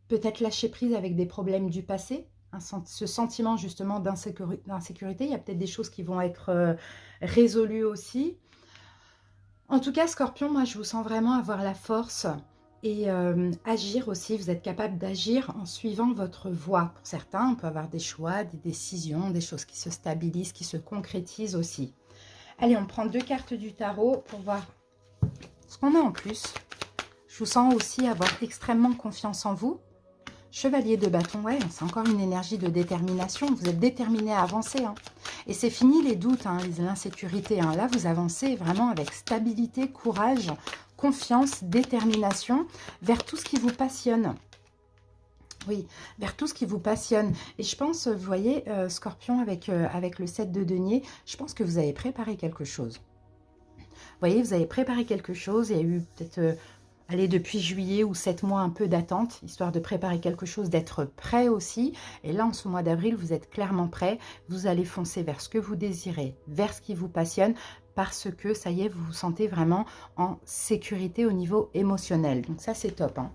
peut-être lâcher prise avec des problèmes du passé, ce sentiment justement d'insécurité. Il y a peut-être des choses qui vont être résolues aussi. En tout cas, Scorpion, moi, je vous sens vraiment avoir la force et agir aussi. Vous êtes capable d'agir en suivant votre voie. Pour certains, on peut avoir des choix, des décisions, des choses qui se stabilisent, qui se concrétisent aussi. Allez, on prend 2 cartes du tarot pour voir ce qu'on a en plus. Je vous sens aussi avoir extrêmement confiance en vous. Chevalier de bâton, ouais, c'est encore une énergie de détermination. Vous êtes déterminé à avancer. Hein. Et c'est fini les doutes, hein, l'insécurité. Hein. Là, vous avancez vraiment avec stabilité, courage, confiance, détermination vers tout ce qui vous passionne. Oui, vers tout ce qui vous passionne. Et je pense, vous voyez, Scorpion avec le 7 de denier, je pense que vous avez préparé quelque chose. Vous voyez, vous avez préparé quelque chose. Il y a eu peut-être... allez, depuis juillet ou 7 mois, un peu d'attente, histoire de préparer quelque chose, d'être prêt aussi. Et là, en ce mois d'avril, vous êtes clairement prêt. Vous allez foncer vers ce que vous désirez, vers ce qui vous passionne, parce que, ça y est, vous vous sentez vraiment en sécurité au niveau émotionnel. Donc ça, c'est top. Hein.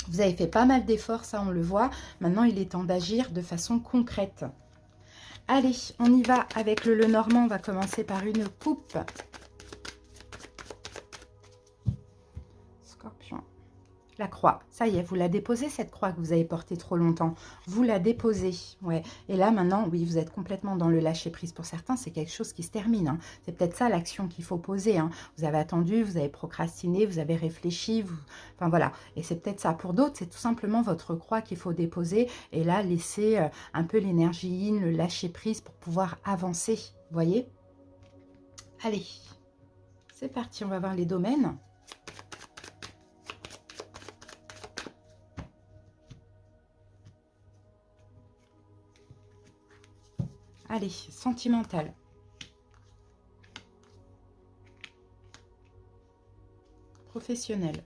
Vous avez fait pas mal d'efforts, ça, on le voit. Maintenant, il est temps d'agir de façon concrète. Allez, on y va avec le Lenormand. On va commencer par une coupe. Scorpion. La croix, ça y est, vous la déposez cette croix que vous avez portée trop longtemps. Vous la déposez, ouais. Et là maintenant, oui, vous êtes complètement dans le lâcher prise. Pour certains, c'est quelque chose qui se termine. Hein. C'est peut-être ça l'action qu'il faut poser. Hein. Vous avez attendu, vous avez procrastiné, vous avez réfléchi. Enfin voilà. Et c'est peut-être ça. Pour d'autres, c'est tout simplement votre croix qu'il faut déposer. Et là, laisser un peu l'énergie in, le lâcher prise pour pouvoir avancer. Vous voyez? Allez, c'est parti. On va voir les domaines. Allez, sentimental. Professionnel.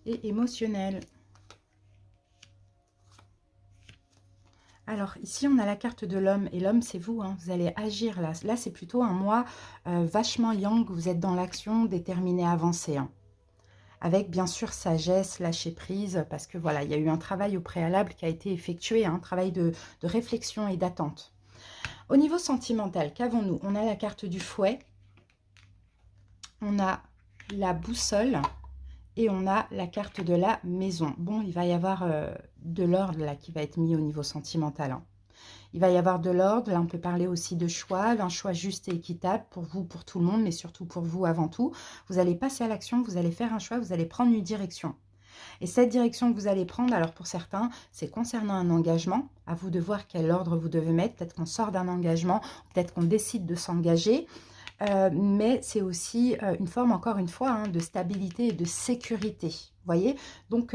Et émotionnel. Alors, ici, on a la carte de l'homme. Et l'homme, c'est vous. Hein, vous allez agir là. Là, c'est plutôt un mois vachement yang. Vous êtes dans l'action, déterminé à avancer. Hein. Avec, bien sûr, sagesse, lâcher prise. Parce que, voilà, il y a eu un travail au préalable qui a été effectué. Un travail de réflexion et d'attente. Au niveau sentimental, qu'avons-nous? On a la carte du fouet. On a la boussole. Et on a la carte de la maison. Bon, il va y avoir de l'ordre là qui va être mis au niveau sentimental. Hein. Il va y avoir de l'ordre. Là, on peut parler aussi de choix, d'un choix juste et équitable pour vous, pour tout le monde, mais surtout pour vous avant tout. Vous allez passer à l'action, vous allez faire un choix, vous allez prendre une direction. Et cette direction que vous allez prendre, alors pour certains, c'est concernant un engagement. À vous de voir quel ordre vous devez mettre. Peut-être qu'on sort d'un engagement, peut-être qu'on décide de s'engager. Mais c'est aussi une forme, encore une fois, hein, de stabilité et de sécurité. Vous voyez, donc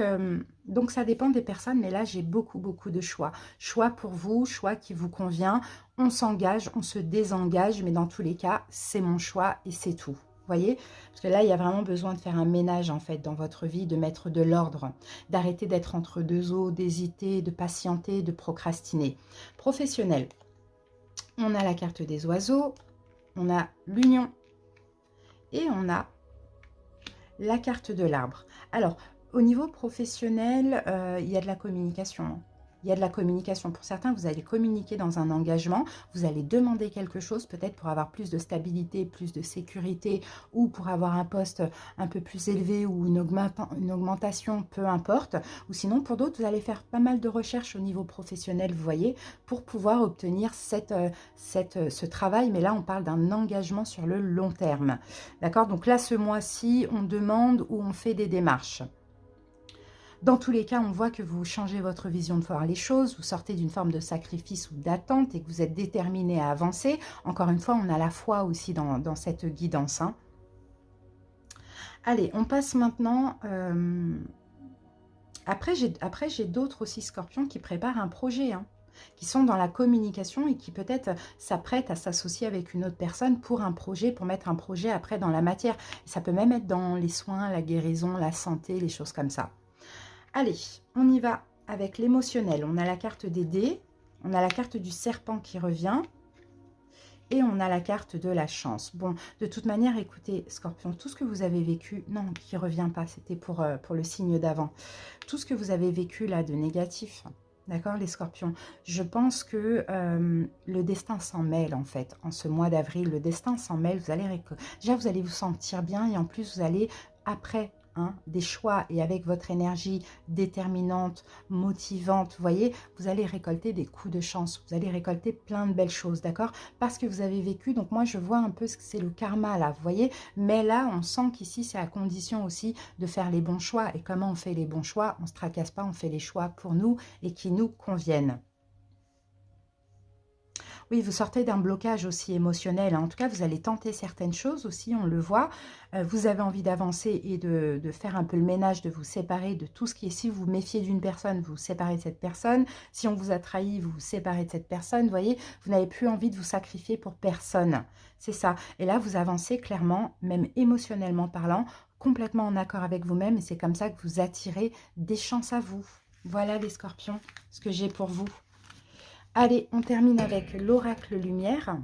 ça dépend des personnes, mais là, j'ai beaucoup de choix. Choix pour vous, choix qui vous convient. On s'engage, on se désengage, mais dans tous les cas, c'est mon choix et c'est tout. Vous voyez, parce que là, il y a vraiment besoin de faire un ménage, en fait, dans votre vie, de mettre de l'ordre, d'arrêter d'être entre deux eaux, d'hésiter, de patienter, de procrastiner. Professionnel, on a la carte des oiseaux. On a l'union et on a la carte de l'arbre. Alors, au niveau professionnel, il y a de la communication. Hein. Il y a de la communication. Pour certains, vous allez communiquer dans un engagement. Vous allez demander quelque chose, peut-être pour avoir plus de stabilité, plus de sécurité, ou pour avoir un poste un peu plus élevé ou une augmentation, peu importe. Ou sinon, pour d'autres, vous allez faire pas mal de recherches au niveau professionnel, vous voyez, pour pouvoir obtenir ce travail. Mais là, on parle d'un engagement sur le long terme. D'accord? Donc là, ce mois-ci, on demande ou on fait des démarches. Dans tous les cas, on voit que vous changez votre vision de voir les choses, vous sortez d'une forme de sacrifice ou d'attente et que vous êtes déterminé à avancer. Encore une fois, on a la foi aussi dans cette guidance. Hein. Allez, on passe maintenant... Après, j'ai d'autres aussi scorpions qui préparent un projet, hein, qui sont dans la communication et qui peut-être s'apprêtent à s'associer avec une autre personne pour un projet, pour mettre un projet après dans la matière. Ça peut même être dans les soins, la guérison, la santé, les choses comme ça. Allez, on y va avec l'émotionnel. On a la carte des dés, on a la carte du serpent qui revient et on a la carte de la chance. Bon, de toute manière, écoutez, Scorpion, tout ce que vous avez vécu, non, qui ne revient pas, c'était pour le signe d'avant. Tout ce que vous avez vécu là de négatif, d'accord, les Scorpions, je pense que le destin s'en mêle en fait. En ce mois d'avril, le destin s'en mêle. Déjà, vous allez vous sentir bien et en plus, vous allez, après... Hein, des choix et avec votre énergie déterminante, motivante, vous voyez, vous allez récolter des coups de chance, vous allez récolter plein de belles choses, d'accord? Parce que vous avez vécu, donc moi je vois un peu ce que c'est le karma là, vous voyez, mais là on sent qu'ici c'est à condition aussi de faire les bons choix. Et comment on fait les bons choix? On ne se tracasse pas, on fait les choix pour nous et qui nous conviennent. Oui, vous sortez d'un blocage aussi émotionnel. En tout cas, vous allez tenter certaines choses aussi, on le voit. Vous avez envie d'avancer et de faire un peu le ménage, de vous séparer de tout ce qui est... Si vous vous méfiez d'une personne, vous vous séparez de cette personne. Si on vous a trahi, vous vous séparez de cette personne. Vous voyez, vous n'avez plus envie de vous sacrifier pour personne. C'est ça. Et là, vous avancez clairement, même émotionnellement parlant, complètement en accord avec vous-même. Et c'est comme ça que vous attirez des chances à vous. Voilà les scorpions, ce que j'ai pour vous. Allez, on termine avec l'oracle lumière.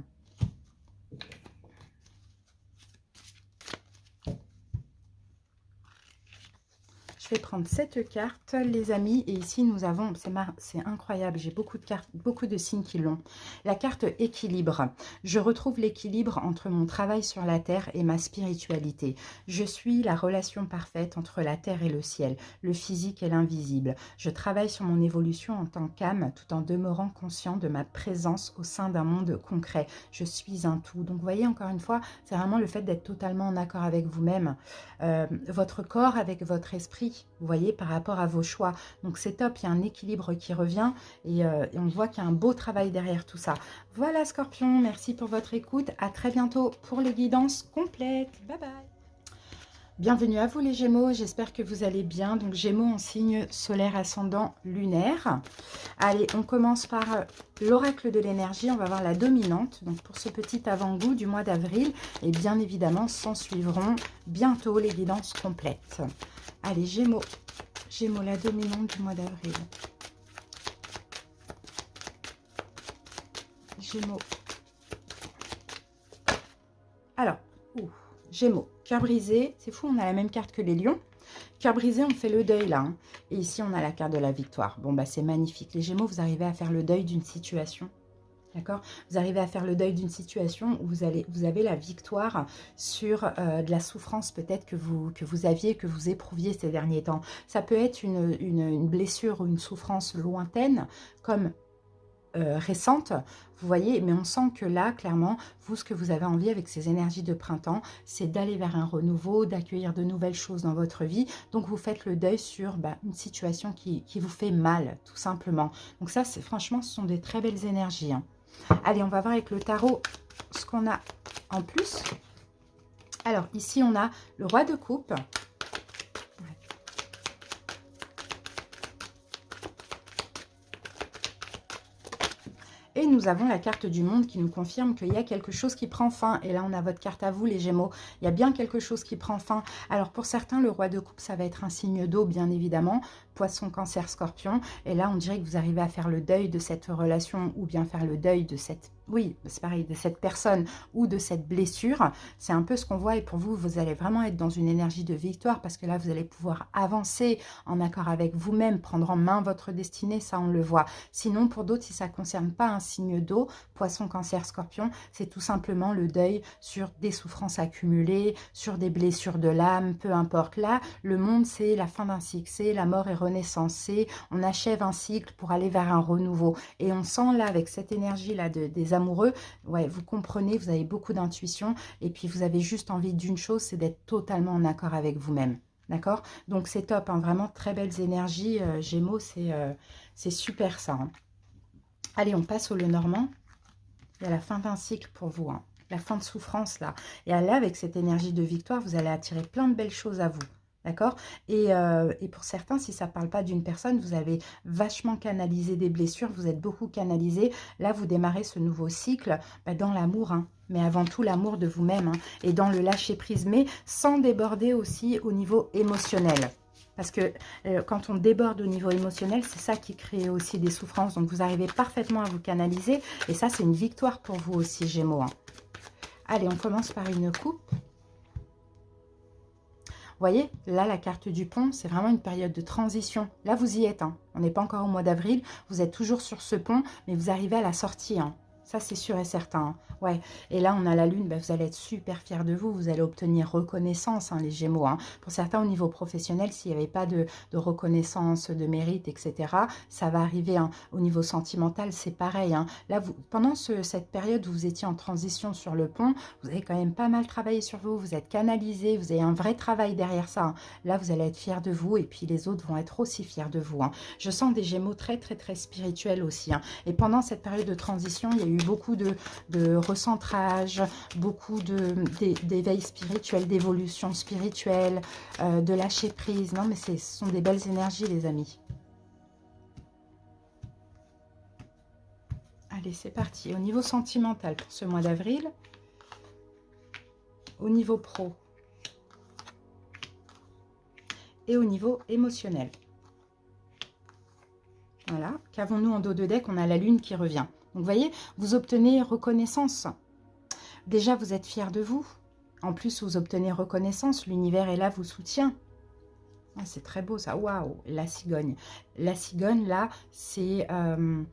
Je vais prendre cette carte, les amis. Et ici, nous avons, c'est incroyable, j'ai beaucoup de cartes, beaucoup de signes qui l'ont. La carte équilibre. Je retrouve l'équilibre entre mon travail sur la terre et ma spiritualité. Je suis la relation parfaite entre la terre et le ciel, le physique et l'invisible. Je travaille sur mon évolution en tant qu'âme, tout en demeurant conscient de ma présence au sein d'un monde concret. Je suis un tout. Donc, vous voyez, encore une fois, c'est vraiment le fait d'être totalement en accord avec vous-même. Votre corps avec votre esprit. Vous voyez, par rapport à vos choix. Donc, c'est top, il y a un équilibre qui revient et on voit qu'il y a un beau travail derrière tout ça. Voilà, Scorpion, merci pour votre écoute. À très bientôt pour les guidances complètes. Bye bye. Bienvenue à vous les Gémeaux, j'espère que vous allez bien. Donc Gémeaux en signe solaire ascendant lunaire. Allez, on commence par l'oracle de l'énergie, on va voir la dominante. Donc pour ce petit avant-goût du mois d'avril, et bien évidemment s'en suivront bientôt les guidances complètes. Allez Gémeaux, Gémeaux la dominante du mois d'avril. Gémeaux. Alors, Gémeaux, cœur brisé, c'est fou, on a la même carte que les lions. Cœur brisé, on fait le deuil là. Hein. Et ici, on a la carte de la victoire. Bon, bah c'est magnifique. Les Gémeaux, vous arrivez à faire le deuil d'une situation. D'accord? Vous arrivez à faire le deuil d'une situation où vous avez la victoire sur de la souffrance peut-être que vous aviez, que vous éprouviez ces derniers temps. Ça peut être une blessure ou une souffrance lointaine, comme récente, vous voyez, mais on sent que là, clairement, vous, ce que vous avez envie avec ces énergies de printemps, c'est d'aller vers un renouveau, d'accueillir de nouvelles choses dans votre vie. Donc, vous faites le deuil sur une situation qui vous fait mal, tout simplement. Donc ça, franchement, ce sont des très belles énergies. Hein. Allez, on va voir avec le tarot ce qu'on a en plus. Alors, ici, on a le roi de coupe. Et nous avons la carte du monde qui nous confirme qu'il y a quelque chose qui prend fin. Et là, on a votre carte à vous, les Gémeaux. Il y a bien quelque chose qui prend fin. Alors, pour certains, le roi de coupe, ça va être un signe d'eau, bien évidemment. Poisson, cancer, scorpion. Et là, on dirait que vous arrivez à faire le deuil de cette relation ou bien faire le deuil de cette... Oui, c'est pareil, de cette personne ou de cette blessure. C'est un peu ce qu'on voit. Et pour vous, vous allez vraiment être dans une énergie de victoire parce que là, vous allez pouvoir avancer en accord avec vous-même, prendre en main votre destinée. Ça, on le voit. Sinon, pour d'autres, si ça ne concerne pas un signe d'eau, poisson, cancer, scorpion, c'est tout simplement le deuil sur des souffrances accumulées, sur des blessures de l'âme, peu importe. Là, le monde, c'est la fin d'un cycle, c'est la mort et renaissance, c'est on achève un cycle pour aller vers un renouveau. Et on sent là, avec cette énergie-là des amoureux, ouais, vous comprenez, vous avez beaucoup d'intuition et puis vous avez juste envie d'une chose, c'est d'être totalement en accord avec vous-même. D'accord? Donc c'est top, hein, vraiment très belles énergies. Gémeaux, c'est super ça. Hein. Allez, on passe au Lenormand. Il y a la fin d'un cycle pour vous. Hein. La fin de souffrance, là. Et là, avec cette énergie de victoire, vous allez attirer plein de belles choses à vous. D'accord et pour certains, si ça ne parle pas d'une personne, vous avez vachement canalisé des blessures, vous êtes beaucoup canalisé. Là, vous démarrez ce nouveau cycle dans l'amour, hein, mais avant tout l'amour de vous-même. Hein, et dans le lâcher-prise, mais sans déborder aussi au niveau émotionnel. Parce que quand on déborde au niveau émotionnel, c'est ça qui crée aussi des souffrances. Donc, vous arrivez parfaitement à vous canaliser. Et ça, c'est une victoire pour vous aussi, Gémeaux. Hein. Allez, on commence par une coupe. Vous voyez, là, la carte du pont, c'est vraiment une période de transition. Là, vous y êtes. Hein. On n'est pas encore au mois d'avril. Vous êtes toujours sur ce pont, mais vous arrivez à la sortie. Hein. Ça, c'est sûr et certain. Hein. Ouais. Et là, on a la lune. Vous allez être super fiers de vous. Vous allez obtenir reconnaissance, hein, les Gémeaux. Hein. Pour certains, au niveau professionnel, s'il n'y avait pas de reconnaissance, de mérite, etc., ça va arriver. Hein. Au niveau sentimental, c'est pareil. Hein. Là, pendant cette période où vous étiez en transition sur le pont, vous avez quand même pas mal travaillé sur vous. Vous êtes canalisé. Vous avez un vrai travail derrière ça. Hein. Là, vous allez être fiers de vous. Et puis, les autres vont être aussi fiers de vous. Hein. Je sens des Gémeaux très, très, très spirituels aussi. Hein. Et pendant cette période de transition, il y a eu beaucoup de recentrage, beaucoup d'éveil spirituel, d'évolution spirituelle, de lâcher prise. Non, mais ce sont des belles énergies, les amis. Allez, c'est parti. Au niveau sentimental pour ce mois d'avril, au niveau pro et au niveau émotionnel. Voilà. Qu'avons-nous en dos de deck? On a la lune qui revient. Donc, vous voyez, vous obtenez reconnaissance. Déjà, vous êtes fiers de vous. En plus, vous obtenez reconnaissance. L'univers est là, vous soutient. Ah, c'est très beau, ça. Waouh, la cigogne. La cigogne, là, c'est un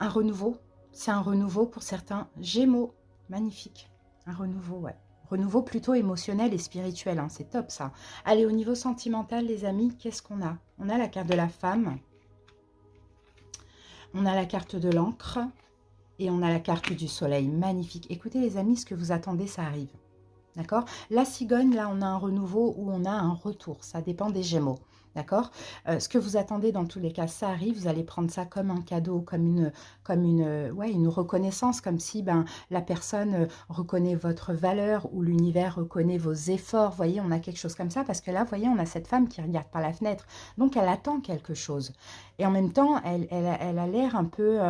renouveau. C'est un renouveau pour certains. Gémeaux, magnifique. Un renouveau, ouais. Renouveau plutôt émotionnel et spirituel. Hein. C'est top, ça. Allez, au niveau sentimental, les amis, qu'est-ce qu'on a? On a la carte de la femme. On a la carte de l'encre et on a la carte du soleil. Magnifique. Écoutez les amis, ce que vous attendez, ça arrive. D'accord? La cigogne, là, on a un renouveau ou on a un retour. Ça dépend des Gémeaux. D'accord? Ce que vous attendez dans tous les cas, ça arrive. Vous allez prendre ça comme un cadeau, ouais, une reconnaissance, comme si ben, la personne reconnaît votre valeur ou l'univers reconnaît vos efforts. Vous voyez, on a quelque chose comme ça parce que là, vous voyez, on a cette femme qui regarde par la fenêtre. Donc, elle attend quelque chose. Et en même temps, elle a l'air un peu...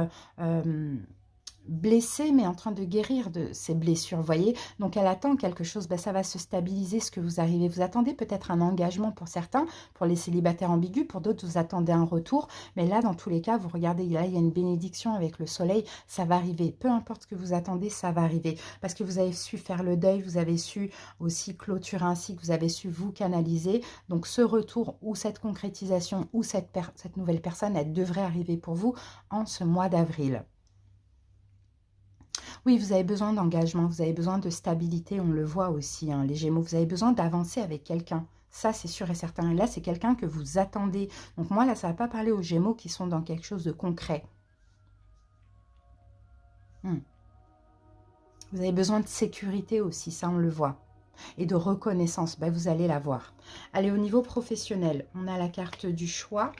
blessée, mais en train de guérir de ses blessures, vous voyez. Donc, elle attend quelque chose, ben, ça va se stabiliser ce que vous arrivez. Vous attendez peut-être un engagement pour certains, pour les célibataires ambigus, pour d'autres, vous attendez un retour. Mais là, dans tous les cas, vous regardez, là, il y a une bénédiction avec le soleil, ça va arriver. Peu importe ce que vous attendez, ça va arriver. Parce que vous avez su faire le deuil, vous avez su aussi clôturer un cycle, vous avez su vous canaliser. Donc, ce retour ou cette concrétisation ou cette nouvelle personne, elle devrait arriver pour vous en ce mois d'avril. Oui, vous avez besoin d'engagement, vous avez besoin de stabilité, on le voit aussi, hein, les Gémeaux. Vous avez besoin d'avancer avec quelqu'un. Ça, c'est sûr et certain. Et là, c'est quelqu'un que vous attendez. Donc moi, là, ça ne va pas parler aux Gémeaux qui sont dans quelque chose de concret. Vous avez besoin de sécurité aussi, ça, on le voit. Et de reconnaissance, ben, vous allez l'avoir. Allez, au niveau professionnel, on a la carte du choix.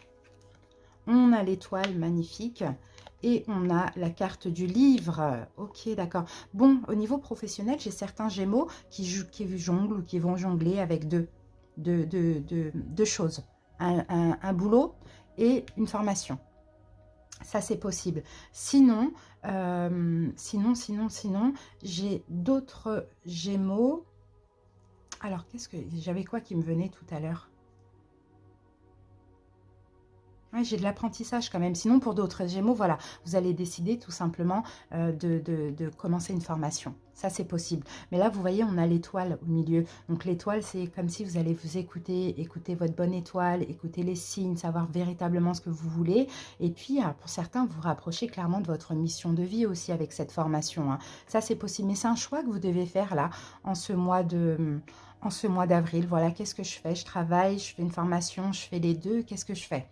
On a l'étoile magnifique. Et on a la carte du livre. Ok, d'accord. Bon, au niveau professionnel, j'ai certains Gémeaux qui jonglent ou qui vont jongler avec deux choses. Un boulot et une formation. Ça, c'est possible. Sinon, sinon, j'ai d'autres Gémeaux. Alors, j'avais quoi qui me venait tout à l'heure? Ouais, j'ai de l'apprentissage quand même. Sinon, pour d'autres Gémeaux, voilà, vous allez décider tout simplement de commencer une formation. Ça, c'est possible. Mais là, vous voyez, on a l'étoile au milieu. Donc, l'étoile, c'est comme si vous allez vous écouter votre bonne étoile, écouter les signes, savoir véritablement ce que vous voulez. Et puis, pour certains, vous rapprochez clairement de votre mission de vie aussi avec cette formation, hein. Ça, c'est possible. Mais c'est un choix que vous devez faire là, en ce mois d'avril. Voilà, qu'est-ce que je fais? Je travaille, je fais une formation, je fais les deux. Qu'est-ce que je fais?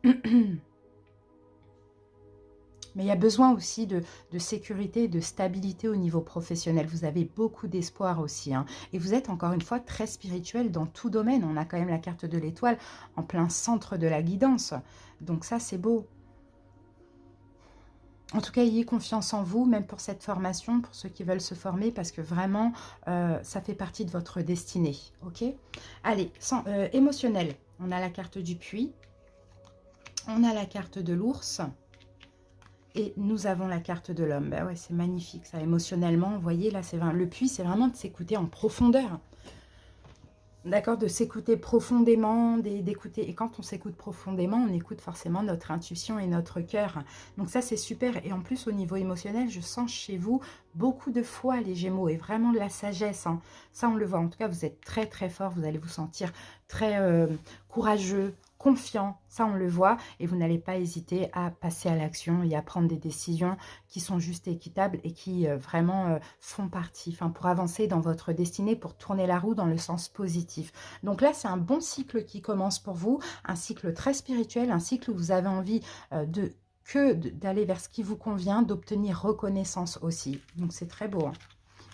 Mais il y a besoin aussi de sécurité et de stabilité au niveau professionnel. Vous avez beaucoup d'espoir aussi, hein. Et vous êtes encore une fois très spirituel dans tout domaine. On a quand même la carte de l'étoile en plein centre de la guidance. Donc ça, c'est beau. En tout cas, ayez confiance en vous, même pour cette formation, pour ceux qui veulent se former, parce que vraiment, ça fait partie de votre destinée. Ok? Allez, émotionnel. On a la carte du puits. On a la carte de l'ours et nous avons la carte de l'homme. Ben ouais, c'est magnifique ça, émotionnellement. Vous voyez, là, le puits, c'est vraiment de s'écouter en profondeur. D'accord, de s'écouter profondément, d'écouter. Et quand on s'écoute profondément, on écoute forcément notre intuition et notre cœur. Donc ça, c'est super. Et en plus, au niveau émotionnel, je sens chez vous beaucoup de foi, les Gémeaux, et vraiment de la sagesse, hein. Ça, on le voit. En tout cas, vous êtes très, très fort. Vous allez vous sentir très courageux, confiant. Ça, on le voit. Et vous n'allez pas hésiter à passer à l'action et à prendre des décisions qui sont justes et équitables et qui vraiment font partie, pour avancer dans votre destinée, pour tourner la roue dans le sens positif. Donc là, c'est un bon cycle qui commence pour vous, un cycle très spirituel, un cycle où vous avez envie d'aller vers ce qui vous convient, d'obtenir reconnaissance aussi. Donc c'est très beau, hein.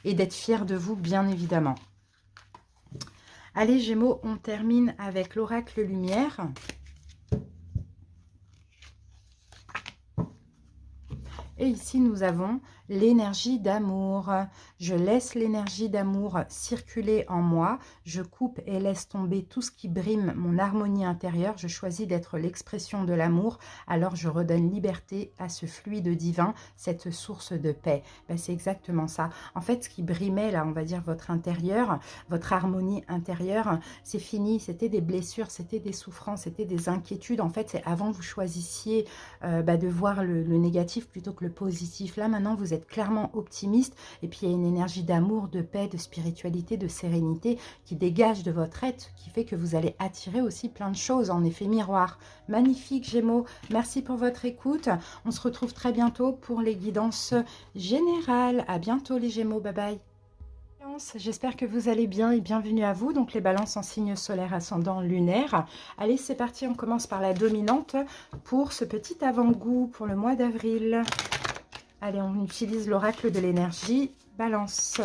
Et d'être fier de vous, bien évidemment. Allez, Gémeaux, on termine avec l'oracle lumière. Et ici, nous avons l'énergie d'amour. Je laisse l'énergie d'amour circuler en moi. Je coupe et laisse tomber tout ce qui brime mon harmonie intérieure. Je choisis d'être l'expression de l'amour. Alors, je redonne liberté à ce fluide divin, cette source de paix. Ben, c'est exactement ça. En fait, ce qui brimait, là, on va dire, votre intérieur, votre harmonie intérieure, c'est fini. C'était des blessures, c'était des souffrances, c'était des inquiétudes. En fait, c'est avant, vous choisissiez de voir le négatif plutôt que le positif. Là, maintenant, vous êtes clairement optimiste. Et puis, il y a une énergie d'amour, de paix, de spiritualité, de sérénité qui dégage de votre être, qui fait que vous allez attirer aussi plein de choses en effet miroir. Magnifique, Gémeaux. Merci pour votre écoute. On se retrouve très bientôt pour les guidances générales. À bientôt, les Gémeaux. Bye bye. J'espère que vous allez bien et bienvenue à vous. Donc les balances en signe solaire, ascendant, lunaire. Allez, c'est parti, on commence par la dominante pour ce petit avant-goût pour le mois d'avril. Allez, on utilise l'oracle de l'énergie, balance.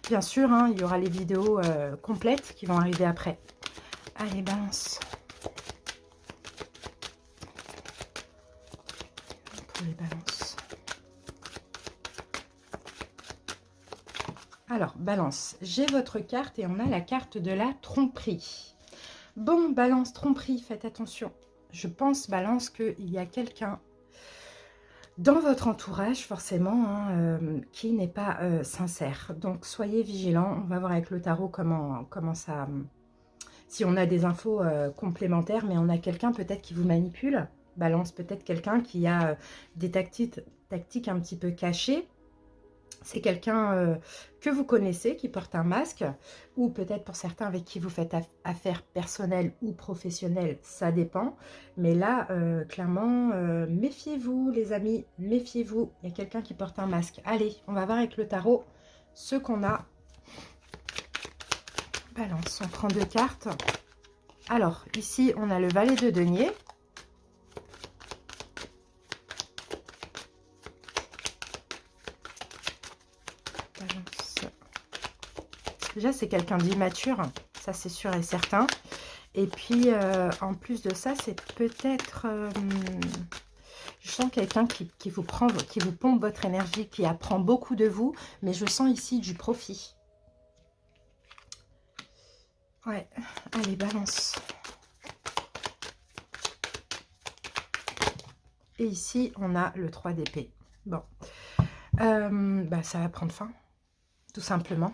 Bien sûr, hein, il y aura les vidéos complètes qui vont arriver après. Allez, balance. pour les balances. Alors, balance, j'ai votre carte et on a la carte de la tromperie. Bon, balance, tromperie, faites attention. Je pense, balance, qu'il y a quelqu'un dans votre entourage, forcément, hein, qui n'est pas sincère. Donc, soyez vigilants. On va voir avec le tarot comment ça... si on a des infos complémentaires, mais on a quelqu'un peut-être qui vous manipule. Balance, peut-être quelqu'un qui a des tactiques un petit peu cachées. C'est quelqu'un que vous connaissez, qui porte un masque, ou peut-être pour certains avec qui vous faites affaire personnelle ou professionnelle, ça dépend. Mais là, clairement, méfiez-vous les amis, méfiez-vous. Il y a quelqu'un qui porte un masque. Allez, on va voir avec le tarot ce qu'on a. Balance, on prend 2 cartes. Alors, ici, on a le valet de denier. Déjà, c'est quelqu'un d'immature, ça c'est sûr et certain. Et puis, en plus de ça, c'est peut-être... je sens quelqu'un qui vous pompe votre énergie, qui apprend beaucoup de vous, mais je sens ici du profit. Ouais, allez, balance. Et ici, on a le 3 d'épée. Bon, ça va prendre fin, tout simplement.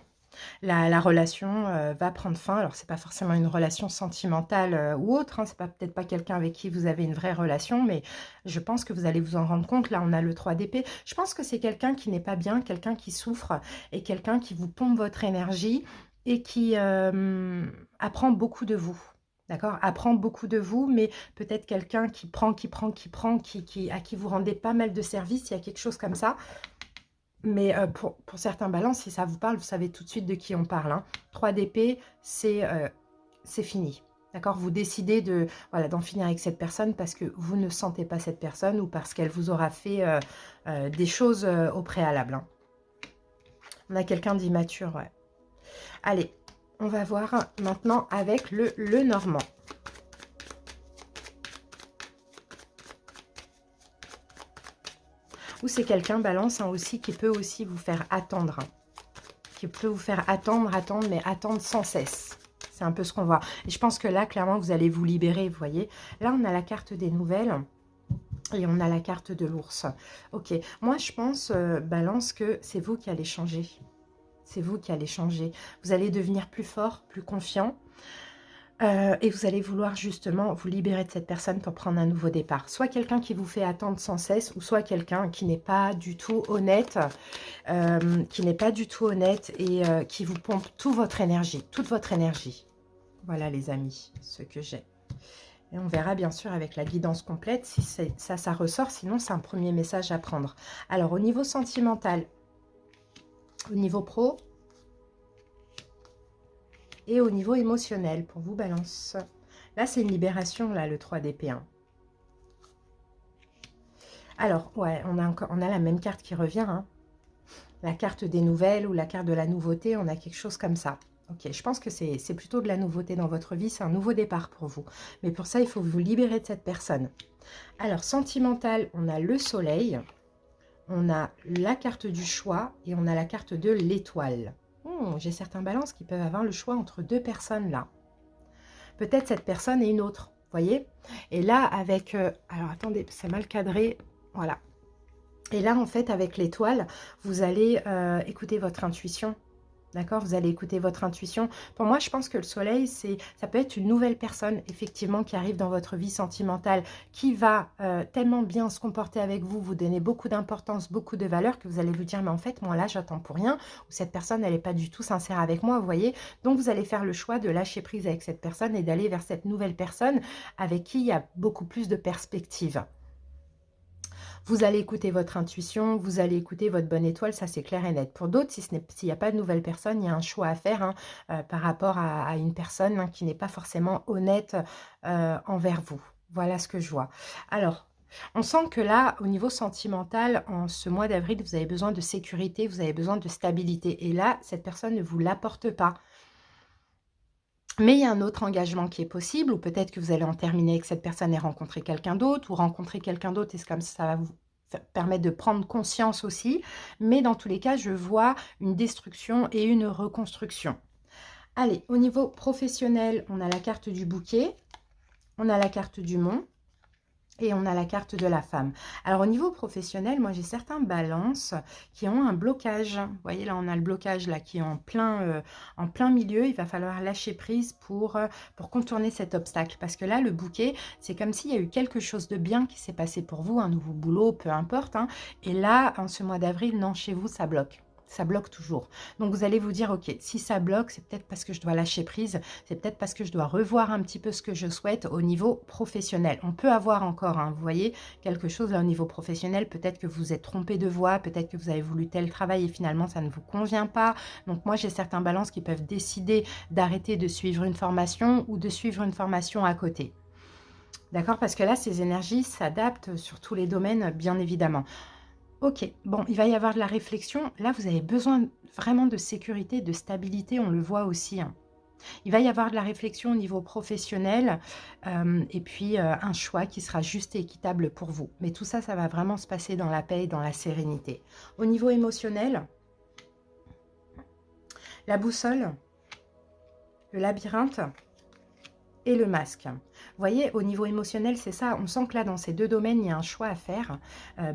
La relation va prendre fin. Alors, c'est pas forcément une relation sentimentale ou autre. Hein, c'est peut-être pas quelqu'un avec qui vous avez une vraie relation, mais je pense que vous allez vous en rendre compte. Là, on a le 3 d'épée. Je pense que c'est quelqu'un qui n'est pas bien, quelqu'un qui souffre et quelqu'un qui vous pompe votre énergie et qui apprend beaucoup de vous. D'accord? Apprend beaucoup de vous, mais peut-être quelqu'un qui prend, à qui vous rendez pas mal de services. Il y a quelque chose comme ça. Mais pour certains balances, si ça vous parle, vous savez tout de suite de qui on parle. Hein. 3 d'épée, c'est fini. D'accord? Vous décidez d'en finir avec cette personne parce que vous ne sentez pas cette personne ou parce qu'elle vous aura fait des choses au préalable. Hein. On a quelqu'un d'immature, ouais. Allez, on va voir maintenant avec le Normand. Ou c'est quelqu'un, balance, hein, aussi, qui peut aussi vous faire attendre. Hein. Qui peut vous faire attendre, mais attendre sans cesse. C'est un peu ce qu'on voit. Et je pense que là, clairement, vous allez vous libérer, vous voyez. Là, on a la carte des nouvelles. Et on a la carte de l'ours. Ok. Moi, je pense, balance, que c'est vous qui allez changer. C'est vous qui allez changer. Vous allez devenir plus fort, plus confiant. Et vous allez vouloir justement vous libérer de cette personne pour prendre un nouveau départ. Soit quelqu'un qui vous fait attendre sans cesse, ou soit quelqu'un qui n'est pas du tout honnête, et qui vous pompe toute votre énergie. Voilà les amis, ce que j'ai. Et on verra bien sûr avec la guidance complète si ça ressort, sinon c'est un premier message à prendre. Alors au niveau sentimental, au niveau pro... et au niveau émotionnel, pour vous, balance. Là, c'est une libération, là, le 3 d'épée. Hein. Alors, ouais, on a la même carte qui revient. Hein. La carte des nouvelles ou la carte de la nouveauté, on a quelque chose comme ça. Ok, je pense que c'est plutôt de la nouveauté dans votre vie. C'est un nouveau départ pour vous. Mais pour ça, il faut vous libérer de cette personne. Alors, sentimental, on a le soleil. On a la carte du choix et on a la carte de l'étoile. J'ai certains balances qui peuvent avoir le choix entre 2 personnes là. Peut-être cette personne et une autre, vous voyez. Et là, avec... alors, attendez, c'est mal cadré. Voilà. Et là, en fait, avec l'étoile, vous allez écouter votre intuition. D'accord? Vous allez écouter votre intuition. Pour moi, je pense que le soleil, ça peut être une nouvelle personne, effectivement, qui arrive dans votre vie sentimentale, qui va tellement bien se comporter avec vous, vous donner beaucoup d'importance, beaucoup de valeur, que vous allez vous dire, mais en fait, moi, là, j'attends pour rien, ou cette personne, elle n'est pas du tout sincère avec moi, vous voyez. Donc, vous allez faire le choix de lâcher prise avec cette personne et d'aller vers cette nouvelle personne avec qui il y a beaucoup plus de perspectives. Vous allez écouter votre intuition, vous allez écouter votre bonne étoile, ça c'est clair et net. Pour d'autres, s'il n'y a pas de nouvelle personne, il y a un choix à faire par rapport à une personne qui n'est pas forcément honnête envers vous. Voilà ce que je vois. Alors, on sent que là, au niveau sentimental, en ce mois d'avril, vous avez besoin de sécurité, vous avez besoin de stabilité. Et là, cette personne ne vous l'apporte pas. Mais il y a un autre engagement qui est possible, ou peut-être que vous allez en terminer avec cette personne et rencontrer quelqu'un d'autre, ou rencontrer quelqu'un d'autre et c'est comme ça va permettre de prendre conscience aussi. Mais dans tous les cas, je vois une destruction et une reconstruction. Allez, au niveau professionnel, on a la carte du bouquet, on a la carte du mont et on a la carte de la femme. Alors, au niveau professionnel, moi, j'ai certains balances qui ont un blocage. Vous voyez, là, on a le blocage là, qui est en plein milieu. Il va falloir lâcher prise pour contourner cet obstacle. Parce que là, le bouquet, c'est comme s'il y a eu quelque chose de bien qui s'est passé pour vous, un nouveau boulot, peu importe. Hein. Et là, en ce mois d'avril, non, chez vous, ça bloque. Ça bloque toujours. Donc, vous allez vous dire, ok, si ça bloque, c'est peut-être parce que je dois lâcher prise, c'est peut-être parce que je dois revoir un petit peu ce que je souhaite au niveau professionnel. On peut avoir encore, hein, vous voyez, quelque chose là au niveau professionnel, peut-être que vous vous êtes trompé de voie, peut-être que vous avez voulu tel travail et finalement ça ne vous convient pas. Donc, moi, j'ai certains balances qui peuvent décider d'arrêter de suivre une formation ou de suivre une formation à côté. D'accord? Parce que là, ces énergies s'adaptent sur tous les domaines, bien évidemment. Ok, bon, il va y avoir de la réflexion. Là, vous avez besoin vraiment de sécurité, de stabilité, on le voit aussi. Hein. Il va y avoir de la réflexion au niveau professionnel et puis un choix qui sera juste et équitable pour vous. Mais tout ça, ça va vraiment se passer dans la paix et dans la sérénité. Au niveau émotionnel, la boussole, le labyrinthe et le masque. Vous voyez, au niveau émotionnel, c'est ça. On sent que là, dans ces deux domaines, il y a un choix à faire,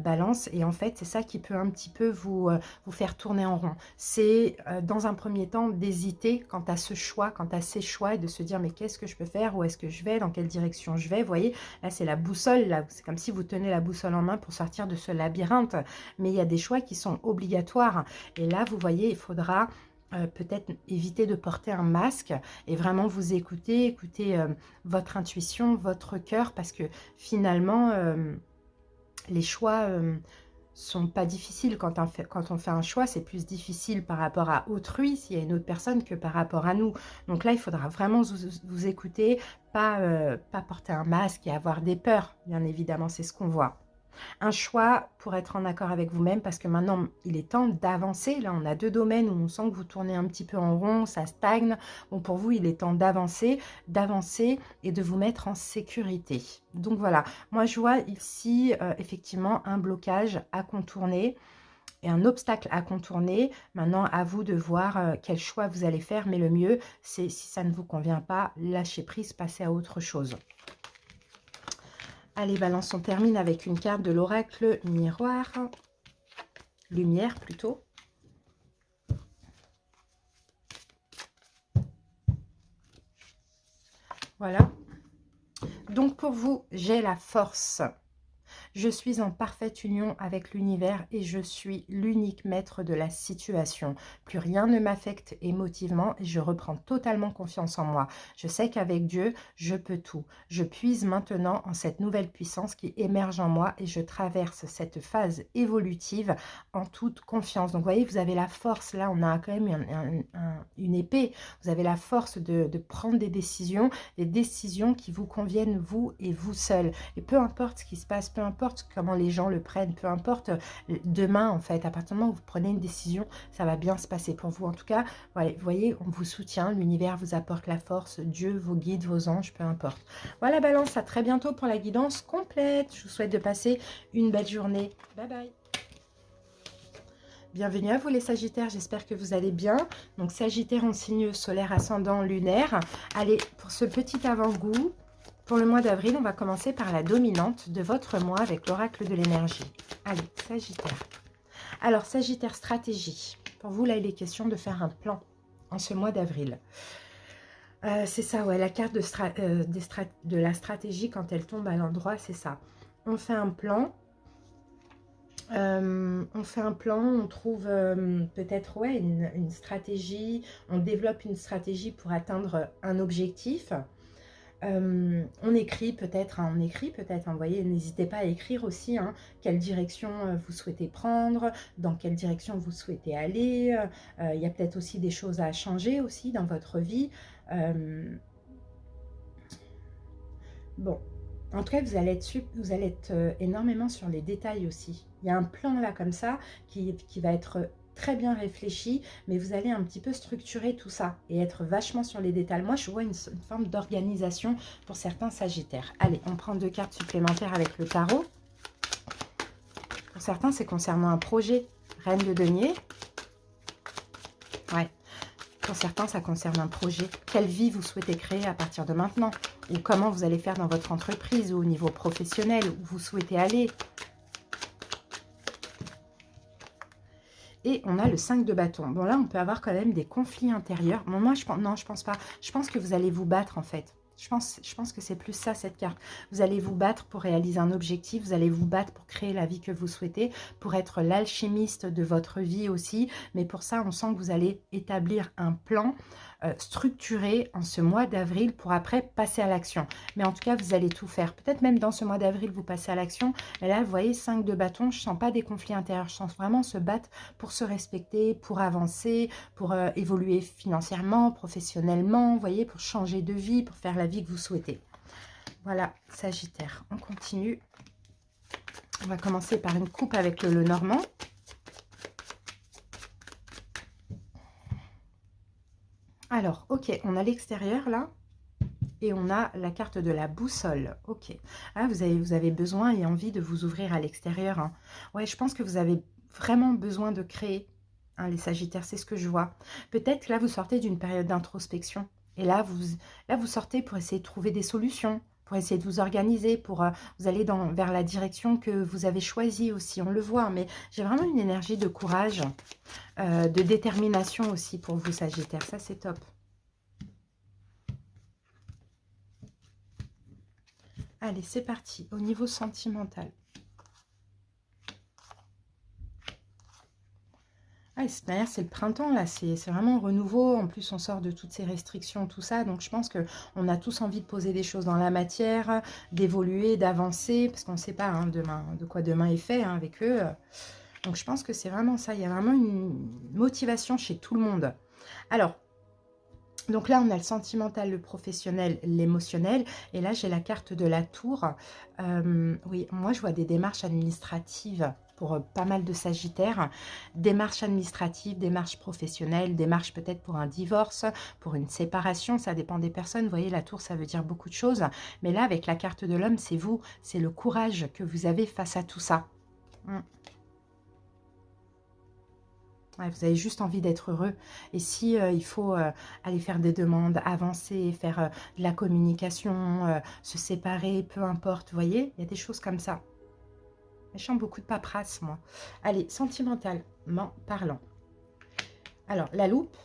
balance. Et en fait, c'est ça qui peut un petit peu vous faire tourner en rond. C'est, dans un premier temps, d'hésiter quant à ce choix, quant à ces choix, et de se dire, mais qu'est-ce que je peux faire? Où est-ce que je vais? Dans quelle direction je vais? Vous voyez, là, c'est la boussole. Là, c'est comme si vous tenez la boussole en main pour sortir de ce labyrinthe. Mais il y a des choix qui sont obligatoires. Et là, vous voyez, il faudra peut-être éviter de porter un masque et vraiment vous écouter votre intuition, votre cœur, parce que finalement, les choix sont pas difficiles. Quand on fait un choix, c'est plus difficile par rapport à autrui, s'il y a une autre personne, que par rapport à nous. Donc là, il faudra vraiment vous écouter, pas porter un masque et avoir des peurs, bien évidemment, c'est ce qu'on voit. Un choix pour être en accord avec vous-même, parce que maintenant, il est temps d'avancer. Là, on a deux domaines où on sent que vous tournez un petit peu en rond, ça stagne. Bon, pour vous, il est temps d'avancer et de vous mettre en sécurité. Donc voilà, moi, je vois ici, effectivement, un blocage à contourner et un obstacle à contourner. Maintenant, à vous de voir quel choix vous allez faire, mais le mieux, c'est, si ça ne vous convient pas, lâcher prise, passer à autre chose. Allez, balance, on termine avec une carte de l'oracle miroir. Lumière, plutôt. Voilà. Donc, pour vous, j'ai la force. Je suis en parfaite union avec l'univers et je suis l'unique maître de la situation. Plus rien ne m'affecte émotivement et je reprends totalement confiance en moi. Je sais qu'avec Dieu, je peux tout. Je puise maintenant en cette nouvelle puissance qui émerge en moi et je traverse cette phase évolutive en toute confiance. Donc, vous voyez, vous avez la force. Là, on a quand même une épée. Vous avez la force de prendre des décisions qui vous conviennent, vous et vous seul. Et peu importe ce qui se passe, peu importe comment les gens le prennent, peu importe demain, en fait, à partir du moment où vous prenez une décision, ça va bien se passer pour vous. En tout cas, voilà, vous voyez, on vous soutient, l'univers vous apporte la force, Dieu, vos guides, vos anges, peu importe. Voilà, balance, à très bientôt pour la guidance complète. Je vous souhaite de passer une belle journée. Bye bye. Bienvenue à vous les Sagittaires, j'espère que vous allez bien. Donc Sagittaire en signe solaire ascendant lunaire. Allez, pour ce petit avant-goût, pour le mois d'avril, on va commencer par la dominante de votre mois avec l'oracle de l'énergie. Allez, Sagittaire. Alors, Sagittaire, stratégie. Pour vous, là, il est question de faire un plan en ce mois d'avril. C'est ça, ouais, la carte de la stratégie, quand elle tombe à l'endroit, c'est ça. On fait un plan. On trouve peut-être ouais, une stratégie, on développe une stratégie pour atteindre un objectif. On écrit peut-être, hein, vous voyez, n'hésitez pas à écrire aussi quelle direction vous souhaitez prendre, dans quelle direction vous souhaitez aller. Il y a peut-être aussi des choses à changer aussi dans votre vie. Bon, en tout cas, vous allez être énormément sur les détails aussi. Il y a un plan là comme ça qui va être très bien réfléchi, mais vous allez un petit peu structurer tout ça et être vachement sur les détails. Moi, je vois une forme d'organisation pour certains Sagittaires. Allez, on prend 2 cartes supplémentaires avec le tarot. Pour certains, c'est concernant un projet. Reine de denier. Ouais. Pour certains, ça concerne un projet. Quelle vie vous souhaitez créer à partir de maintenant? Ou comment vous allez faire dans votre entreprise ou au niveau professionnel, où vous souhaitez aller. Et on a le 5 de bâton. Bon, là, on peut avoir quand même des conflits intérieurs. Bon, moi, non, je pense pas. Je pense que vous allez vous battre, en fait. Je pense que c'est plus ça, cette carte. Vous allez vous battre pour réaliser un objectif. Vous allez vous battre pour créer la vie que vous souhaitez, pour être l'alchimiste de votre vie aussi. Mais pour ça, on sent que vous allez établir un plan structuré en ce mois d'avril pour après passer à l'action. Mais en tout cas, vous allez tout faire. Peut-être même dans ce mois d'avril, vous passez à l'action. Mais là, vous voyez, 5 de bâton, je ne sens pas des conflits intérieurs. Je sens vraiment se battre pour se respecter, pour avancer, pour évoluer financièrement, professionnellement, vous voyez, pour changer de vie, pour faire la vie que vous souhaitez. Voilà, Sagittaire, on continue. On va commencer par une coupe avec le Normand. Alors, ok, on a l'extérieur là. Et on a la carte de la boussole. Ok. Ah, vous avez besoin et envie de vous ouvrir à l'extérieur. Hein. Ouais, je pense que vous avez vraiment besoin de créer, hein, les Sagittaires. C'est ce que je vois. Peut-être que là, vous sortez d'une période d'introspection. Et là, vous sortez pour essayer de trouver des solutions, pour essayer de vous organiser, pour vous aller vers la direction que vous avez choisie aussi. On le voit, mais j'ai vraiment une énergie de courage, de détermination aussi pour vous, Sagittaires. Ça, c'est top. Allez, c'est parti. Au niveau sentimental. Ah, de toute manière, c'est le printemps, là. C'est vraiment un renouveau. En plus, on sort de toutes ces restrictions, tout ça. Donc, je pense qu'on a tous envie de poser des choses dans la matière, d'évoluer, d'avancer. Parce qu'on ne sait pas hein, demain, de quoi demain est fait hein, avec eux. Donc, je pense que c'est vraiment ça. Il y a vraiment une motivation chez tout le monde. Alors, donc là, on a le sentimental, le professionnel, l'émotionnel. Et là, j'ai la carte de la tour. Oui, moi, je vois des démarches administratives pour pas mal de Sagittaires. Démarches administratives, démarches professionnelles, démarches peut-être pour un divorce, pour une séparation. Ça dépend des personnes. Vous voyez, la tour, ça veut dire beaucoup de choses. Mais là, avec la carte de l'homme, c'est vous. C'est le courage que vous avez face à tout ça. Ouais, vous avez juste envie d'être heureux. Et si il faut aller faire des demandes, avancer, faire de la communication, se séparer, peu importe, vous voyez, il y a des choses comme ça. Je sens beaucoup de paperasse, moi. Allez, sentimentalement parlant. Alors, la loupe,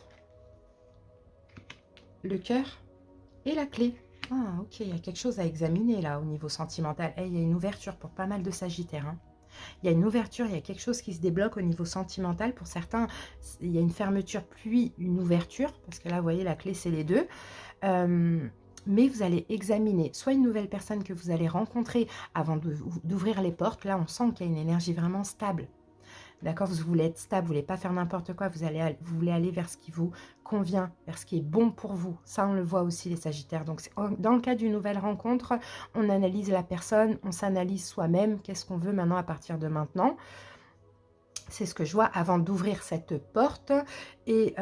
le cœur et la clé. Ah, ok, il y a quelque chose à examiner là au niveau sentimental. Et il y a une ouverture pour pas mal de Sagittaires, hein. Il y a une ouverture, il y a quelque chose qui se débloque au niveau sentimental. Pour certains, il y a une fermeture puis une ouverture. Parce que là, vous voyez, la clé, c'est les deux. Mais vous allez examiner soit une nouvelle personne que vous allez rencontrer avant d'ouvrir les portes. Là, on sent qu'il y a une énergie vraiment stable. D'accord, vous voulez être stable, vous ne voulez pas faire n'importe quoi, vous voulez aller vers ce qui vous convient, vers ce qui est bon pour vous. Ça, on le voit aussi, les Sagittaires. Donc, dans le cas d'une nouvelle rencontre, on analyse la personne, on s'analyse soi-même. Qu'est-ce qu'on veut maintenant à partir de maintenant? C'est ce que je vois avant d'ouvrir cette porte. Et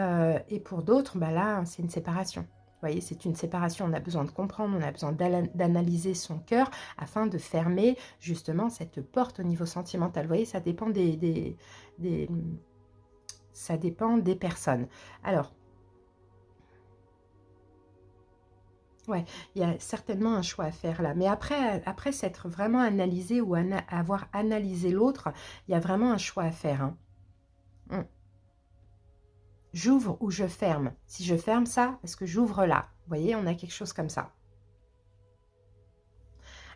pour d'autres, bah là, c'est une séparation. Vous voyez, c'est une séparation. On a besoin de comprendre, on a besoin d'analyser son cœur afin de fermer justement cette porte au niveau sentimental. Vous voyez, ça dépend ça dépend des personnes. Alors, ouais, il y a certainement un choix à faire là. Mais après s'être vraiment analysé ou avoir analysé l'autre, il y a vraiment un choix à faire. Hein. J'ouvre ou je ferme. Si je ferme ça, est-ce que j'ouvre là? Vous voyez, on a quelque chose comme ça.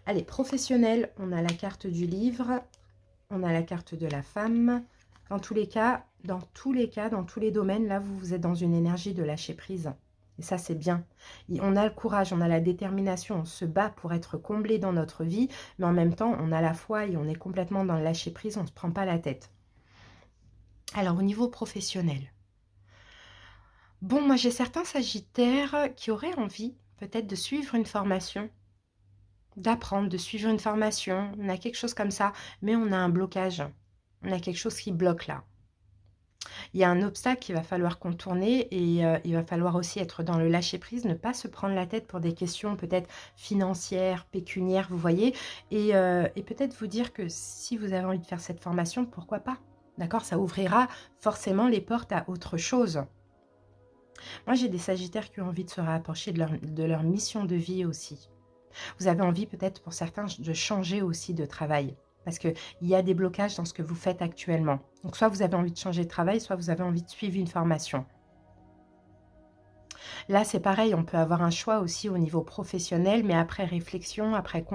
Allez, professionnel, on a la carte du livre, on a la carte de la femme. Dans tous les cas, dans tous les domaines, là, vous êtes dans une énergie de lâcher prise. Et ça, c'est bien. On a le courage, on a la détermination, on se bat pour être comblé dans notre vie, mais en même temps, on a la foi et on est complètement dans le lâcher prise, on ne se prend pas la tête. Alors, au niveau professionnel, bon, moi, j'ai certains Sagittaires qui auraient envie peut-être de suivre une formation, d'apprendre, de suivre une formation. On a quelque chose comme ça, mais on a un blocage. On a quelque chose qui bloque là. Il y a un obstacle qu'il va falloir contourner et il va falloir aussi être dans le lâcher-prise, ne pas se prendre la tête pour des questions peut-être financières, pécuniaires, vous voyez? Et peut-être vous dire que si vous avez envie de faire cette formation, pourquoi pas? D'accord? Ça ouvrira forcément les portes à autre chose. Moi, j'ai des sagittaires qui ont envie de se rapprocher de leur mission de vie aussi. Vous avez envie peut-être pour certains de changer aussi de travail. Parce qu'il y a des blocages dans ce que vous faites actuellement. Donc soit vous avez envie de changer de travail, soit vous avez envie de suivre une formation. Là, c'est pareil, on peut avoir un choix aussi au niveau professionnel, mais après réflexion, après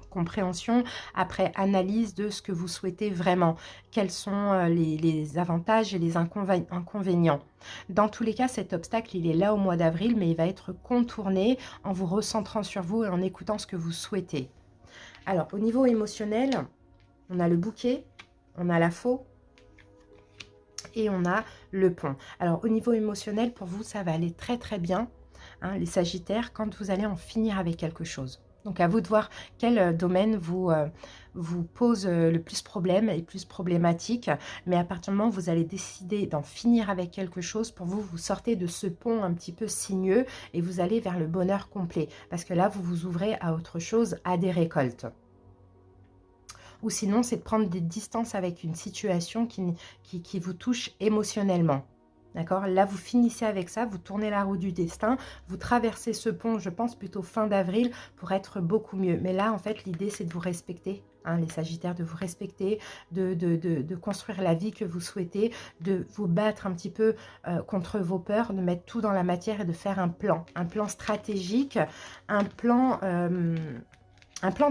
compréhension, après analyse de ce que vous souhaitez vraiment. Quels sont les avantages et les inconvénients. Dans tous les cas, cet obstacle, il est là au mois d'avril, mais il va être contourné en vous recentrant sur vous et en écoutant ce que vous souhaitez. Alors, au niveau émotionnel, on a le bouquet, on a la faux et on a le pont. Alors, au niveau émotionnel, pour vous, ça va aller très très bien, hein, les sagittaires, quand vous allez en finir avec quelque chose. Donc, à vous de voir quel domaine vous pose le plus problème et plus problématique. Mais à partir du moment où vous allez décider d'en finir avec quelque chose, pour vous, vous sortez de ce pont un petit peu sinueux et vous allez vers le bonheur complet. Parce que là, vous vous ouvrez à autre chose, à des récoltes. Ou sinon, c'est de prendre des distances avec une situation qui vous touche émotionnellement. D'accord? Là, vous finissez avec ça, vous tournez la roue du destin, vous traversez ce pont, je pense, plutôt fin d'avril pour être beaucoup mieux. Mais là, en fait, l'idée, c'est de vous respecter, hein, les sagittaires, de vous respecter, de construire la vie que vous souhaitez, de vous battre un petit peu contre vos peurs, de mettre tout dans la matière et de faire un plan stratégique, un plan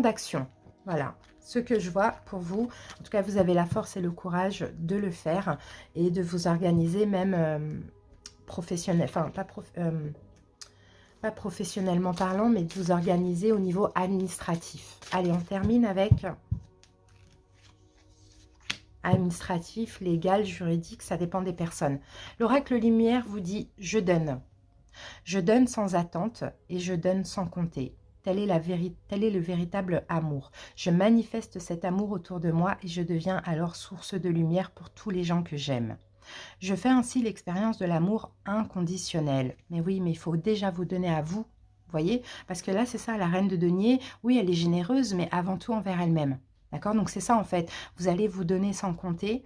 d'action. Voilà. Ce que je vois pour vous, en tout cas, vous avez la force et le courage de le faire et de vous organiser même professionnel, enfin, pas professionnellement parlant, mais de vous organiser au niveau administratif. Allez, on termine avec administratif, légal, juridique, ça dépend des personnes. L'oracle lumière vous dit « je donne ». Je donne sans attente et je donne sans compter. Tel est le véritable amour. Je manifeste cet amour autour de moi et je deviens alors source de lumière pour tous les gens que j'aime. Je fais ainsi l'expérience de l'amour inconditionnel. Mais oui, mais il faut déjà vous donner à vous, voyez? Parce que là, c'est ça, la reine de denier, oui, elle est généreuse, mais avant tout envers elle-même. D'accord? Donc c'est ça en fait, vous allez vous donner sans compter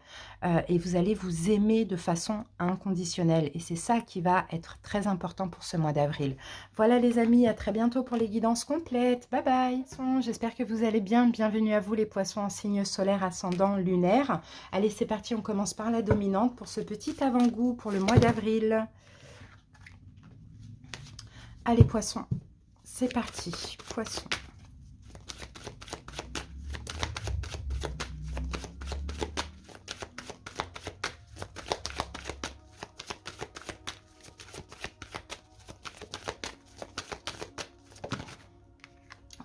et vous allez vous aimer de façon inconditionnelle. Et c'est ça qui va être très important pour ce mois d'avril. Voilà les amis, à très bientôt pour les guidances complètes. Bye bye. J'espère que vous allez bien. Bienvenue à vous les poissons en signe solaire, ascendant, lunaire. Allez, c'est parti, on commence par la dominante pour ce petit avant-goût pour le mois d'avril. Allez poissons, c'est parti. Poissons.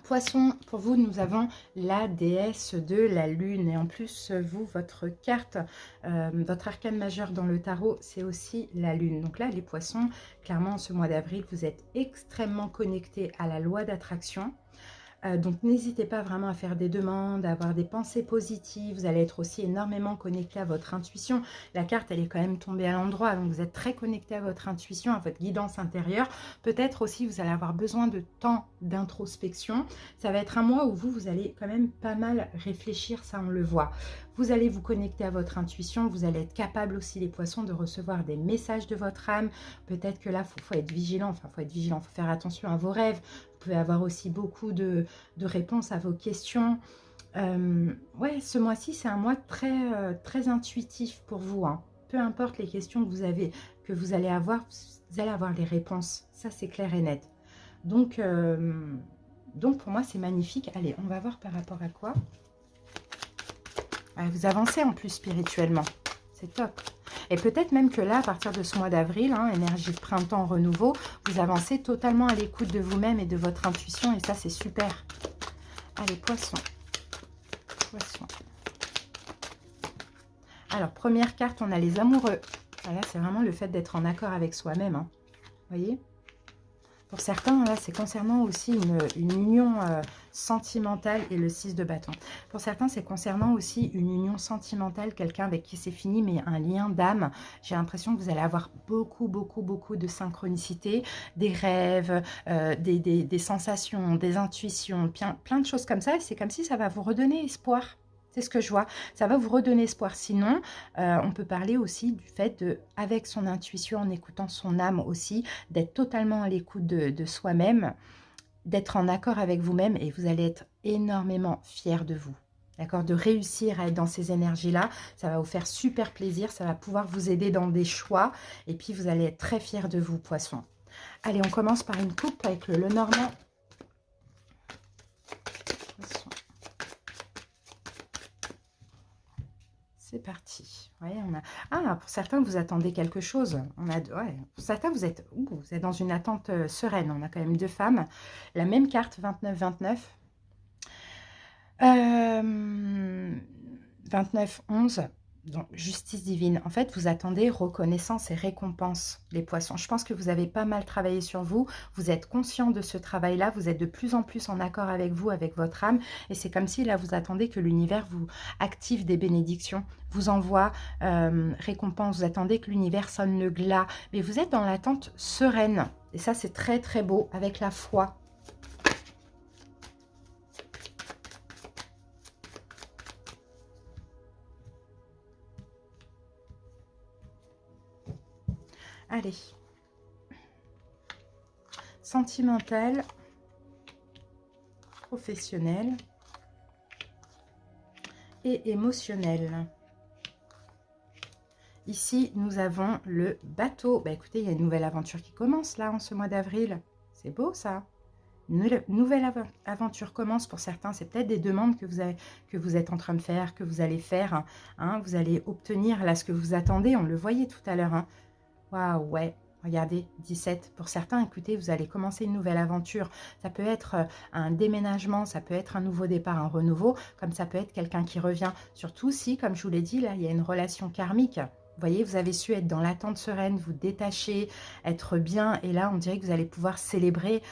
Poisson, pour vous, nous avons la déesse de la lune. Et en plus, vous, votre carte, votre arcane majeur dans le tarot, c'est aussi la lune. Donc là, les poissons, clairement, en ce mois d'avril, vous êtes extrêmement connectés à la loi d'attraction. Donc n'hésitez pas vraiment à faire des demandes, à avoir des pensées positives. Vous allez être aussi énormément connecté à votre intuition. La carte, elle est quand même tombée à l'endroit. Donc vous êtes très connecté à votre intuition, à votre guidance intérieure. Peut-être aussi vous allez avoir besoin de temps d'introspection. Ça va être un mois où vous allez quand même pas mal réfléchir, ça on le voit. Vous allez vous connecter à votre intuition. Vous allez être capable aussi, les poissons, de recevoir des messages de votre âme. Peut-être que là, il faut être vigilant. Enfin, il faut être vigilant, il faut faire attention à vos rêves. Vous pouvez avoir aussi beaucoup de réponses à vos questions. Ouais, ce mois-ci, c'est un mois très intuitif pour vous, hein. Peu importe les questions que vous allez avoir les réponses. Ça, c'est clair et net. Donc pour moi, c'est magnifique. Allez, on va voir par rapport à quoi. Ouais, vous avancez en plus spirituellement. C'est top. Et peut-être même que là, à partir de ce mois d'avril, hein, énergie de printemps, renouveau, vous avancez totalement à l'écoute de vous-même et de votre intuition. Et ça, c'est super. Allez, poisson. Poisson. Alors, première carte, on a les amoureux. Voilà, c'est vraiment le fait d'être en accord avec soi-même. Hein. Vous voyez? Pour certains, là, c'est concernant aussi une union sentimentale et le 6 de bâton. Pour certains, c'est concernant aussi une union sentimentale, quelqu'un avec qui c'est fini, mais un lien d'âme. J'ai l'impression que vous allez avoir beaucoup de synchronicité, des rêves, des sensations, des intuitions, plein de choses comme ça. Et c'est comme si ça va vous redonner espoir. C'est ce que je vois. Ça va vous redonner espoir. Sinon, on peut parler aussi du fait de, avec son intuition, en écoutant son âme aussi, d'être totalement à l'écoute de soi-même, d'être en accord avec vous-même et vous allez être énormément fiers de vous. D'accord? De réussir à être dans ces énergies-là, ça va vous faire super plaisir, ça va pouvoir vous aider dans des choix et puis vous allez être très fiers de vous, poisson. Allez, on commence par une coupe avec le Lenormand. C'est parti. Ouais, on a... Ah, pour certains, vous attendez quelque chose. Ouais, pour certains, vous êtes dans une attente sereine. On a quand même deux femmes. La même carte, 29-29. 29-11. Donc, justice divine. En fait, vous attendez reconnaissance et récompense, les poissons. Je pense que vous avez pas mal travaillé sur vous. Vous êtes conscient de ce travail-là. Vous êtes de plus en plus en accord avec vous, avec votre âme. Et c'est comme si, là, vous attendez que l'univers vous active des bénédictions, vous envoie récompense. Vous attendez que l'univers sonne le glas. Mais vous êtes dans l'attente sereine. Et ça, c'est très, très beau, avec la foi. Allez. Sentimental, professionnel et émotionnel. Ici, nous avons le bateau. Bah, écoutez, il y a une nouvelle aventure qui commence là en ce mois d'avril. C'est beau ça. Une nouvelle aventure commence pour certains. C'est peut-être des demandes que vous êtes en train de faire, que vous allez faire. Hein. Vous allez obtenir là ce que vous attendez. On le voyait tout à l'heure. Hein. Waouh, ouais. Regardez, 17. Pour certains, écoutez, vous allez commencer une nouvelle aventure. Ça peut être un déménagement, ça peut être un nouveau départ, un renouveau, comme ça peut être quelqu'un qui revient. Surtout si, comme je vous l'ai dit, là, il y a une relation karmique. Vous voyez, vous avez su être dans l'attente sereine, vous détacher, être bien. Et là, on dirait que vous allez pouvoir célébrer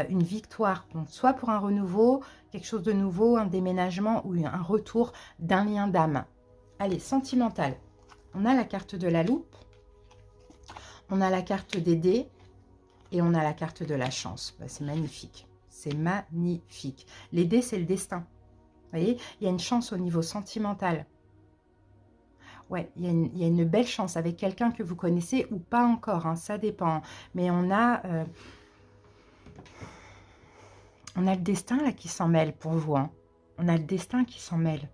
une victoire. Donc, soit pour un renouveau, quelque chose de nouveau, un déménagement ou un retour d'un lien d'âme. Allez, sentimental. On a la carte de la loupe. On a la carte des dés et on a la carte de la chance. Bah, c'est magnifique. C'est magnifique. Les dés, c'est le destin. Vous voyez, il y a une chance au niveau sentimental. Ouais, il y a une belle chance avec quelqu'un que vous connaissez ou pas encore. Hein, ça dépend. Mais on a le destin là qui s'en mêle pour vous. Hein. On a le destin qui s'en mêle.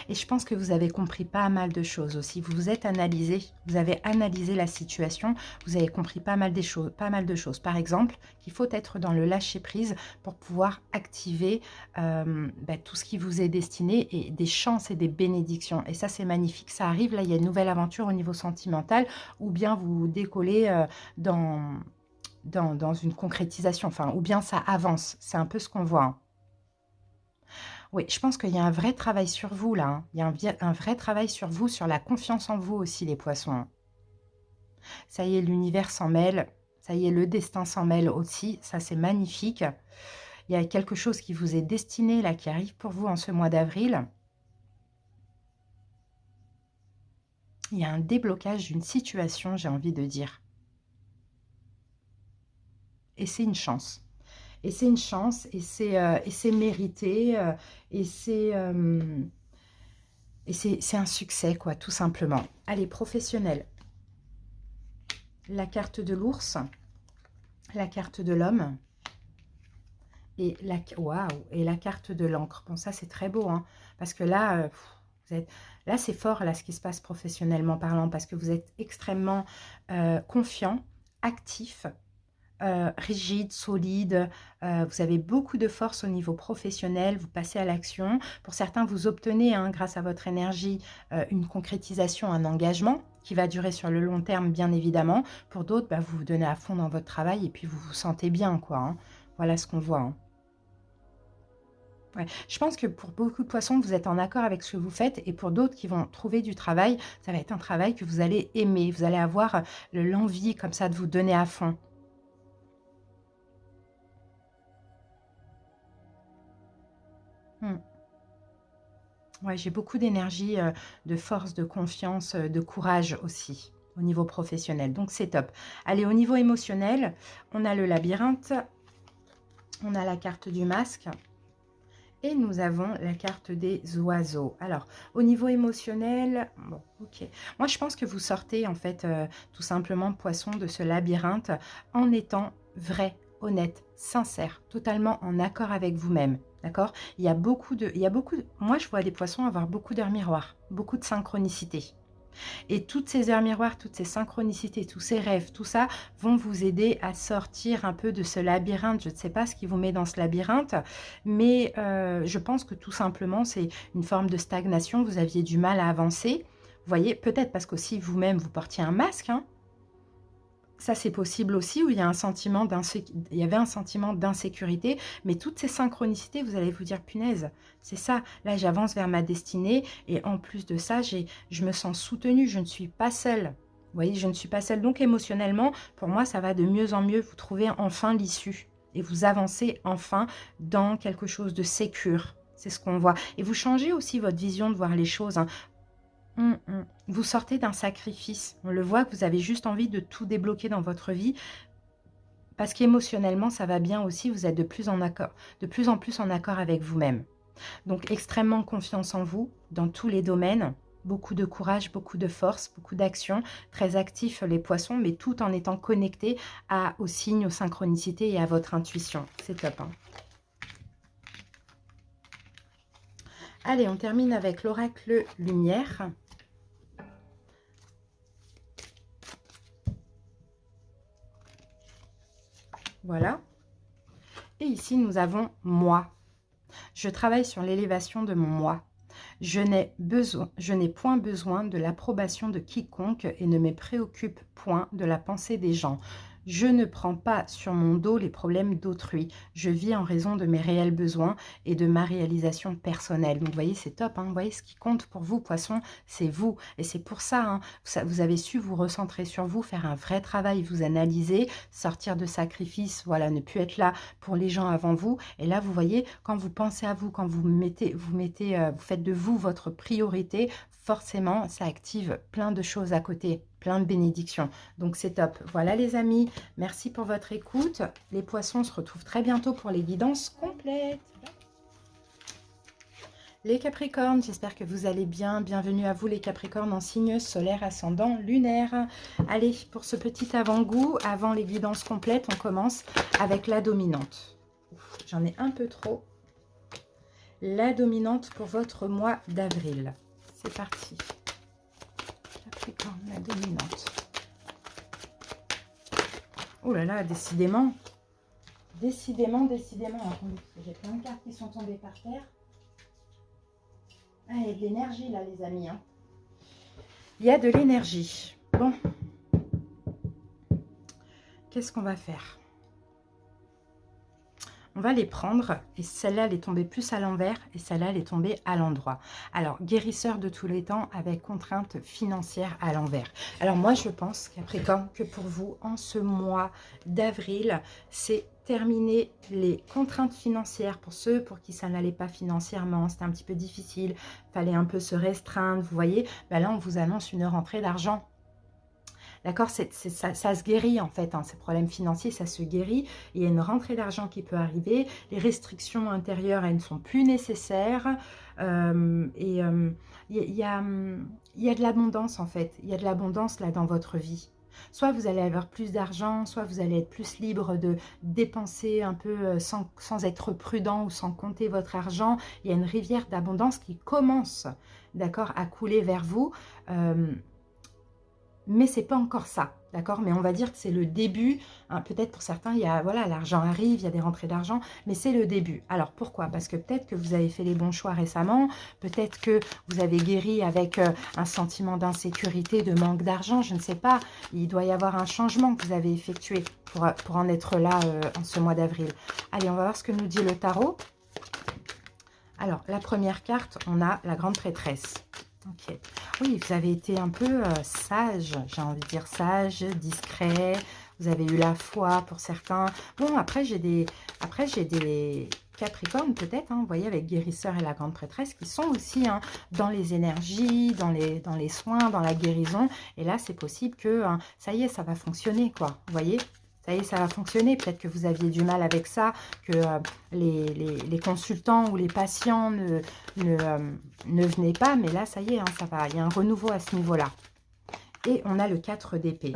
Et je pense que vous avez compris pas mal de choses aussi. Vous vous êtes analysé, vous avez analysé la situation, vous avez compris pas mal de choses. Par exemple, qu'il faut être dans le lâcher-prise pour pouvoir activer tout ce qui vous est destiné et des chances et des bénédictions. Et ça, c'est magnifique. Ça arrive, là, il y a une nouvelle aventure au niveau sentimental ou bien vous décollez dans une concrétisation, enfin, ou bien ça avance. C'est un peu ce qu'on voit. Hein. Oui, je pense qu'il y a un vrai travail sur vous, là. Hein. Il y a un vrai travail sur vous, sur la confiance en vous aussi, les poissons. Ça y est, l'univers s'en mêle. Ça y est, le destin s'en mêle aussi. Ça, c'est magnifique. Il y a quelque chose qui vous est destiné, là, qui arrive pour vous en ce mois d'avril. Il y a un déblocage d'une situation, j'ai envie de dire. Et c'est une chance. Et c'est une chance, et c'est mérité, et c'est un succès, quoi, tout simplement. Allez, professionnel. La carte de l'ours, la carte de l'homme, et la carte de l'encre. Bon, ça, c'est très beau, hein, parce que là, là, c'est fort, là, ce qui se passe professionnellement parlant, parce que vous êtes extrêmement confiant, actif, rigide, solide, vous avez beaucoup de force au niveau professionnel, vous passez à l'action. Pour certains, vous obtenez, hein, grâce à votre énergie, une concrétisation, un engagement qui va durer sur le long terme, bien évidemment. Pour d'autres, bah, vous vous donnez à fond dans votre travail et puis vous vous sentez bien, quoi. Hein. Voilà ce qu'on voit. Hein. Ouais. Je pense que pour beaucoup de poissons, vous êtes en accord avec ce que vous faites et pour d'autres qui vont trouver du travail, ça va être un travail que vous allez aimer. Vous allez avoir l'envie comme ça de vous donner à fond. Ouais, j'ai beaucoup d'énergie, de force, de confiance, de courage aussi, au niveau professionnel. Donc, c'est top. Allez, au niveau émotionnel, on a le labyrinthe, on a la carte du masque. Et nous avons la carte des oiseaux. Alors, au niveau émotionnel, bon, ok. Moi, je pense que vous sortez, en fait, tout simplement, poisson, de ce labyrinthe en étant vrai, honnête, sincère, totalement en accord avec vous-même. D'accord? Moi, je vois des poissons avoir beaucoup d'heures miroirs, beaucoup de synchronicité. Et toutes ces heures miroirs, toutes ces synchronicités, tous ces rêves, tout ça vont vous aider à sortir un peu de ce labyrinthe. Je ne sais pas ce qui vous met dans ce labyrinthe, mais je pense que tout simplement, c'est une forme de stagnation. Vous aviez du mal à avancer. Vous voyez, peut-être parce qu'aussi vous-même, vous portiez un masque, hein. Ça, c'est possible aussi, où il y a un sentiment il y avait un sentiment d'insécurité, mais toutes ces synchronicités, vous allez vous dire, punaise, c'est ça, là, j'avance vers ma destinée, et en plus de ça, je me sens soutenue, je ne suis pas seule. Vous voyez, je ne suis pas seule. Donc, émotionnellement, pour moi, ça va de mieux en mieux. Vous trouvez enfin l'issue, et vous avancez enfin dans quelque chose de sécure. C'est ce qu'on voit. Et vous changez aussi votre vision de voir les choses, hein. Vous sortez d'un sacrifice. On le voit que vous avez juste envie de tout débloquer dans votre vie parce qu'émotionnellement, ça va bien aussi. Vous êtes de plus en plus en accord avec vous-même. Donc, extrêmement confiance en vous dans tous les domaines. Beaucoup de courage, beaucoup de force, beaucoup d'action. Très actifs les poissons, mais tout en étant connectés aux signes, aux synchronicités et à votre intuition. C'est top, hein. Allez, on termine avec l'oracle lumière. Voilà. Et ici, nous avons moi. Je travaille sur l'élévation de mon moi. Je n'ai point besoin de l'approbation de quiconque et ne me préoccupe point de la pensée des gens. Je ne prends pas sur mon dos les problèmes d'autrui. Je vis en raison de mes réels besoins et de ma réalisation personnelle. Donc, vous voyez, c'est top, hein. Vous voyez, ce qui compte pour vous, poisson, c'est vous. Et c'est pour ça, hein, vous avez su vous recentrer sur vous, faire un vrai travail, vous analyser, sortir de sacrifice, voilà, ne plus être là pour les gens avant vous. Et là, vous voyez, quand vous pensez à vous, quand vous faites de vous votre priorité, forcément, ça active plein de choses à côté, plein de bénédictions. Donc, c'est top. Voilà, les amis. Merci pour votre écoute. Les poissons, se retrouvent très bientôt pour les guidances complètes. Les Capricornes, j'espère que vous allez bien. Bienvenue à vous, les Capricornes, en signe solaire, ascendant, lunaire. Allez, pour ce petit avant-goût, avant les guidances complètes, on commence avec la dominante. J'en ai un peu trop. La dominante pour votre mois d'avril. C'est parti. Capricorne, la dominante. Oh là là, décidément. Décidément. Attendez, parce que j'ai plein de cartes qui sont tombées par terre. Ah, il y a de l'énergie là, les amis, hein. Il y a de l'énergie. Bon. Qu'est-ce qu'on va faire? On va les prendre, et celle-là, elle est tombée plus à l'envers, et celle-là, elle est tombée à l'endroit. Alors, guérisseur de tous les temps avec contrainte financière à l'envers. Alors, moi, je pense, Capricorne, que pour vous, en ce mois d'avril, c'est terminer les contraintes financières pour ceux pour qui ça n'allait pas financièrement, c'était un petit peu difficile, fallait un peu se restreindre, vous voyez. Ben là, on vous annonce une rentrée d'argent. D'accord, ça se guérit en fait, hein, ces problèmes financiers, ça se guérit. Il y a une rentrée d'argent qui peut arriver. Les restrictions intérieures, elles ne sont plus nécessaires. Il y a de l'abondance en fait. Il y a de l'abondance là dans votre vie. Soit vous allez avoir plus d'argent, soit vous allez être plus libre de dépenser un peu sans être prudent ou sans compter votre argent. Il y a une rivière d'abondance qui commence, d'accord, à couler vers vous. Mais c'est pas encore ça, d'accord? Mais on va dire que c'est le début, hein. Peut-être pour certains, il y a, voilà, l'argent arrive, il y a des rentrées d'argent, mais c'est le début. Alors, pourquoi? Parce que peut-être que vous avez fait les bons choix récemment, peut-être que vous avez guéri avec un sentiment d'insécurité, de manque d'argent, je ne sais pas. Il doit y avoir un changement que vous avez effectué pour en être là en ce mois d'avril. Allez, on va voir ce que nous dit le tarot. Alors, la première carte, on a la grande prêtresse. Ok. Oui, vous avez été un peu sage, j'ai envie de dire sage, discret. Vous avez eu la foi pour certains. Bon, après j'ai des Capricorne peut-être, hein, vous voyez, avec guérisseur et la grande prêtresse, qui sont aussi hein, dans les énergies, dans les soins, dans la guérison. Et là, c'est possible que, hein, ça y est, ça va fonctionner, quoi. Vous voyez, ça y est, ça va fonctionner. Peut-être que vous aviez du mal avec ça, que les consultants ou les patients ne venaient pas. Mais là, ça y est, hein, ça va. Il y a un renouveau à ce niveau-là. Et on a le 4 d'épée.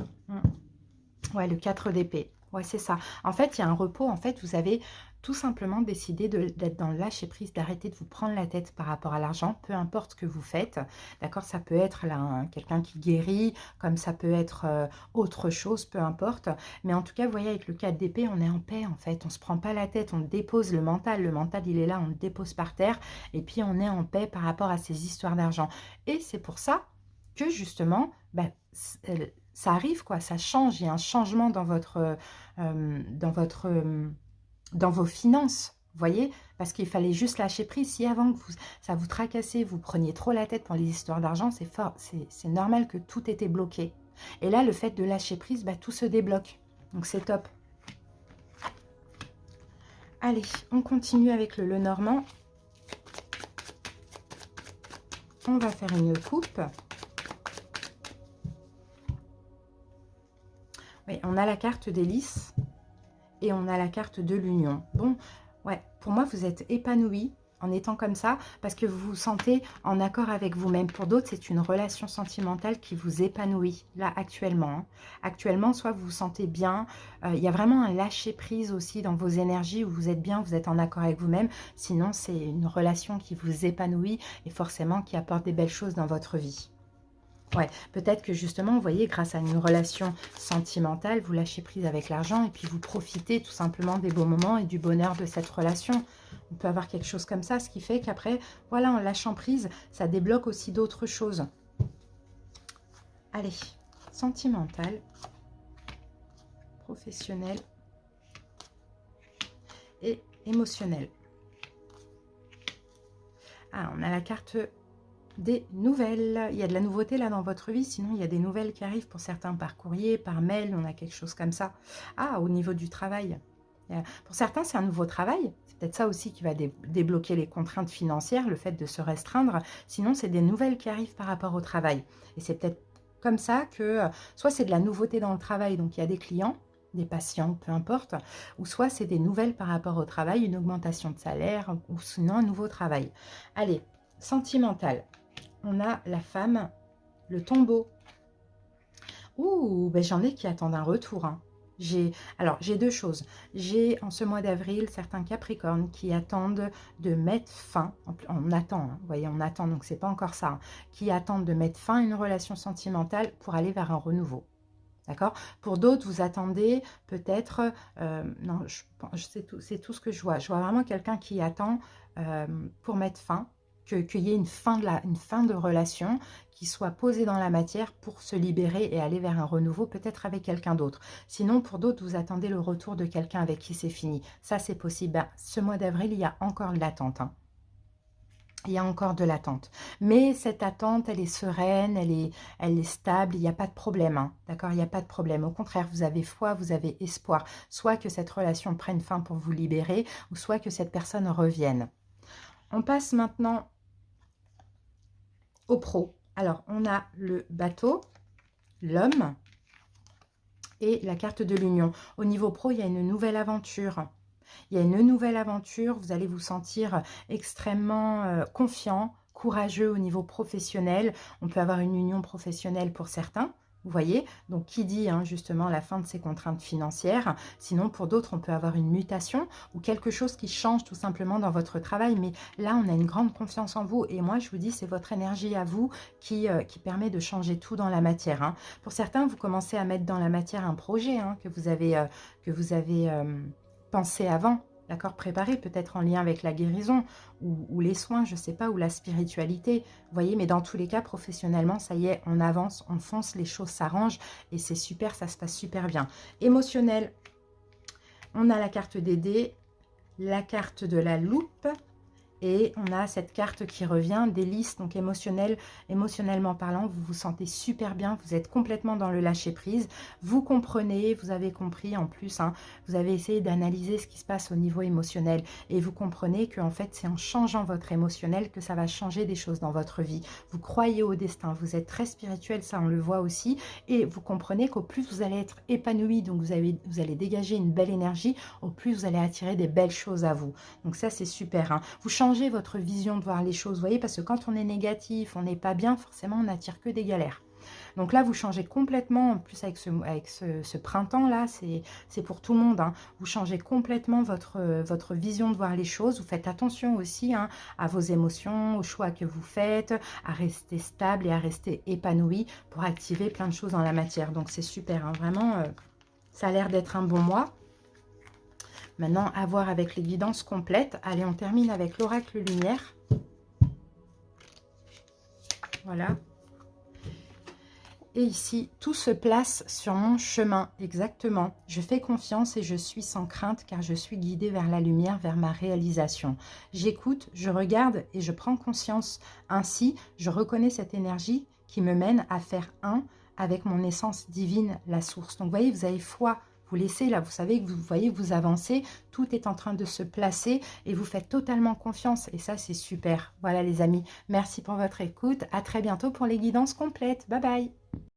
Ouais, le 4 d'épée. Ouais, c'est ça. En fait, il y a un repos. En fait, vous avez tout simplement décidé d'être dans le lâcher-prise, d'arrêter de vous prendre la tête par rapport à l'argent, peu importe ce que vous faites. D'accord, ça peut être là quelqu'un qui guérit, comme ça peut être autre chose, peu importe. Mais en tout cas, vous voyez, avec le 4 d'épée, on est en paix, en fait. On ne se prend pas la tête, on dépose le mental. Le mental, il est là, on le dépose par terre. Et puis, on est en paix par rapport à ces histoires d'argent. Et c'est pour ça que, justement, bah, ça arrive, quoi, ça change, il y a un changement dans dans vos finances, vous voyez, parce qu'il fallait juste lâcher prise. Si avant que ça vous tracassait, vous preniez trop la tête pour les histoires d'argent, c'est normal que tout était bloqué. Et là, le fait de lâcher prise, bah, tout se débloque, donc c'est top. Allez, on continue avec le Lenormand. On va faire une coupe. Oui, on a la carte des lys et on a la carte de l'union. Bon, ouais, pour moi, vous êtes épanoui en étant comme ça parce que vous vous sentez en accord avec vous-même. Pour d'autres, c'est une relation sentimentale qui vous épanouit, là, actuellement. Hein. Actuellement, soit vous vous sentez bien, il y a vraiment un lâcher-prise aussi dans vos énergies où vous êtes bien, vous êtes en accord avec vous-même. Sinon, c'est une relation qui vous épanouit et forcément qui apporte des belles choses dans votre vie. Ouais, peut-être que justement, vous voyez, grâce à une relation sentimentale, vous lâchez prise avec l'argent et puis vous profitez tout simplement des beaux moments et du bonheur de cette relation. On peut avoir quelque chose comme ça, ce qui fait qu'après, voilà, en lâchant prise, ça débloque aussi d'autres choses. Allez, sentimental, professionnel et émotionnel. Ah, on a la carte des nouvelles. Il y a de la nouveauté là dans votre vie, sinon il y a des nouvelles qui arrivent pour certains par courrier, par mail, on a quelque chose comme ça. Ah, au niveau du travail. Pour certains, c'est un nouveau travail. C'est peut-être ça aussi qui va débloquer les contraintes financières, le fait de se restreindre. Sinon, c'est des nouvelles qui arrivent par rapport au travail. Et c'est peut-être comme ça que, soit c'est de la nouveauté dans le travail, donc il y a des clients, des patients, peu importe, ou soit c'est des nouvelles par rapport au travail, une augmentation de salaire, ou sinon un nouveau travail. Allez, sentimental. On a la femme, le tombeau. Ouh, ben j'en ai qui attendent un retour. Hein. Alors, j'ai deux choses. J'ai en ce mois d'avril certains Capricornes qui attendent de mettre fin. On attend, hein, vous voyez, on attend, donc c'est pas encore ça. Hein, qui attendent de mettre fin à une relation sentimentale pour aller vers un renouveau. D'accord? Pour d'autres, vous attendez peut-être... non, c'est tout ce que je vois. Je vois vraiment quelqu'un qui attend pour mettre fin. Qu'il y ait une fin de relation qui soit posée dans la matière pour se libérer et aller vers un renouveau, peut-être avec quelqu'un d'autre. Sinon, pour d'autres, vous attendez le retour de quelqu'un avec qui c'est fini. Ça, c'est possible. Ben, ce mois d'avril, il y a encore de l'attente. Hein. Il y a encore de l'attente. Mais cette attente, elle est sereine, elle est stable, il n'y a pas de problème. Hein. D'accord? Il n'y a pas de problème. Au contraire, vous avez foi, vous avez espoir. Soit que cette relation prenne fin pour vous libérer, ou soit que cette personne revienne. On passe maintenant au pro. Alors, on a le bateau, l'homme et la carte de l'union. Au niveau pro, il y a une nouvelle aventure. Il y a une nouvelle aventure. Vous allez vous sentir extrêmement confiant, courageux au niveau professionnel. On peut avoir une union professionnelle pour certains. Vous voyez, donc qui dit hein, justement la fin de ces contraintes financières. Sinon, pour d'autres, on peut avoir une mutation ou quelque chose qui change tout simplement dans votre travail. Mais là, on a une grande confiance en vous. Et moi, je vous dis, c'est votre énergie à vous qui permet de changer tout dans la matière. Hein. Pour certains, vous commencez à mettre dans la matière un projet hein, que vous avez pensé avant. D'accord, préparé peut-être en lien avec la guérison ou les soins, je ne sais pas, ou la spiritualité. Vous voyez, mais dans tous les cas, professionnellement, ça y est, on avance, on fonce, les choses s'arrangent et c'est super, ça se passe super bien. Émotionnel, on a la carte des dés, la carte de la loupe Et on a cette carte qui revient, délice, donc émotionnellement parlant, vous vous sentez super bien, vous êtes complètement dans le lâcher-prise, vous comprenez, vous avez compris en plus, hein, vous avez essayé d'analyser ce qui se passe au niveau émotionnel et vous comprenez que en fait, c'est en changeant votre émotionnel que ça va changer des choses dans votre vie. Vous croyez au destin, vous êtes très spirituel, ça on le voit aussi, et vous comprenez qu'au plus vous allez être épanoui, donc vous allez dégager une belle énergie, au plus vous allez attirer des belles choses à vous. Donc ça, c'est super, hein. Vous changez votre vision de voir les choses, vous voyez, parce que quand on est négatif, on n'est pas bien, forcément, on n'attire que des galères. Donc là, vous changez complètement, en plus avec ce printemps-là, c'est pour tout le monde, hein. Vous changez complètement votre vision de voir les choses. Vous faites attention aussi, hein, à vos émotions, aux choix que vous faites, à rester stable et à rester épanoui pour activer plein de choses dans la matière. Donc c'est super, hein, vraiment, ça a l'air d'être un bon mois. Maintenant, à voir avec les guidances complètes. Allez, on termine avec l'oracle lumière. Voilà. Et ici, tout se place sur mon chemin, exactement. Je fais confiance et je suis sans crainte car je suis guidée vers la lumière, vers ma réalisation. J'écoute, je regarde et je prends conscience. Ainsi, je reconnais cette énergie qui me mène à faire un avec mon essence divine, la source. Donc, vous voyez, vous avez foi. Vous laissez là, vous savez que vous voyez, vous avancez, tout est en train de se placer et vous faites totalement confiance. Et ça, c'est super. Voilà les amis, merci pour votre écoute. À très bientôt pour les guidances complètes. Bye bye.